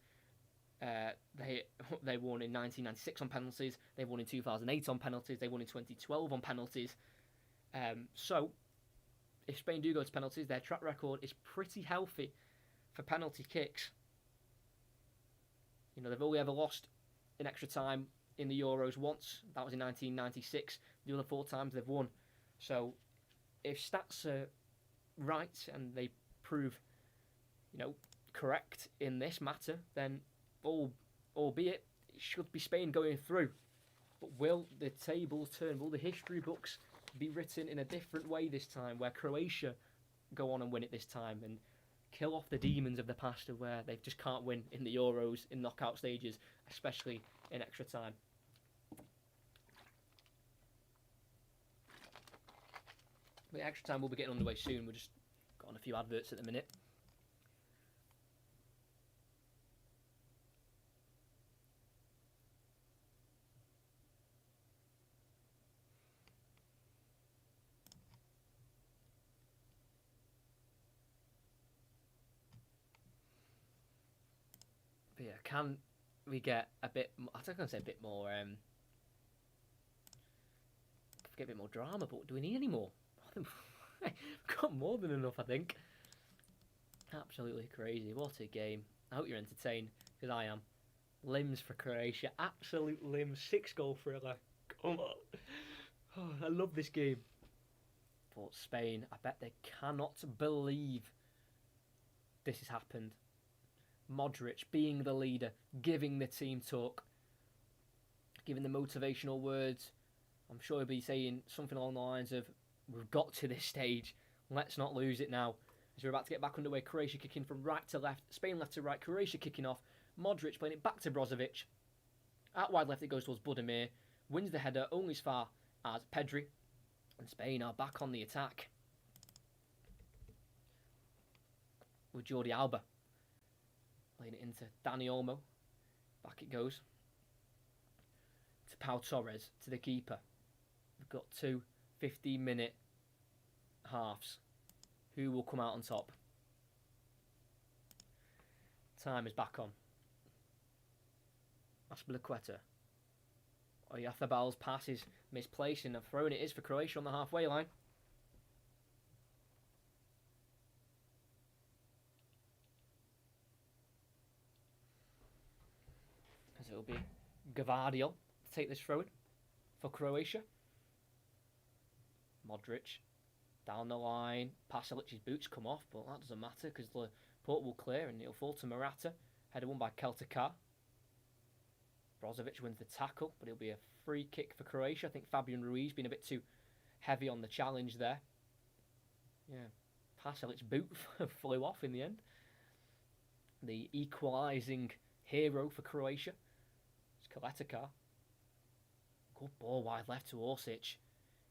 They won in 1996 on penalties. They won in 2008 on penalties. They won in 2012 on penalties. So, if Spain do go to penalties, their track record is pretty healthy for penalty kicks. You know, they've only ever lost in extra time in the Euros once. That was in 1996. The other 4 times they've won. So, if stats are right and they prove, correct in this matter, then albeit it should be Spain going through. But will the tables turn? Will the history books be written in a different way this time, where Croatia go on and win it this time and kill off the demons of the past, of where they just can't win in the Euros in knockout stages, especially in extra time? The extra time will be getting underway soon. We're just got on a few adverts at the minute. But yeah, can we get a bit? I was going to say a bit more. Get a bit more drama, but do we need any more? We've got more than enough, I think. Absolutely crazy. What a game. I hope you're entertained, because I am. Limbs for Croatia. Absolute limbs. 6-goal thriller. Come on. Oh, I love this game. But Spain, I bet they cannot believe this has happened. Modric being the leader, giving the team talk, giving the motivational words. I'm sure he'll be saying something along the lines of, we've got to this stage, let's not lose it now. As we're about to get back underway, Croatia kicking from right to left, Spain left to right, Croatia kicking off, Modric playing it back to Brozovic. Out wide left it goes towards Budimir, wins the header only as far as Pedri, and Spain are back on the attack. With Jordi Alba playing it into Dani Olmo. Back it goes to Pau Torres, to the keeper. We've got 2 15-minute halves. Who will come out on top? Time is back on. Aspilicueta. Oyarzábal's pass is misplaced, and a throw it is for Croatia on the halfway line. As it will be Gavardiol to take this throw in for Croatia. Modric down the line. Pasalic's boots come off, but that doesn't matter because the port will clear and it'll fall to Morata. Header won by Keltakar. Brozovic wins the tackle, but it'll be a free kick for Croatia. I think Fabian Ruiz being a bit too heavy on the challenge there. Yeah, Pasalic's boot flew off in the end. The equalising hero for Croatia is Keltakar. Good ball wide left to Orsic.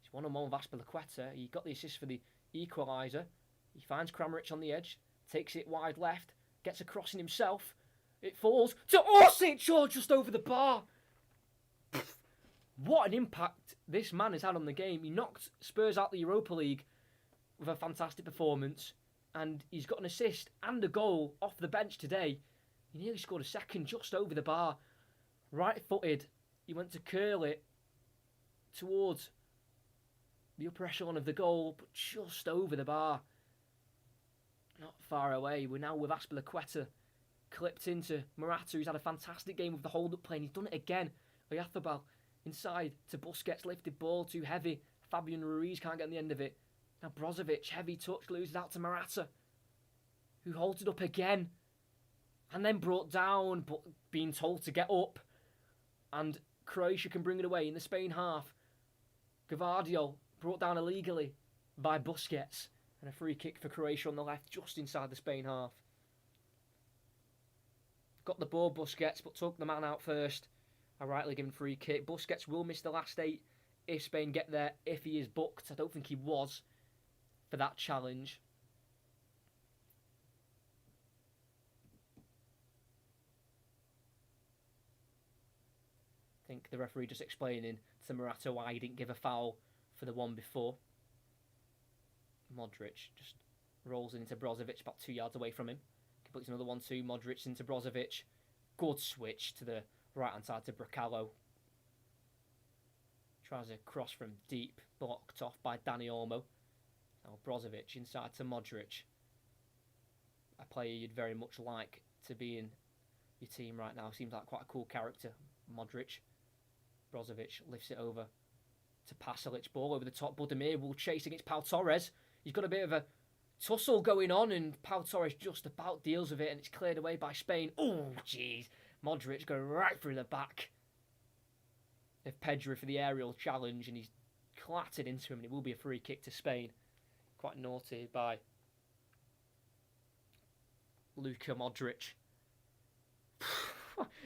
He's one-on-one with Aspilicueta. He got the assist for the equaliser. He finds Kramaric on the edge, takes it wide left, gets a crossing himself. It falls to Orsic, or just over the bar. What an impact this man has had on the game. He knocked Spurs out the Europa League with a fantastic performance, and he's got an assist and a goal off the bench today. He nearly scored a second just over the bar. Right-footed. He went to curl it towards the upper echelon of the goal, but just over the bar. Not far away. We're now with Aspilicueta clipped into Morata, who's had a fantastic game with the hold-up play, and he's done it again. Oyarzábal inside to Busquets, lifted ball, too heavy. Fabian Ruiz can't get on the end of it. Now Brozovic, heavy touch, loses out to Morata, who holds it up again, and then brought down, but being told to get up. And Croatia can bring it away in the Spain half. Gavardiol brought down illegally by Busquets, and a free kick for Croatia on the left, just inside the Spain half. Got the ball, Busquets, but took the man out first. A rightly given free kick. Busquets will miss the last 8 if Spain get there, if he is booked. I don't think he was for that challenge. I think the referee just explaining to Morata why he didn't give a foul for the one before. Modric just rolls into Brozovic about 2 yards away from him. Completes another 1-2. Modric into Brozovic. Good switch to the right-hand side to Bracalo. Tries a cross from deep, blocked off by Dani Olmo. Now Brozovic inside to Modric. A player you'd very much like to be in your team right now. Seems like quite a cool character, Modric. Brozovic lifts it over to Pasalic. Ball over the top. Budimir will chase against Pau Torres. He's got a bit of a tussle going on, and Pau Torres just about deals with it, and it's cleared away by Spain. Oh, jeez. Modric going right through the back of Pedri for the aerial challenge, and he's clattered into him, and it will be a free kick to Spain. Quite naughty by Luka Modric.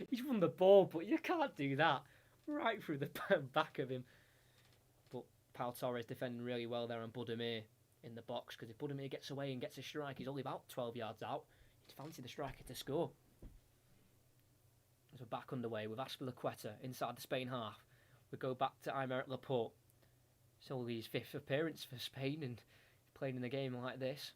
He's won the ball, but you can't do that. Right through the back of him. But Pau Torres defending really well there on Budimir in the box, because if Budimir gets away and gets a strike, he's only about 12 yards out. He'd fancy the striker to score. As we're back underway with Aspilicueta inside the Spain half. We go back to Aymeric Laporte. It's only his 5th appearance for Spain, and playing in a game like this.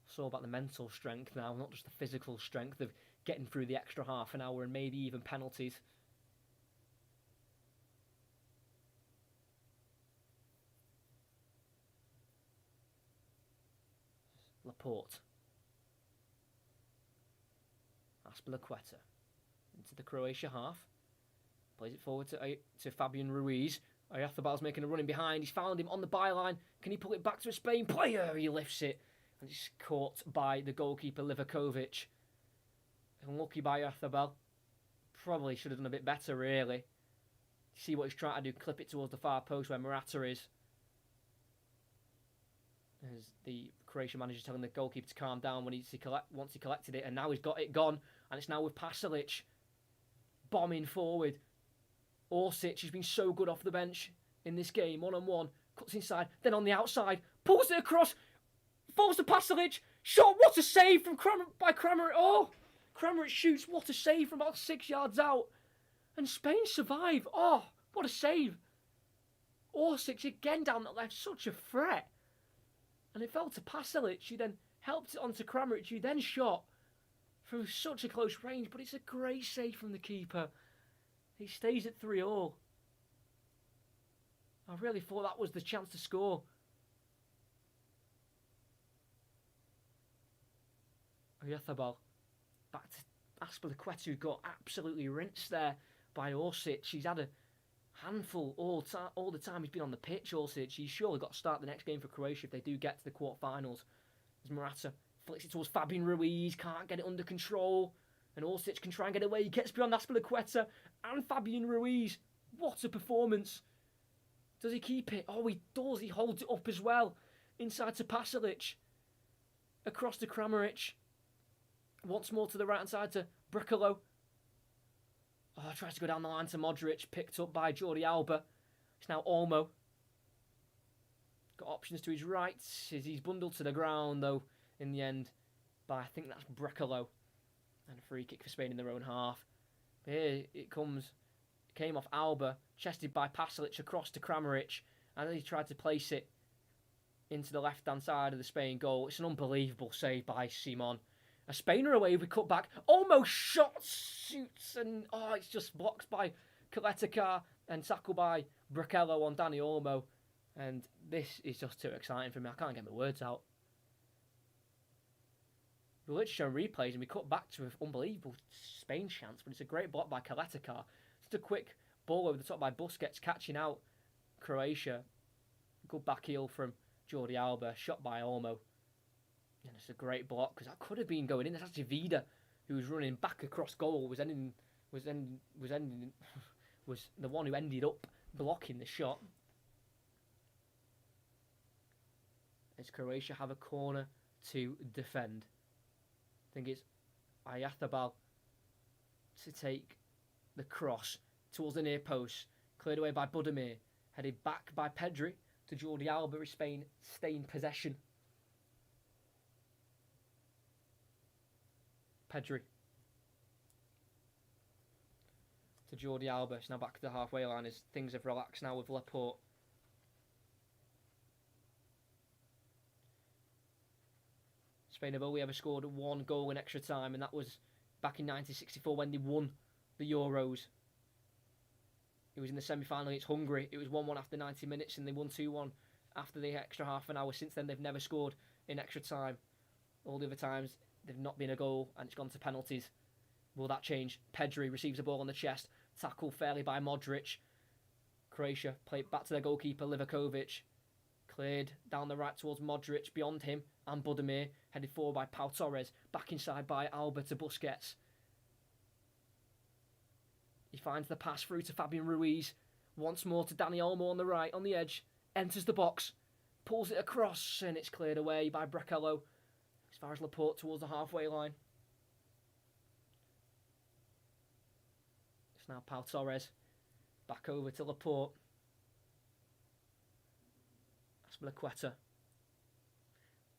It's all about the mental strength now, not just the physical strength of getting through the extra half an hour and maybe even penalties. Laporte. Azpilicueta into the Croatia half. Plays it forward to Fabian Ruiz. Oyarzabal's making a run in behind. He's found him on the byline. Can he pull it back to a Spain player? He lifts it. And it's caught by the goalkeeper, Livakovic. Unlucky by Oyarzabal. Probably should have done a bit better, really. See what he's trying to do. Clip it towards the far post where Morata is. As the Croatian manager telling the goalkeeper to calm down once he collected it. And now he's got it gone. And it's now with Pasalic. Bombing forward. Orsic has been so good off the bench in this game. One-on-one. Cuts inside. Then on the outside. Pulls it across. Falls to Pasalic. Shot. What a save from Kramaric. Oh! Kramaric shoots. What a save from about 6 yards out. And Spain survive. Oh! What a save. Orsic again down that left. Such a threat. And it fell to Pasalic, who then helped it onto Kramaric, who then shot from such a close range. But it's a great save from the keeper. He stays at 3-3. I really thought that was the chance to score. Oyarzabal back to Azpilicueta, who got absolutely rinsed there by Orsic. He's had a handful all the time he's been on the pitch, Orsic. He's surely got to start the next game for Croatia if they do get to the quarterfinals. As Morata flicks it towards Fabian Ruiz, can't get it under control. And Orsic can try and get away. He gets beyond Azpilicueta and Fabian Ruiz. What a performance. Does he keep it? Oh, he does. He holds it up as well. Inside to Pasalic. Across to Kramaric. Once more to the right-hand side to Bricolo. Oh, tries to go down the line to Modric. Picked up by Jordi Alba. It's now Olmo. Got options to his right. He's bundled to the ground, though, in the end. But I think that's Bricolo. And a free kick for Spain in their own half. But here it comes. It came off Alba. Chested by Pasalic across to Kramaric. And then he tried to place it into the left-hand side of the Spain goal. It's an unbelievable save by Simon. A Spain are away with cut back. Almost shoots. And it's just blocked by Kaletakar and tackled by Brichello on Dani Olmo. And this is just too exciting for me. I can't get my words out. We're literally showing replays and we cut back to an unbelievable Spain chance, but it's a great block by Kaletakar. Just a quick ball over the top by Busquets, catching out Croatia. Good back heel from Jordi Alba, shot by Olmo. And it's a great block because that could have been going in. That's actually Vida, who was running back across goal, was the one who ended up blocking the shot. As Croatia have a corner to defend. I think it's Oyarzabal to take the cross towards the near post. Cleared away by Budimir. Headed back by Pedri to Jordi Alba. Spain stay in possession. Pedri to Jordi Alba. It's now back to the halfway line as things have relaxed now with Laporte. Spain have only ever scored one goal in extra time, and that was back in 1964 when they won the Euros. It was in the semi-final against Hungary. It was 1-1 after 90 minutes, and they won 2-1 after the extra half an hour. Since then, they've never scored in extra time. All the other times, they've not been a goal, and it's gone to penalties. Will that change? Pedri receives a ball on the chest. Tackled fairly by Modric. Croatia play it back to their goalkeeper, Livakovic. Cleared down the right towards Modric, beyond him, and Budimir. Headed forward by Pau Torres. Back inside by Alba to Busquets. He finds the pass through to Fabian Ruiz. Once more to Dani Olmo on the right, on the edge. Enters the box. Pulls it across, and it's cleared away by Brichello. As far as Laporte towards the halfway line. It's now Pau Torres. Back over to Laporte. Azpilicueta.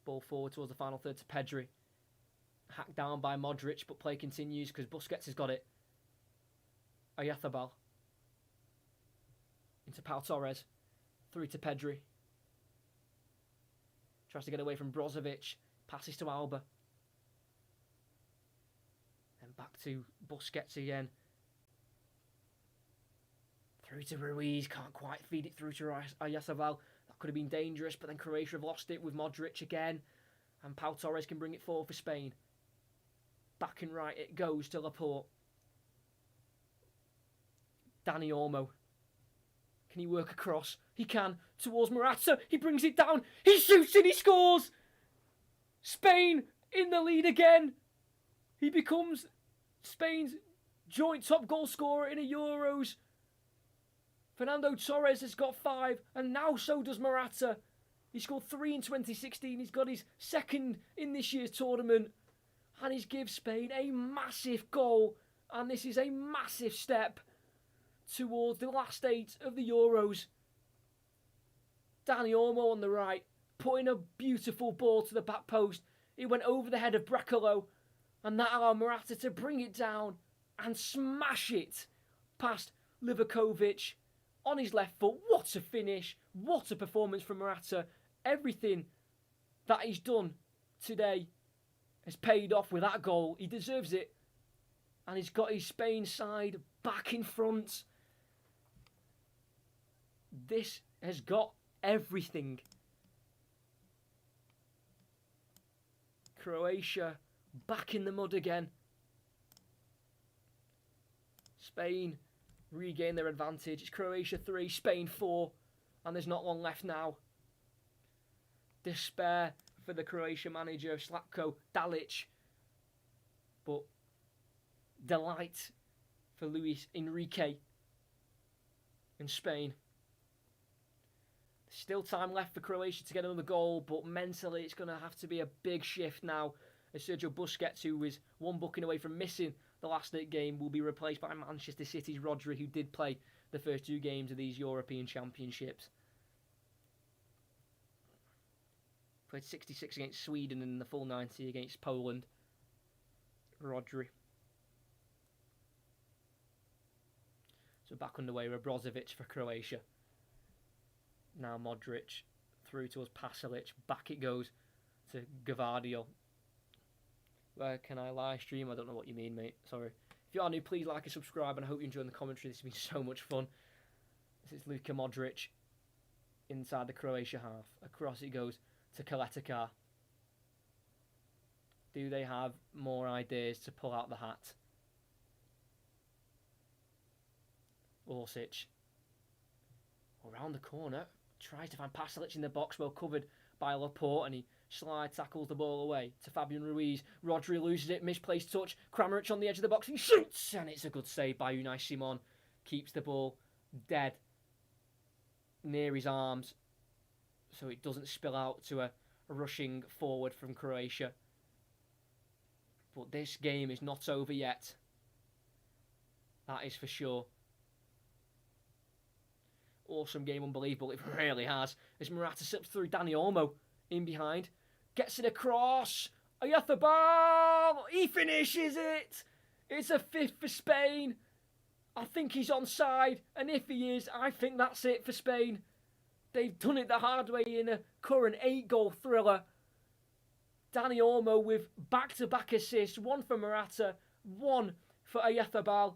Ball forward towards the final third to Pedri. Hacked down by Modric, but play continues because Busquets has got it. Oyarzabal. Into Pau Torres. Through to Pedri. Tries to get away from Brozovic. Passes to Alba. Then back to Busquets again. Through to Ruiz. Can't quite feed it through to Oyarzabal. That could have been dangerous, but then Croatia have lost it with Modric again. And Pau Torres can bring it forward for Spain. Back and right it goes to Laporte. Dani Olmo. Can he work across? He can. Towards Morata. He brings it down. He shoots and he scores. Spain in the lead again. He becomes Spain's joint top goal scorer in a Euros. Fernando Torres has got 5, and now so does Morata. He scored 3 in 2016. He's got his second in this year's tournament. And he's given Spain a massive goal. And this is a massive step towards the last 8 of the Euros. Dani Olmo on the right, putting a beautiful ball to the back post. It went over the head of Brecalo, and that allowed Morata to bring it down and smash it past Livakovic on his left foot. What a finish. What a performance from Morata. Everything that he's done today has paid off with that goal. He deserves it. And he's got his Spain side back in front. This has got everything. Croatia back in the mud again. Spain regain their advantage. It's Croatia 3, Spain 4. And there's not long left now. Despair for the Croatia manager, Slatko Dalic. But delight for Luis Enrique in Spain. There's still time left for Croatia to get another goal, but mentally it's going to have to be a big shift now, as Sergio Busquets, who was one booking away from missing the last 8 game, will be replaced by Manchester City's Rodri, who did play the first 2 games of these European Championships. Played 66 against Sweden and in the full 90 against Poland. Rodri. So back underway with Brozovic for Croatia. Now Modric through towards Pasalic. Back it goes to Gvardiol. Where can I live stream? I don't know what you mean, mate. Sorry. If you are new, please like and subscribe, and I hope you enjoyed the commentary. This has been so much fun. This is Luka Modric inside the Croatia half. Across it goes to Kaletakar. Do they have more ideas to pull out the hat? Orsic. Around the corner. Tries to find Pasalic in the box, well covered by Laporte, and he slide tackles the ball away to Fabian Ruiz. Rodri loses it, misplaced touch. Kramaric on the edge of the box, he shoots, and it's a good save by Unai Simon. Keeps the ball dead near his arms, so it doesn't spill out to a rushing forward from Croatia. But this game is not over yet. That is for sure. Awesome game, unbelievable. It really has. As Morata slips through Dani Olmo in behind. Gets it across. Oyarzabal. He finishes it. It's a 5th for Spain. I think he's onside. And if he is, I think that's it for Spain. They've done it the hard way in a current 8-goal thriller. Dani Olmo with back-to-back assists. 1 for Morata. 1 for Oyarzabal.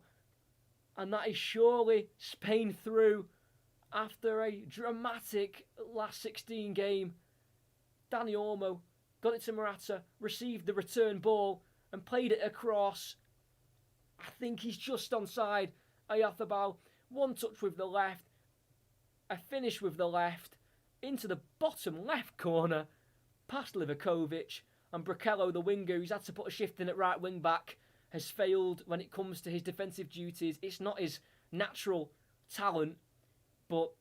And that is surely Spain through. After a dramatic last 16 game, Dani Olmo got it to Morata, received the return ball and played it across. I think he's just onside. Oyarzabal, 1 touch with the left, a finish with the left, into the bottom left corner, past Livakovic, and Brecalo, the winger, who's had to put a shift in at right wing back, has failed when it comes to his defensive duties. It's not his natural talent. But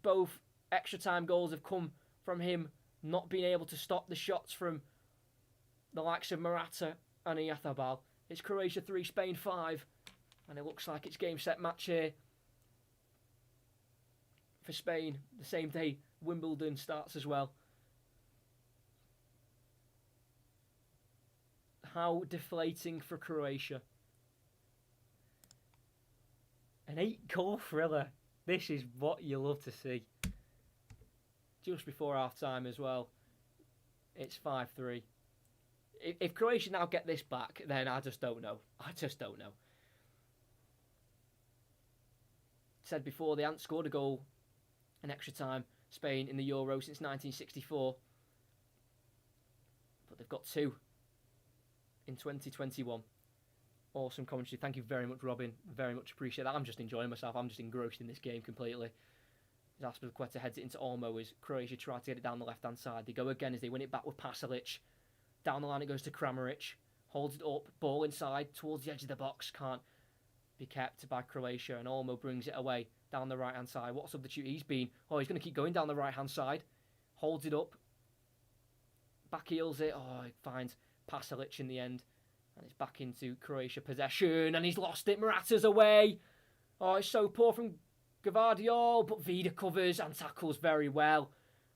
both extra time goals have come from him not being able to stop the shots from the likes of Morata and Oyarzabal. It's Croatia 3, Spain 5. And it looks like it's game, set, match here for Spain. The same day Wimbledon starts as well. How deflating for Croatia. An 8-goal thriller. This is what you love to see. Just before half-time as well. It's 5-3. If Croatia now get this back, then I just don't know. I just don't know. Said before, they hadn't scored a goal in extra time, Spain, in the Euro since 1964. But they've got 2 in 2021. Awesome commentary. Thank you very much, Robin. Very much appreciate that. I'm just enjoying myself. I'm just engrossed in this game completely. As Aspilicueta heads it into Olmo as Croatia try to get it down the left-hand side. They go again as they win it back with Pasalic. Down the line it goes to Kramaric. Holds it up. Ball inside towards the edge of the box. Can't be kept by Croatia. And Olmo brings it away down the right-hand side. What substitute he's been. Oh, he's going to keep going down the right-hand side. Holds it up. Back heels it. Oh, he finds Pasalic in the end. And it's back into Croatia possession. And he's lost it. Morata's away. Oh, it's so poor from Gvardiol. But Vida covers and tackles very well.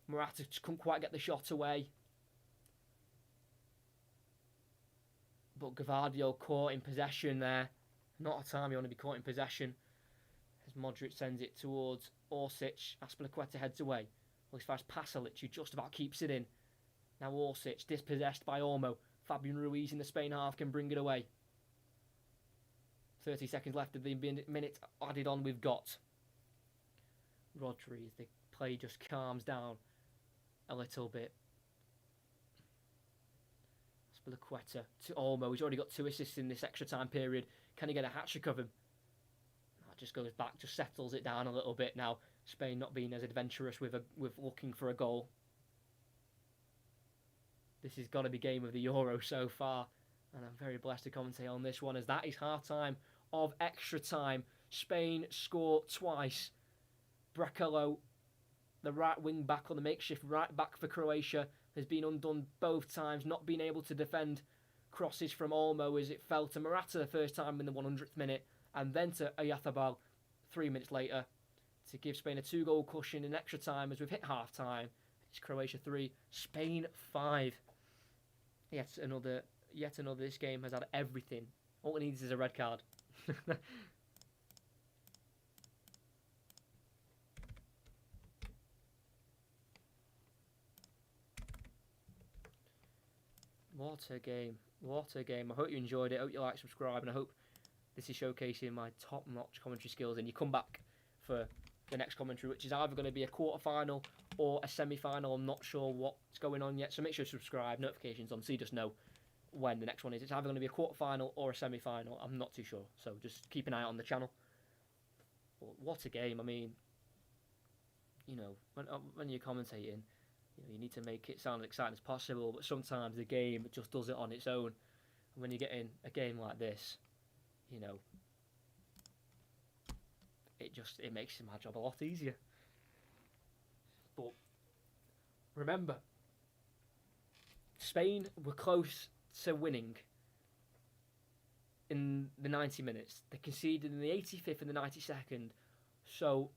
Morata just couldn't quite get the shot away. But Gvardiol caught in possession there. Not a time you want to be caught in possession. As Modric sends it towards Orsic. Aspilicueta heads away. Well, as far as Pasalic, who just about keeps it in. Now Orsic, dispossessed by Olmo. Fabian Ruiz in the Spain half can bring it away. 30 seconds left of the minute added on we've got. Rodri, as the play just calms down a little bit. Aspilicueta to Olmo. He's already got 2 assists in this extra time period. Can he get a hat-trick of him? That just goes back, just settles it down a little bit now. Spain not being as adventurous with looking for a goal. This has got to be game of the Euro so far. And I'm very blessed to commentate on this one as that is half-time of extra time. Spain score twice. Brekalo, the right wing back or the makeshift right back for Croatia, has been undone both times, not being able to defend crosses from Olmo as it fell to Morata the first time in the 100th minute and then to Oyarzábal 3 minutes later to give Spain a 2-goal cushion in extra time as we've hit half-time. It's Croatia 3, Spain 5. Yet another, this game has had everything. All it needs is a red card. What a game. What a game. I hope you enjoyed it. I hope you like, subscribe, and I hope this is showcasing my top-notch commentary skills. And you come back for the next commentary, which is either going to be a quarter-final or a semi-final. I'm not sure what's going on yet, so make sure to subscribe, notifications on, so you just know when the next one is. It's either going to be a quarter-final or a semi-final. I'm not too sure, so just keep an eye on the channel. But what a game. I mean, you know, when you're commentating, you need to make it sound as exciting as possible, but sometimes the game just does it on its own. And when you get in a game like this, you know, it makes my job a lot easier. But remember, Spain were close to winning in the 90 minutes. They conceded in the 85th and the 92nd. So,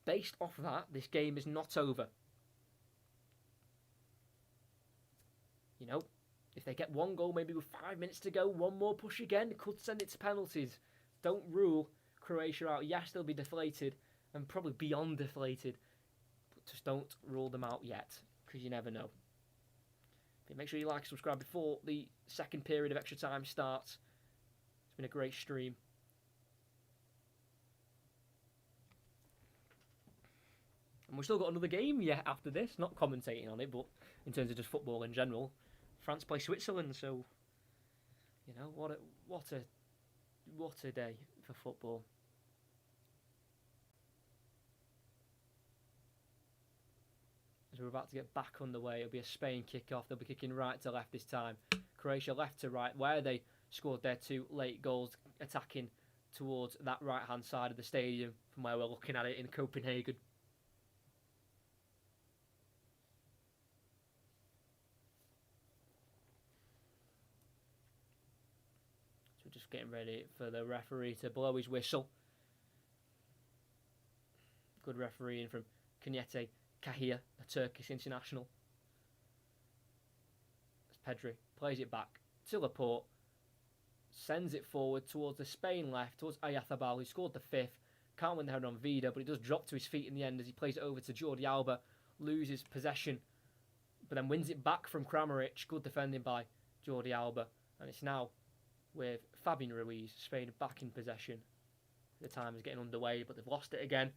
based off of that, this game is not over. You know, if they get 1 goal, maybe with 5 minutes to go, 1 more push again, it could send it to penalties. Don't rule Croatia out. Yes, they'll be deflated, and probably beyond deflated, but just don't rule them out yet, because you never know. But make sure you like and subscribe before the second period of extra time starts. It's been a great stream. And we've still got another game yet after this, not commentating on it, but in terms of just football in general. France play Switzerland, so you know what a day for football. As we're about to get back underway, it'll be a Spain kickoff. They'll be kicking right to left this time. Croatia left to right, where they scored their 2 late goals, attacking towards that right-hand side of the stadium from where we're looking at it in Copenhagen. Just getting ready for the referee to blow his whistle. Good refereeing from Kenyete Kahia, a Turkish international. As Pedri plays it back to Laporte, sends it forward towards the Spain left, towards Oyarzábal, who scored the 5th. Can't win the header on Vida, but he does drop to his feet in the end as he plays it over to Jordi Alba, loses possession, but then wins it back from Kramaric. Good defending by Jordi Alba. And it's now with Fabian Ruiz, Spain back in possession. The time is getting underway, but they've lost it again.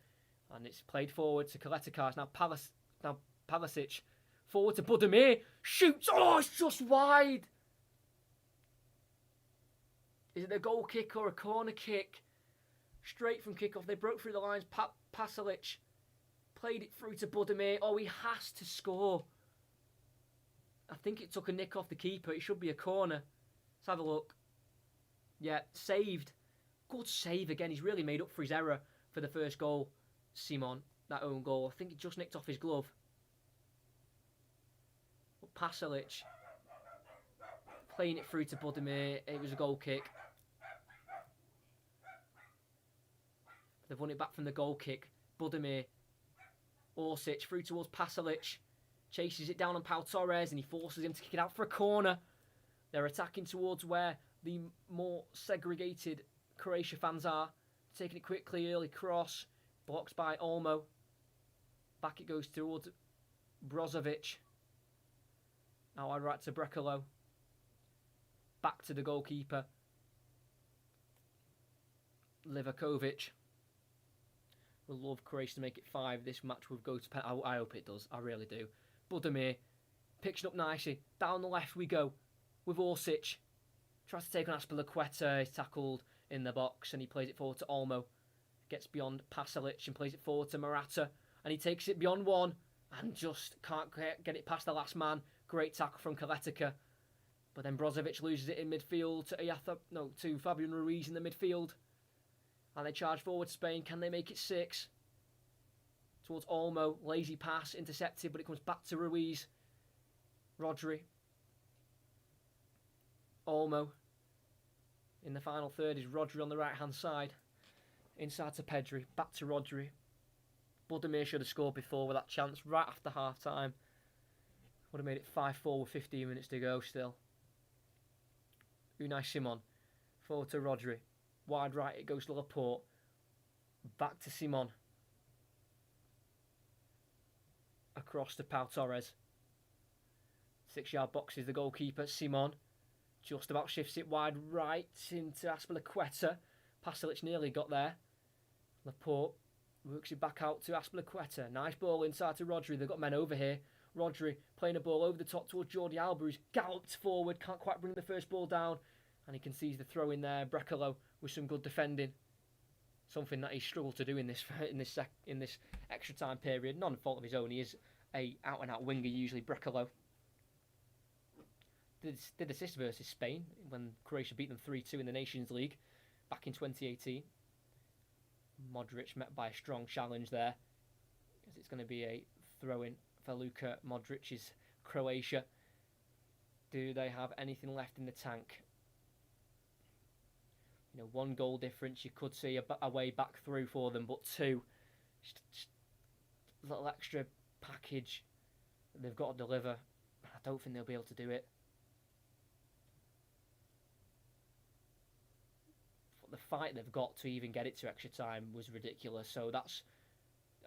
And it's played forward to Kaleta. Now Palisic. Forward to Budimir. Shoots. Oh, it's just wide. Is it a goal kick or a corner kick? Straight from kickoff. They broke through the lines. Pasalic played it through to Budimir. Oh, he has to score. I think it took a nick off the keeper. It should be a corner. Let's have a look. Yeah, saved. Good save again. He's really made up for his error for the first goal. Simon, that own goal. I think it just nicked off his glove. But Pasalic playing it through to Budimir. It was a goal kick. They've won it back from the goal kick. Budimir. Orsic through towards Pasalic. Chases it down on Pau Torres and he forces him to kick it out for a corner. They're attacking towards where the more segregated Croatia fans are. Taking it quickly, early cross. Blocked by Olmo. Back it goes towards Brozovic. Now I'd right to Brekalo. Back to the goalkeeper. Livakovic. We'll love Croatia to make it 5. This match will go to pen. I hope it does. I really do. Budimir picks it up nicely. Down the left we go with Orsic. Tries to take on Azpilicueta. He's tackled in the box and he plays it forward to Olmo. Gets beyond Pasalic and plays it forward to Morata. And he takes it beyond one and just can't get it past the last man. Great tackle from Kaleta. But then Brozovic loses it in midfield to Fabian Ruiz in the midfield. And they charge forward Spain. Can they make it 6? Towards Olmo. Lazy pass. Intercepted, but it comes back to Ruiz. Rodri. Olmo. In the final third is Rodri on the right-hand side. Inside to Pedri. Back to Rodri. Budimir should have scored before with that chance right after half-time. Would have made it 5-4 with 15 minutes to go still. Unai Simon. Forward to Rodri. Wide right, it goes to Laporte. Back to Simon. Across to Pau Torres. 6-yard box is the goalkeeper, Simon. Just about shifts it wide right into Azpilicueta. Pasalic nearly got there. Laporte works it back out to Azpilicueta. Nice ball inside to Rodri. They've got men over here. Rodri playing a ball over the top towards Jordi Alba, who's galloped forward, can't quite bring the first ball down. And he concedes the throw in there. Brekalo with some good defending. Something that he struggled to do in this extra time period. Not a fault of his own. He is a out-and-out winger usually, Brekalo. Did assist versus Spain when Croatia beat them 3-2 in the Nations League back in 2018. Modric met by a strong challenge there, because it's going to be a throw-in for Luka Modric's Croatia. Do they have anything left in the tank? 1 goal difference, you could see a way back through for them, but 2, just a little extra package that they've got to deliver. I don't think they'll be able to do it. The fight they've got to even get it to extra time was ridiculous, so that's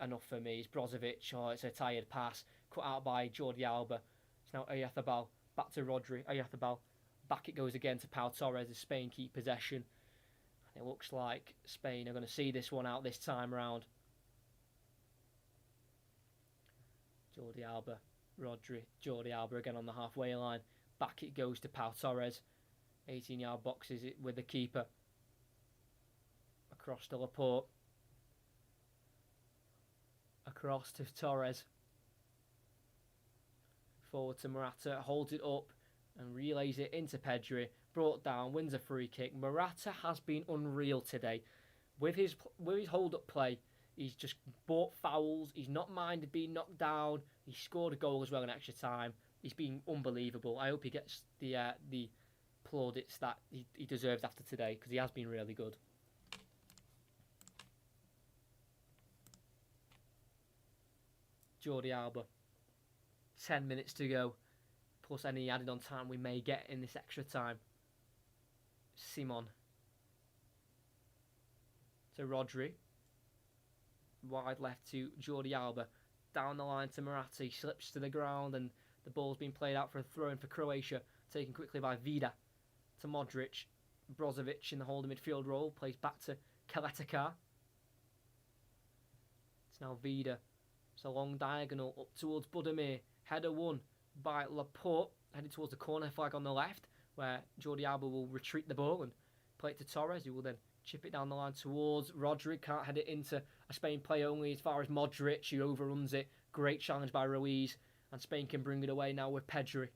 enough for me. It's Brozovic, it's a tired pass, cut out by Jordi Alba. It's now Oyarzabal, back to Rodri. Oyarzabal, back it goes again to Pau Torres as Spain keep possession. It looks like Spain are going to see this one out this time round. Jordi Alba, Rodri, Jordi Alba again on the halfway line. Back it goes to Pau Torres. 18-yard box is it with the keeper. Across to Laporte. Across to Torres. Forward to Morata, holds it up and relays it into Pedri. Brought down, wins a free kick. Morata has been unreal today. With his hold-up play, he's just bought fouls. He's not minded being knocked down. He scored a goal as well in extra time. He's been unbelievable. I hope he gets the plaudits that he deserves after today, because he has been really good. Jordi Alba. 10 minutes to go, plus any added on time we may get in this extra time. Simon to Rodri. Wide left to Jordi Alba. Down the line to Morata. He slips to the ground and the ball's been played out for a throw-in for Croatia. taken quickly by Vida to Modric. Brozovic in the holding midfield role, plays back to Kaletakar. It's now Vida. It's a long diagonal up towards Budimir. Header won by Laporte, headed towards the corner flag on the left, where Jordi Alba will retreat the ball and play it to Torres, who will then chip it down the line towards Rodri. Can't head it into a Spain play only as far as Modric, who overruns it. Great challenge by Ruiz, and Spain can bring it away now with Pedri.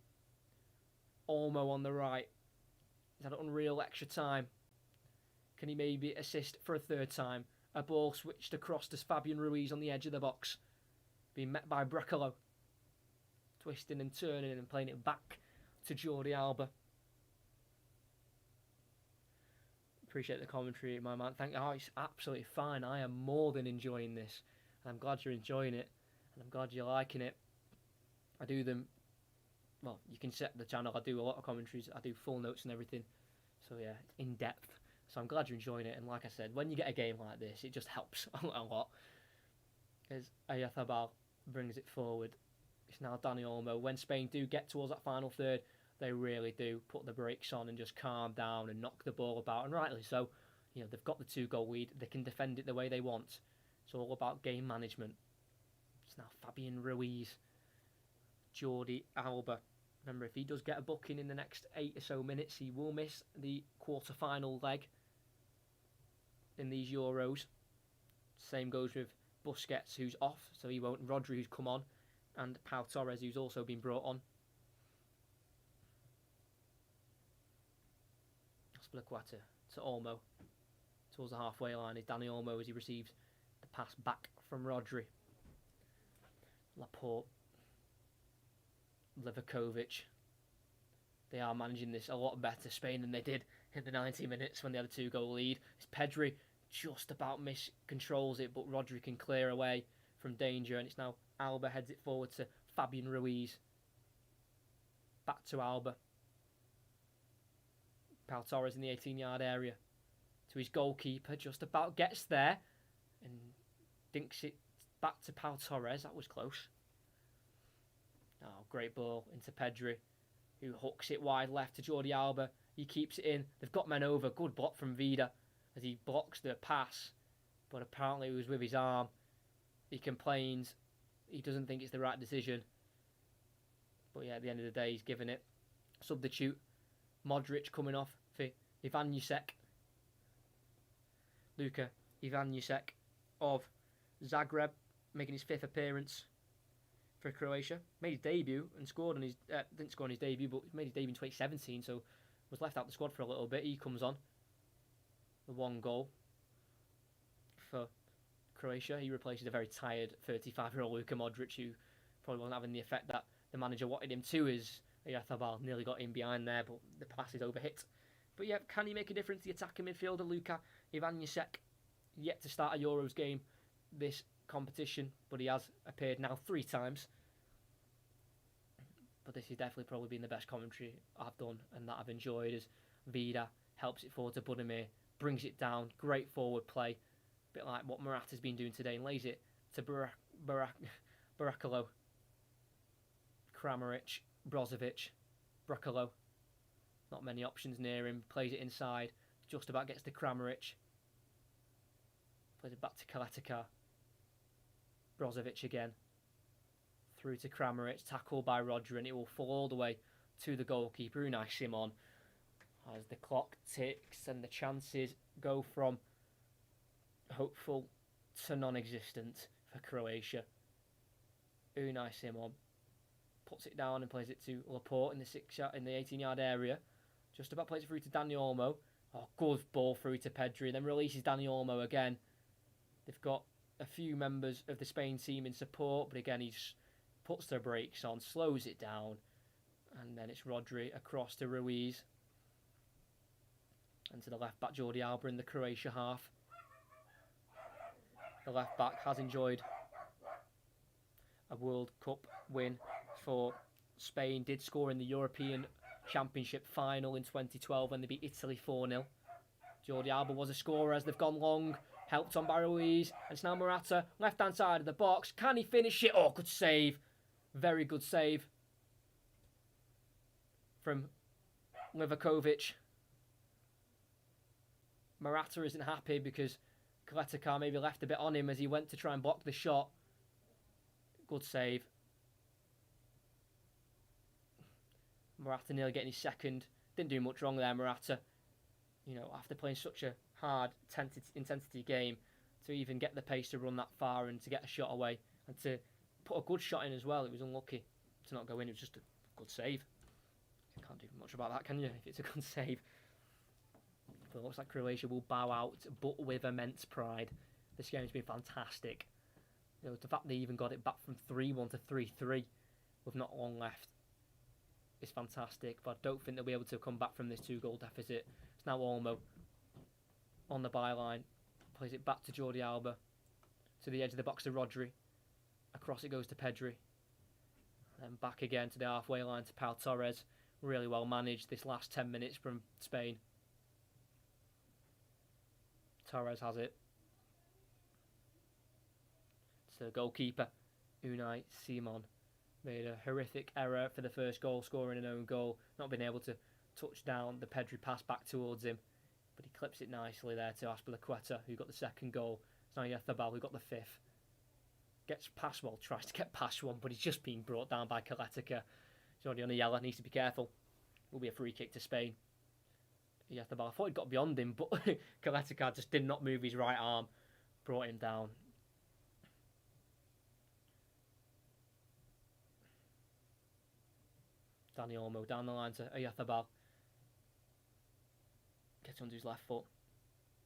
Olmo on the right. He's had an unreal extra time. Can he maybe assist for a third time? A ball switched across to Fabian Ruiz on the edge of the box, being met by Brecalo, twisting and turning and playing it back to Jordi Alba. Appreciate the commentary, my man. It's absolutely fine. I am more than enjoying this. And I'm glad you're enjoying it. And I'm glad you're liking it. I do them... Well, you can set the channel. I do a lot of commentaries. I do full notes and everything. So, yeah, it's in depth. So I'm glad you're enjoying it. And like I said, when you get a game like this, it just helps a lot. As Ayathabal brings it forward. It's now Dani Olmo. When Spain do get towards that final third, they really do put the brakes on and just calm down and knock the ball about. And rightly so. You know, they've got the 2-goal lead. They can defend it the way they want. It's all about game management. It's now Fabian Ruiz. Jordi Alba. Remember, if he does get a booking in the next 8 or so minutes, he will miss the quarter-final leg in these Euros. Same goes with Busquets, who's off, so he won't. Rodri, who's come on, and Pau Torres, who's also been brought on. Aspilicueta to Olmo. Towards the halfway line is Dani Olmo as he receives the pass back from Rodri. Laporte. Livakovic. They are managing this a lot better, Spain, than they did in the 90 minutes when they had a 2-goal lead. It's Pedri just about controls it, but Rodri can clear away from danger, and it's now Alba heads it forward to Fabian Ruiz. Back to Alba. Pau Torres in the 18-yard area. To his goalkeeper, just about gets there, and dinks it back to Pau Torres. That was close. Oh, great ball into Pedri, who hooks it wide left to Jordi Alba. He keeps it in. They've got men over. Good block from Vida as he blocks the pass, but apparently it was with his arm. He complains. He doesn't think it's the right decision. But yeah, at the end of the day, he's given it. Substitute. Modric coming off for Ivan Jusek. Luka Ivan Jusek of Zagreb, making his 5th appearance for Croatia. Made his debut and scored on his... didn't score on his debut, but made his debut in 2017, so was left out the squad for a little bit. He comes on. The 1 goal for Croatia. He replaces a very tired 35-year-old Luka Modric, who probably wasn't having the effect that the manager wanted him to, as Oyarzábal nearly got in behind there, but the pass is overhit. But yeah, can he make a difference? The attacking midfielder, Luka Ivan Jusek, yet to start a Euros game this competition, but he has appeared now 3 times. But this has definitely probably been the best commentary I've done and that I've enjoyed, as Vida helps it forward to Budimir, brings it down, great forward play, a bit like what Morata's been doing today, and lays it to Brecalo, Kramaric, Brozovic, Brecalo. Not many options near him, plays it inside, just about gets to Kramaric, plays it back to Kaletakar. Brozovic again, through to Kramaric, tackled by Rodri, and it will fall all the way to the goalkeeper, Unai Simon, as the clock ticks and the chances go from hopeful to non-existent for Croatia. Unai Simon puts it down and plays it to Laporte in the 18-yard area. Just about plays it through to Dani Olmo. Oh, good ball through to Pedri, then releases Dani Olmo again. They've got a few members of the Spain team in support, but again he puts their brakes on, slows it down, and then it's Rodri across to Ruiz, and to the left back Jordi Alba in the Croatia half. The left back has enjoyed a World Cup win for Spain, did score in the European Championship final in 2012 when they beat Italy 4-0. Jordi Alba was a scorer as they've gone long. Helped on by Ruiz, and it's now Morata, left-hand side of the box. Can he finish it? Oh, good save. Very good save from Livakovic. Morata isn't happy because Kaletika maybe left a bit on him as he went to try and block the shot. Good save. Morata nearly getting his second. Didn't do much wrong there, Morata. You know, after playing such a hard intensity game, to even get the pace to run that far and to get a shot away and to put a good shot in as well. It was unlucky to not go in. It was just a good save. You can't do much about that, can you, if it's a good save? But it looks like Croatia will bow out, but with immense pride. This game's been fantastic. You know, the fact they even got it back from 3-1 to 3-3 with not long left is fantastic. But I don't think they'll be able to come back from this 2-goal deficit. It's now Olmo on the byline. Plays it back to Jordi Alba. To the edge of the box to Rodri. Across it goes to Pedri. And back again to the halfway line to Pau Torres. Really well managed this last 10 minutes from Spain. Torres has it. So goalkeeper Unai Simon made a horrific error for the first goal, scoring an own goal, not being able to touch down the Pedri pass back towards him, but he clips it nicely there to Azpilicueta, who got the second goal. It's now Yethabal who got the fifth. Gets past, well, tries to get past one, but he's just being brought down by Kaletika. He's already on a yellow, needs to be careful. Will be a free kick to Spain. Yethabal, I thought he'd got beyond him, but Kaletika just did not move his right arm, brought him down. Dani Olmo down the line to Oyarzábal. Gets onto his left foot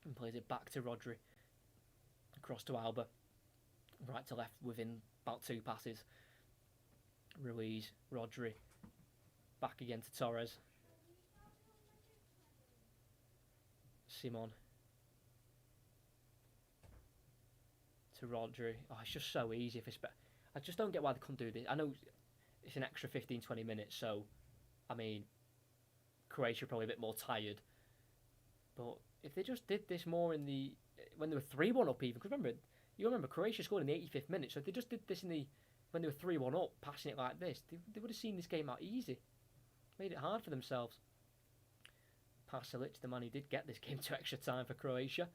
and plays it back to Rodri. Across to Alba. Right to left within about 2 passes. Ruiz, Rodri. Back again to Torres. Simon. To Rodri. Oh, it's just so easy. I just don't get why they couldn't do this. I know it's an extra 15-20 minutes, so, I mean, Croatia are probably a bit more tired. But if they just did this more when they were 3-1 up even, because remember Croatia scored in the 85th minute, so if they just did this when they were 3-1 up, passing it like this, they would have seen this game out easy. Made it hard for themselves. Pasalic, the man who did get this game to extra time for Croatia.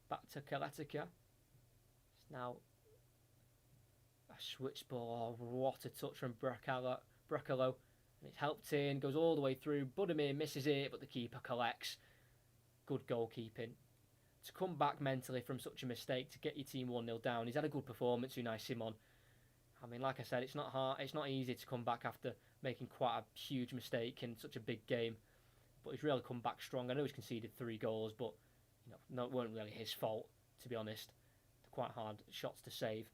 Back to Kaletika. It's now a switch ball. Oh, what a touch from Brekalo. And it's helped in, goes all the way through. Budimir misses it, but the keeper collects. Good goalkeeping. To come back mentally from such a mistake, to get your team 1-0 down. He's had a good performance, Unai Simon. I mean, like I said, it's not hard. It's not easy to come back after making quite a huge mistake in such a big game. But he's really come back strong. I know he's conceded 3 goals, but it weren't really his fault, to be honest. They're quite hard shots to save.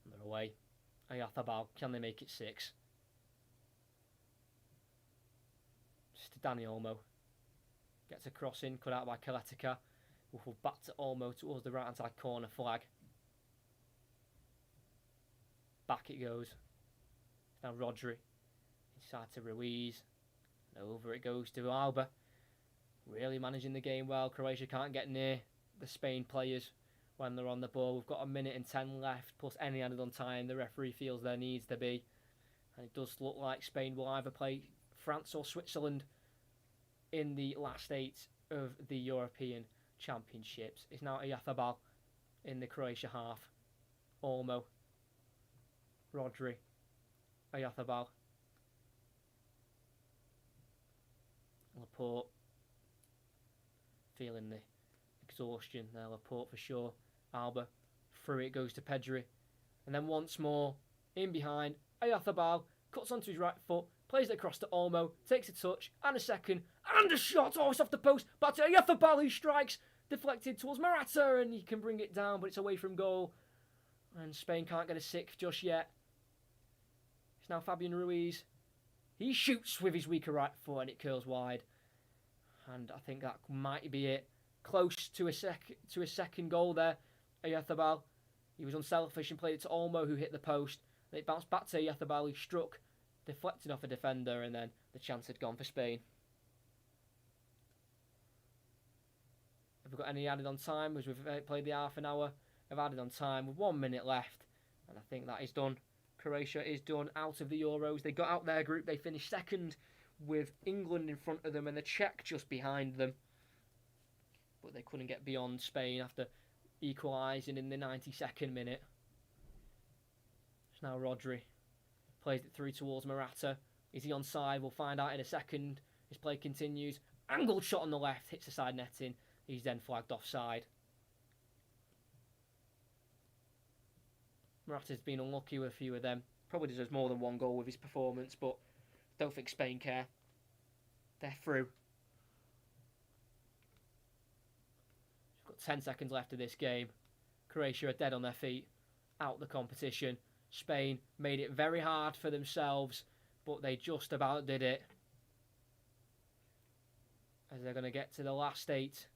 And they're away. Oyarzábal, can they make it 6? Just to Dani Olmo. Gets a cross in, cut out by Kaletika. We'll back to Olmo towards the right-hand side corner flag. Back it goes. It's now Rodri. Inside to Ruiz. And over it goes to Alba. Really managing the game well. Croatia can't get near the Spain players when they're on the ball. We've got 1 minute and 10 left, plus any added on time the referee feels there needs to be. And it does look like Spain will either play France or Switzerland in the last 8 of the European Championships. It's now Oyarzábal in the Croatia half. Olmo. Rodri. Oyarzábal. Laporte. Feeling the exhaustion there, Laporte for sure. Alba. Through it goes to Pedri. And then once more, in behind, Oyarzábal cuts onto his right foot, plays it across to Olmo, takes a touch, and a second, and a shot! Oh, it's off the post, back to Oyarzábal who strikes, deflected towards Morata, and he can bring it down, but it's away from goal. And Spain can't get a 6th just yet. It's now Fabian Ruiz. He shoots with his weaker right foot, and it curls wide. And I think that might be it. Close to a second goal there. Oyarzábal. He was unselfish and played it to Olmo, who hit the post. And it bounced back to Oyarzábal, who struck, deflected off a defender, and then the chance had gone for Spain. Have we got any added on time? As we've played the half an hour of added on time with 1 minute left. And I think that is done. Croatia is done out of the Euros. They got out their group. They finished second with England in front of them and the Czech just behind them. But they couldn't get beyond Spain after equalising in the 92nd minute. It's now Rodri. Plays it through towards Morata. Is he onside? We'll find out in a second. His play continues. Angled shot on the left. Hits the side netting. He's then flagged offside. Morata's been unlucky with a few of them. Probably deserves more than one goal with his performance, but don't think Spain care. They're through. We've got 10 seconds left of this game. Croatia are dead on their feet. Out the competition. Spain made it very hard for themselves, but they just about did it. As they're going to get to the last 8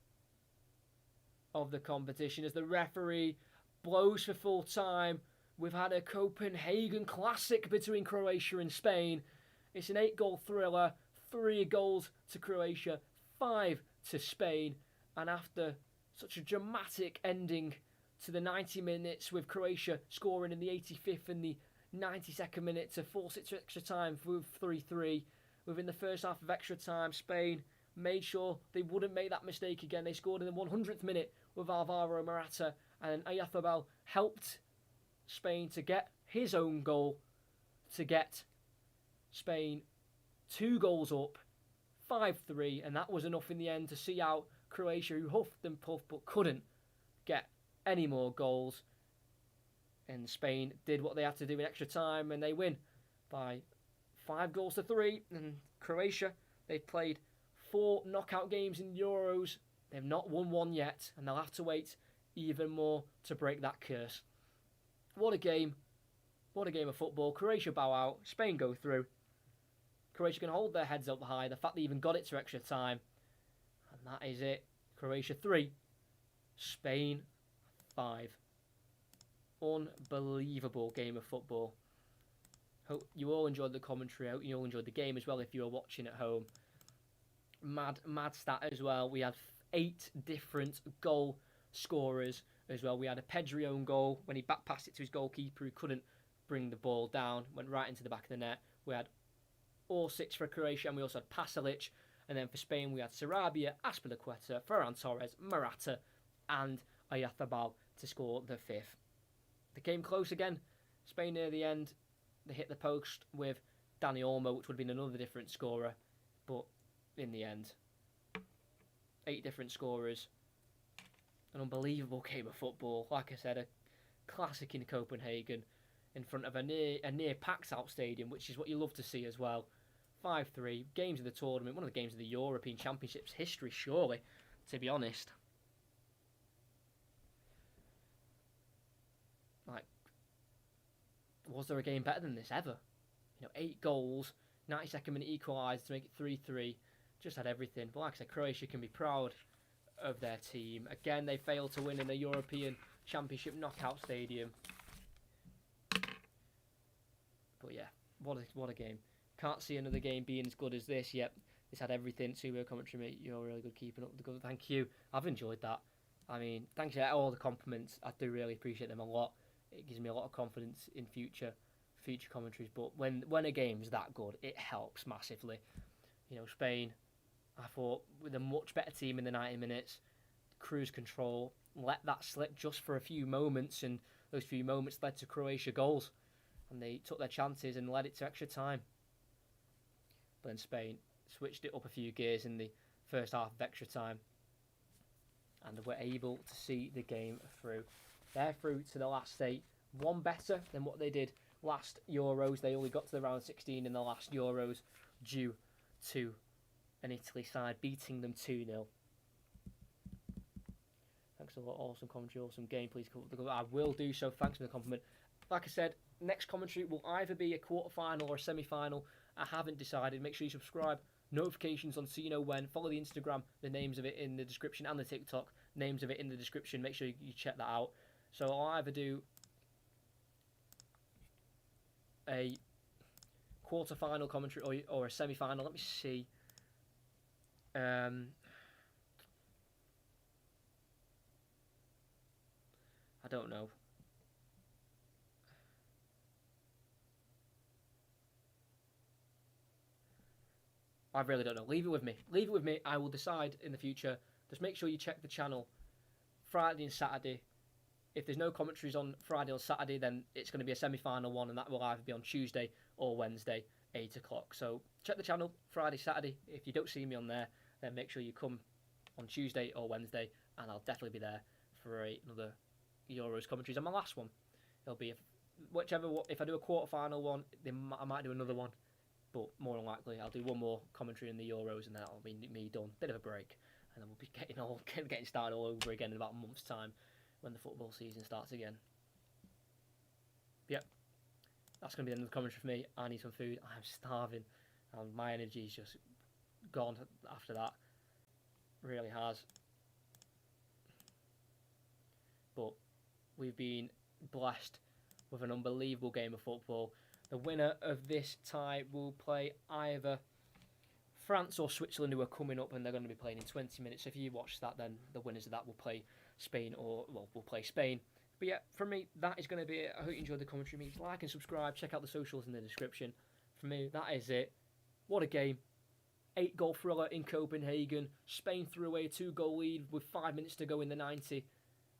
of the competition. As the referee blows for full time. We've had a Copenhagen classic between Croatia and Spain. It's an 8-goal thriller. 3 goals to Croatia, 5 to Spain. And after such a dramatic ending to the 90 minutes, with Croatia scoring in the 85th and the 92nd minute to force it to extra time with 3-3. Within the first half of extra time, Spain made sure they wouldn't make that mistake again. They scored in the 100th minute with Alvaro Morata, and Oyarzabal helped Spain to get his own goal to get Spain 2 goals up, 5-3, and that was enough in the end to see out Croatia, who huffed and puffed but couldn't get any more goals. And Spain did what they had to do in extra time, and they win by 5-3. And Croatia, they've played 4 knockout games in Euros. They've not won one yet, and they'll have to wait even more to break that curse. What a game. What a game of football. Croatia bow out. Spain go through. Croatia can hold their heads up high. The fact they even got it to extra time. And that is it. Croatia 3. Spain 5. Unbelievable game of football. Hope you all enjoyed the commentary. I hope you all enjoyed the game as well if you were watching at home. Mad stat as well. We had 8 different goal scorers as well. We had a Pedri own goal when he back passed it to his goalkeeper who couldn't bring the ball down, went right into the back of the net. We had all 6 for Croatia, and we also had Pasalic. And then for Spain, we had Sarabia, Azpilicueta, Ferran Torres, Morata, and Oyarzabal to score the 5th. The game close again. Spain near the end, they hit the post with Dani Olmo, which would have been another different scorer. But in the end, 8 different scorers. An unbelievable game of football. Like I said, a classic in Copenhagen in front of a near packed out stadium, which is what you love to see as well. 5-3, games of the tournament, one of the games of the European Championships history, surely, to be honest. Like, was there a game better than this ever? 8 goals, 92nd minute equalised to make it 3-3. Just had everything. But like I said, Croatia can be proud of their team. Again, they failed to win in a European Championship knockout stadium. But yeah, what a game. Can't see another game being as good as this. Yep, this had everything. Two-word commentary, mate. You're really good keeping up the good. Thank you. I've enjoyed that. I mean, thanks for all the compliments. I do really appreciate them a lot. It gives me a lot of confidence in future commentaries. But when a game's that good, it helps massively. Spain, I thought, with a much better team in the 90 minutes, cruise control, let that slip just for a few moments, and those few moments led to Croatia goals. And they took their chances and led it to extra time. But then Spain switched it up a few gears in the first half of extra time. And were able to see the game through. They're through to the last 8. One better than what they did last Euros. They only got to the round 16 in the last Euros due to an Italy side beating them 2-0. Thanks a lot. Awesome commentary, awesome game. Please come up the goal. I will do so. Thanks for the compliment. Like I said, next commentary will either be a quarter-final or a semi-final. I haven't decided. Make sure you subscribe. Notifications on so you know when. Follow the Instagram. The names of it in the description, and the TikTok. Names of it in the description. Make sure you check that out. So I'll either do a quarter-final commentary or a semi-final. Let me see. I don't know. I really don't know. Leave it with me. Leave it with me. I will decide in the future. Just make sure you check the channel Friday and Saturday. If there's no commentaries on Friday or Saturday, then it's going to be a semi-final one, and that will either be on Tuesday or Wednesday, 8 o'clock. So check the channel Friday, Saturday. If you don't see me on there, then make sure you come on Tuesday or Wednesday, and I'll definitely be there for another Euros commentaries. And my last one, it'll be whichever. If I do a quarter-final one, I might do another one, but more than likely I'll do one more commentary in the Euros, and then that'll be me done. Bit of a break, and then we'll be getting started all over again in about a month's time, when the football season starts again. Yep, that's going to be the end of the commentary for me. I need some food. I'm starving, and my energy is just gone after that. Really has. But we've been blessed with an unbelievable game of football. The winner of this tie will play either France or Switzerland, who are coming up, and they're going to be playing in 20 minutes. So if you watch that, then the winners of that will play Spain, will play Spain. But yeah, from me, that is going to be it. I hope you enjoyed the commentary. Please like and subscribe. Check out the socials in the description. For me, that is it. What a game. 8-goal thriller in Copenhagen. Spain threw away a 2-goal lead with 5 minutes to go in the 90.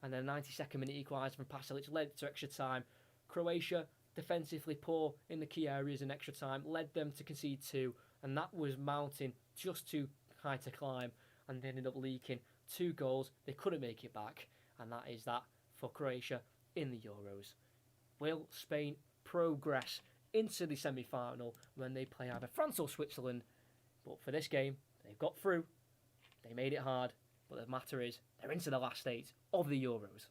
And then 92nd minute equaliser from Pasalic led to extra time. Croatia, defensively poor in the key areas in extra time, led them to concede 2. And that was mounting just too high to climb. And they ended up leaking 2 goals. They couldn't make it back. And that is that for Croatia in the Euros. Will Spain progress into the semi-final when they play either France or Switzerland? But for this game, they've got through. They made it hard. But the matter is, they're into the last 8 of the Euros.